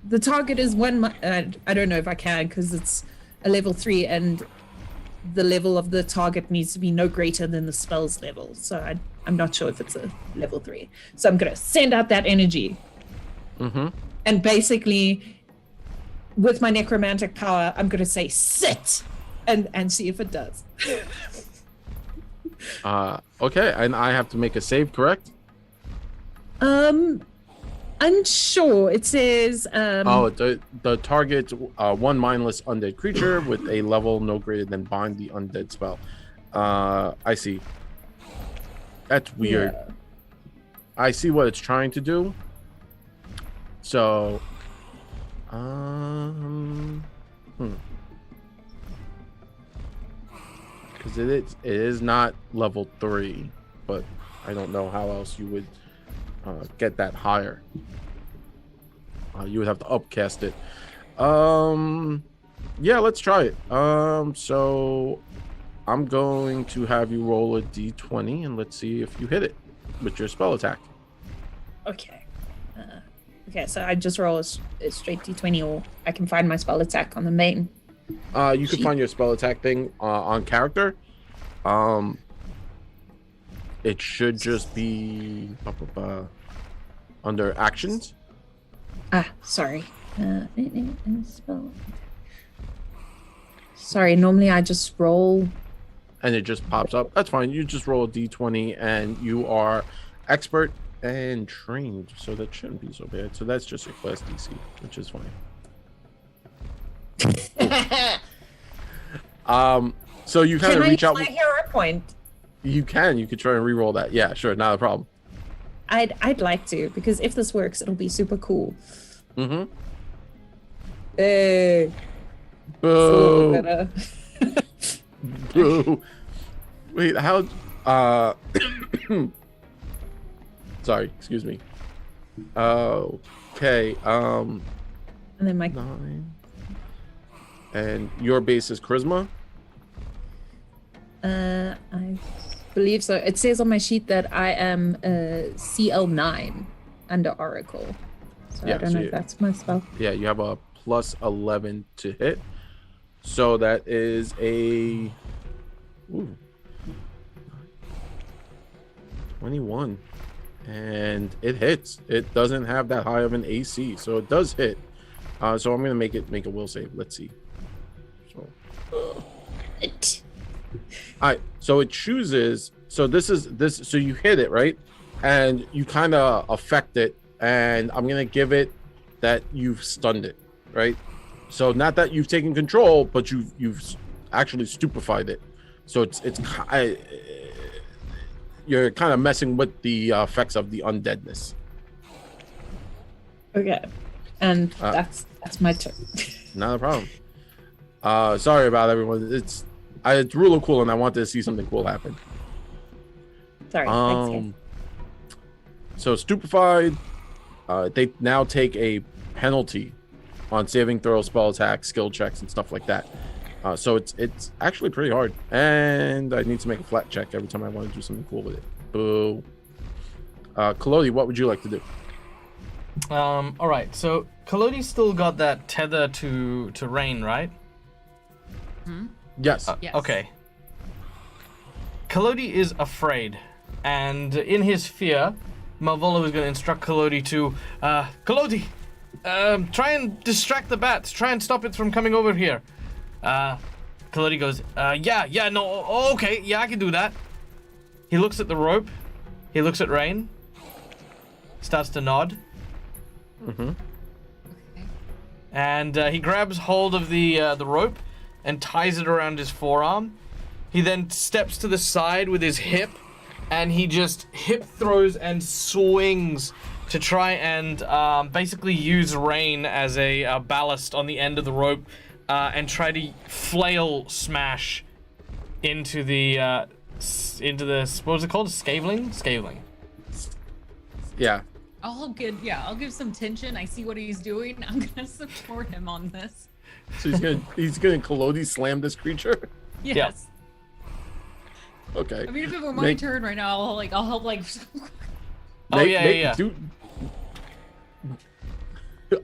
the target is 1. I don't know if I can, because it's a level 3, and the level of the target needs to be no greater than the spell's level. So I'm not sure if it's a level 3. So I'm gonna send out that energy. And basically, with my necromantic power, I'm gonna say sit, and see if it does. Okay, and I have to make a save, correct? Unsure. It says the target 1 mindless undead creature with a level no greater than bind the undead spell. I see. That's weird. Yeah. I see what it's trying to do. So because it is not level 3, but I don't know how else you would get that higher. You would have to upcast it. Yeah, let's try it. So I'm going to have you roll a d20 and let's see if you hit it with your spell attack. Okay. Okay, so I just roll a straight d20, or I can find my spell attack on the main. You can find your spell attack thing on character. It should just be under actions. Sorry. Spell. Sorry, normally I just roll. And it just pops up. That's fine. You just roll a d20 and you are expert and trained, so that shouldn't be so bad. So that's just your class DC, which is fine. So you kind of reach out. Can I use my hero point? You could try and re-roll that. Yeah, sure, not a problem. I'd like to, because if this works, it'll be super cool. Mm-hmm. Hey. Boo. Better. Boo. Wait, how? Sorry, excuse me. Okay. And then my 9. And your base is charisma. I believe so. It says on my sheet that I am CL9 under Oracle. So Yeah, I don't so know if that's my spell. Yeah, you have a plus 11 to hit. So that is a 21. And it hits. It doesn't have that high of an AC, so it does hit. So I'm gonna make a will save. Let's see. So all right, so it chooses. So this. So you hit it, right? And you kind of affect it, and I'm gonna give it that you've stunned it, right? So not that you've taken control, but you've actually stupefied it. So you're kind of messing with the effects of the undeadness. Okay, and that's my turn. Not a problem. Sorry about everyone. It's really cool, and I wanted to see something cool happen. Sorry. Thanks, guys. So stupefied, they now take a penalty on saving throw, spell attack, skill checks, and stuff like that. So it's actually pretty hard, and I need to make a flat check every time I want to do something cool with it. Boo. Kalodi, what would you like to do? All right. So Kalodi's still got that tether to Rain, right? Yes. Yes. Okay. Kalodi is afraid, and in his fear, Malvolo is going to instruct Kalodi to, Kalodi, try and distract the bats. Try and stop it from coming over here. Kalodi goes, okay, yeah, I can do that. He looks at the rope. He looks at Rain. Starts to nod. Mm-hmm. Okay. And he grabs hold of the rope and ties it around his forearm. He then steps to the side with his hip, and he just hip throws and swings to try and basically use Rain as a ballast on the end of the rope, and try to flail smash into the what was it called? Scaling. Yeah. I'll give some tension. I see what he's doing. I'm gonna support him on this. So he's gonna Kalodi slam this creature. Yes. Okay. I mean, if it were my turn right now, I'll help. Yeah.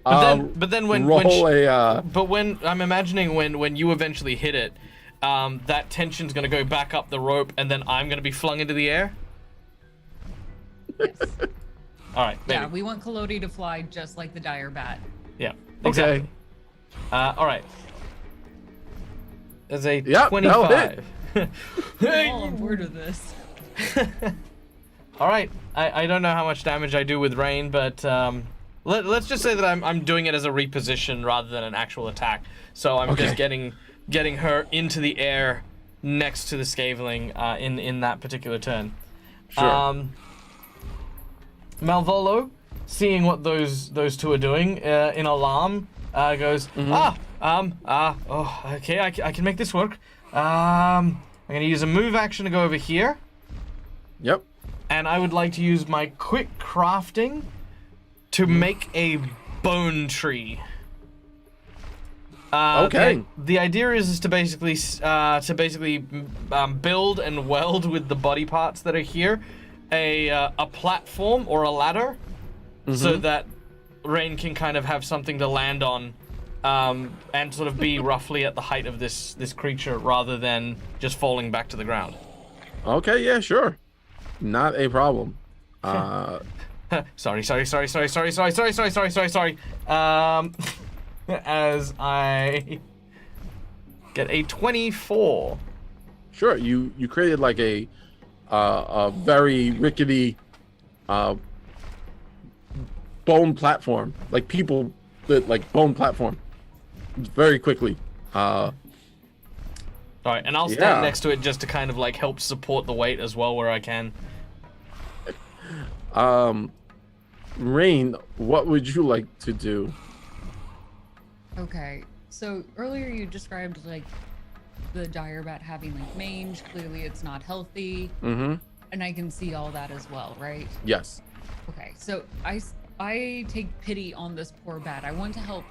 But then when I'm imagining when you eventually hit it, that tension's gonna go back up the rope, and then I'm gonna be flung into the air. Yes. All right. Maybe. Yeah, we want Kalodi to fly just like the dire bat. Yeah. Okay. Exactly. All right. There's a Yep, 25. I'm all on board with this. All right. I don't know how much damage I do with Rain, but let's just say that I'm doing it as a reposition rather than an actual attack. So I'm just getting her into the air next to the Scaveling in that particular turn. Sure. Malvolo, seeing what those two are doing, in alarm, goes, okay, I can make this work. I'm gonna use a move action to go over here. Yep. And I would like to use my quick crafting to make a bone tree. Okay. The idea is to basically build and weld with the body parts that are here a platform or a ladder, so that Rain can kind of have something to land on, and sort of be roughly at the height of this creature rather than just falling back to the ground. Okay. Yeah. Sure. Not a problem. Sorry. As I get a 24. Sure, you created like a very rickety bone platform, like people that like bone platform, very quickly. All right, and I'll Yeah. stand next to it just to kind of like help support the weight as well where I can. Rain, what would you like to do? Okay, so earlier you described like the dire bat having like mange. Clearly, it's not healthy, Mm-hmm. and I can see all that as well, right? Yes. Okay, so I take pity on this poor bat. I want to help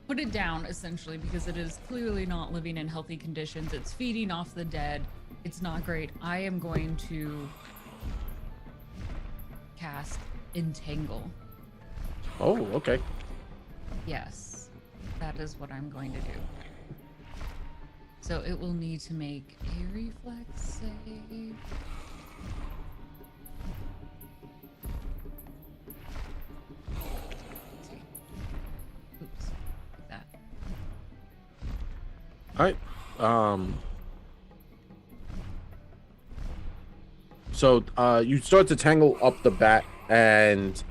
put it down essentially because it is clearly not living in healthy conditions. It's feeding off the dead. It's not great. I am going to cast Entangle. Oh, okay. Yes, that is what I'm going to do. So it will need to make a reflex save. Let's see. Oops, like that. All right. So you start to tangle up the bat, and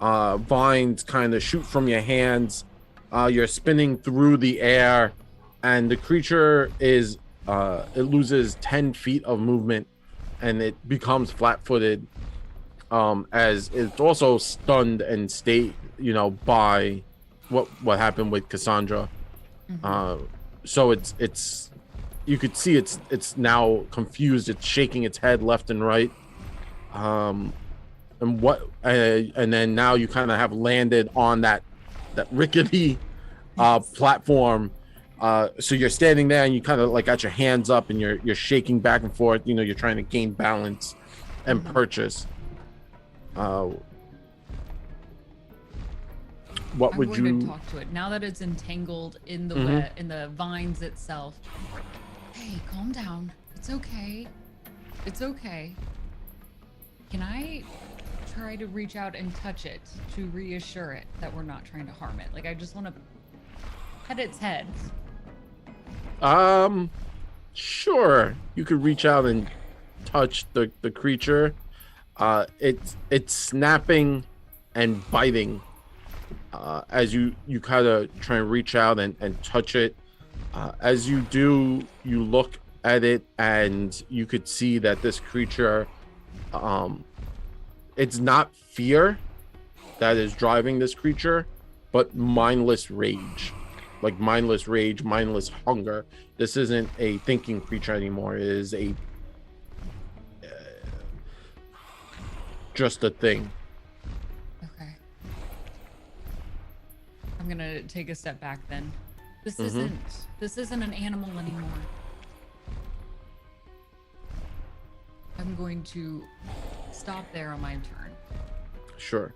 vines kind of shoot from your hands. You're spinning through the air, and the creature is it loses 10 feet of movement, and it becomes flat-footed. As it's also stunned and by what happened with Cassandra. Mm-hmm. So it's you could see it's now confused. It's shaking its head left and right. And then now you kind of have landed on that rickety platform. So you're standing there and you kind of like got your hands up and you're shaking back and forth. You're trying to gain balance and purchase. What would I'm going you to talk to it now that it's entangled in the wet in the vines itself. Hey, calm down. It's okay. It's okay. Can I try to reach out and touch it to reassure it that we're not trying to harm it? Like I just want to pet its head. Sure, you could reach out and touch the creature. It's snapping and biting as you kind of try and reach out and touch it. As you do, you look at it and you could see that this creature, it's not fear that is driving this creature, but mindless rage. Like mindless rage, mindless hunger. This isn't a thinking creature anymore. It is a just a thing. Okay. I'm gonna take a step back then. This Mhm. isn't an animal anymore. I'm going to stop there on my turn. Sure.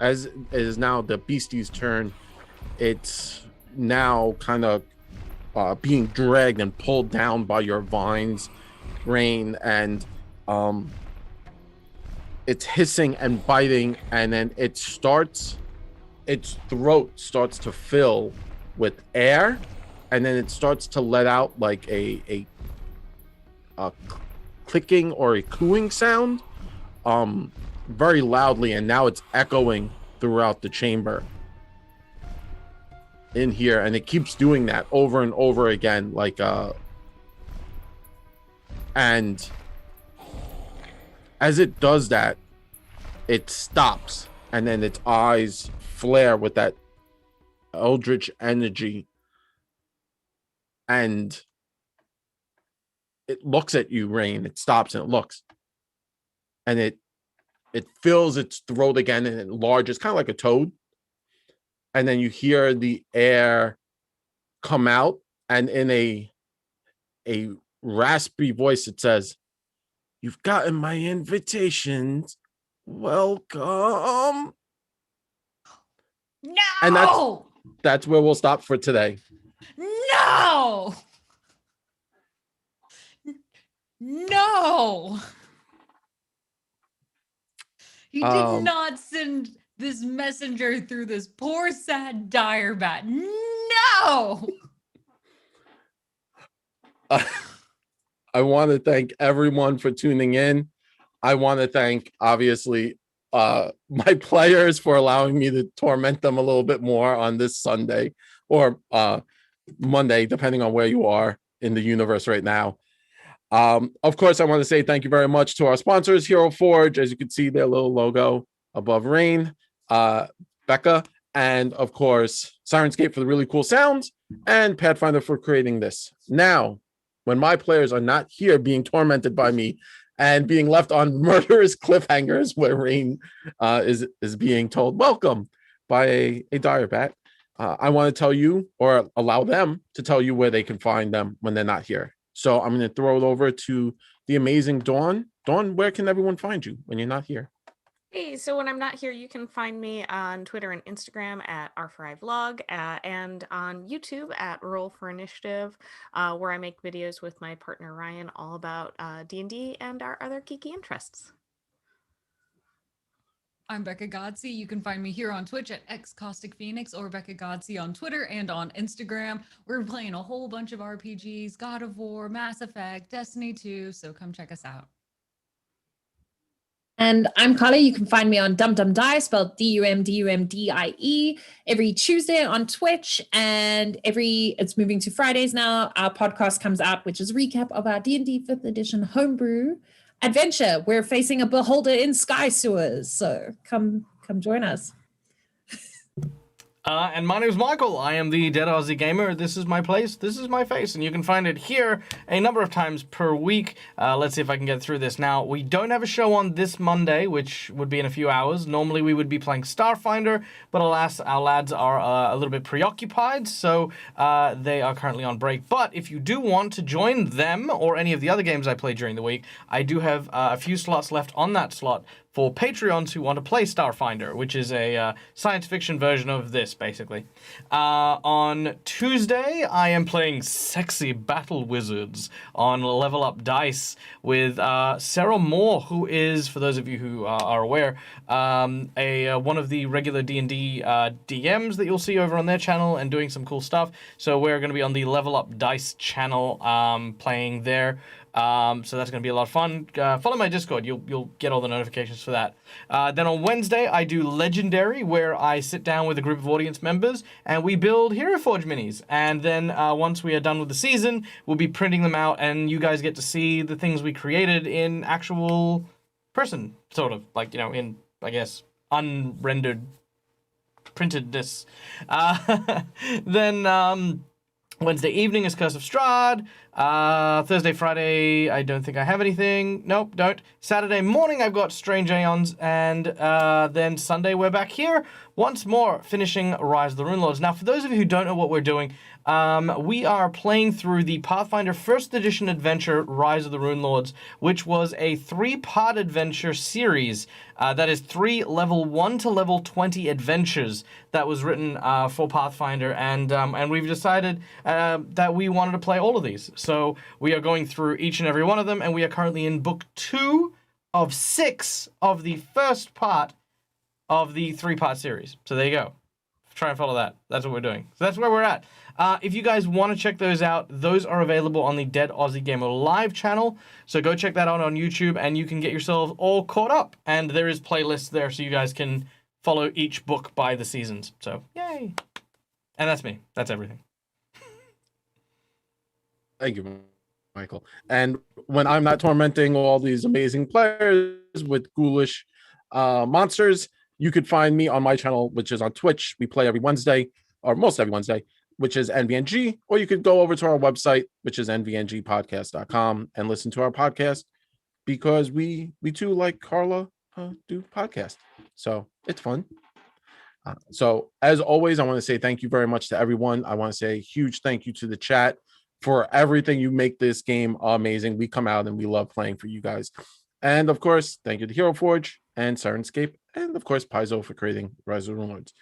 As it is now the beastie's turn, it's now kind of being dragged and pulled down by your vines, Rain, and it's hissing and biting, and then its throat starts to fill with air, and then it starts to let out like a clicking or a cooing sound very loudly, and now it's echoing throughout the chamber in here, and it keeps doing that over and over again, like and as it does that, it stops, and then its eyes flare with that eldritch energy, and it looks at you, Rain. It stops and it looks, and it fills its throat again, and it enlarges, kind of like a toad. And then you hear the air come out, and in a raspy voice, it says, "You've gotten my invitations. Welcome." No! And that's where we'll stop for today. No! No! He did not send this messenger through this poor, sad dire bat. No! I want to thank everyone for tuning in. I want to thank, obviously, my players for allowing me to torment them a little bit more on this Sunday or Monday, depending on where you are in the universe right now. Of course, I want to say thank you very much to our sponsors, Hero Forge, as you can see their little logo above Rain, Becca, and of course, Sirenscape for the really cool sounds, and Pathfinder for creating this. Now, when my players are not here being tormented by me and being left on murderous cliffhangers where Rain is being told welcome by a dire bat, I want to tell you, or allow them to tell you, where they can find them when they're not here. So I'm going to throw it over to the amazing Dawn. Dawn, where can everyone find you when you're not here? Hey, so when I'm not here, you can find me on Twitter and Instagram at R4iVlog and on YouTube at Roll for Initiative, where I make videos with my partner Ryan all about D&D and our other geeky interests. I'm Becca Godsey. You can find me here on Twitch at xCausticPhoenix or Becca Godsey on Twitter and on Instagram. We're playing a whole bunch of RPGs, God of War, Mass Effect, Destiny 2, so come check us out. And I'm Carly. You can find me on Dum Dum Die, spelled DUMDUMDIE, every Tuesday on Twitch. And it's moving to Fridays now. Our podcast comes out, which is a recap of our D&D 5th edition homebrew adventure. We're facing a beholder in sky sewers. So come join us. And my name is Michael. I am the Dead Aussie Gamer. This is my place. This is my face. And you can find it here a number of times per week. Let's see if I can get through this. Now, we don't have a show on this Monday, which would be in a few hours. Normally, we would be playing Starfinder, but alas, our lads are a little bit preoccupied, so they are currently on break. But if you do want to join them or any of the other games I play during the week, I do have a few slots left on that slot for Patreons who want to play Starfinder, which is a science fiction version of this, basically. On Tuesday, I am playing Sexy Battle Wizards on Level Up Dice with Sarah Moore, who is, for those of you who are aware, one of the regular D&D DMs that you'll see over on their channel and doing some cool stuff. So we're going to be on the Level Up Dice channel playing there. So that's going to be a lot of fun. Follow my Discord. You'll get all the notifications for that. Then on Wednesday, I do Legendary, where I sit down with a group of audience members and we build Hero Forge minis. And then once we are done with the season, we'll be printing them out and you guys get to see the things we created in actual person, sort of. Like, in, I guess, unrendered printedness. Then Wednesday evening is Curse of Strahd. Thursday, Friday, I don't think I have anything. Nope, don't. Saturday morning, I've got Strange Aeons. And then Sunday, we're back here once more, finishing Rise of the Runelords. Now, for those of you who don't know what we're doing, we are playing through the Pathfinder 1st Edition adventure, Rise of the Runelords, which was a 3-part adventure series. That is 3 level 1 to level 20 adventures that was written for Pathfinder, and we've decided that we wanted to play all of these. So we are going through each and every one of them, and we are currently in book 2 of 6 of the first part of the 3-part series. So there you go. Try and follow that. That's what we're doing. So that's where we're at. If you guys want to check those out, those are available on the Dead Aussie Gamer live channel. So go check that out on YouTube and you can get yourselves all caught up. And there is playlists there so you guys can follow each book by the seasons. So, yay. And that's me. That's everything. Thank you, Michael. And when I'm not tormenting all these amazing players with ghoulish monsters, you could find me on my channel, which is on Twitch. We play every Wednesday, or most every Wednesday, which is NVNG, or you could go over to our website, which is nvngpodcast.com, and listen to our podcast, because we too, like Carla, do podcast. So it's fun. So as always, I want to say thank you very much to everyone. I want to say a huge thank you to the chat for everything. You make this game amazing. We come out and we love playing for you guys. And of course, thank you to Hero Forge and Sirenscape, and of course Paizo for creating Rise of the Runelords.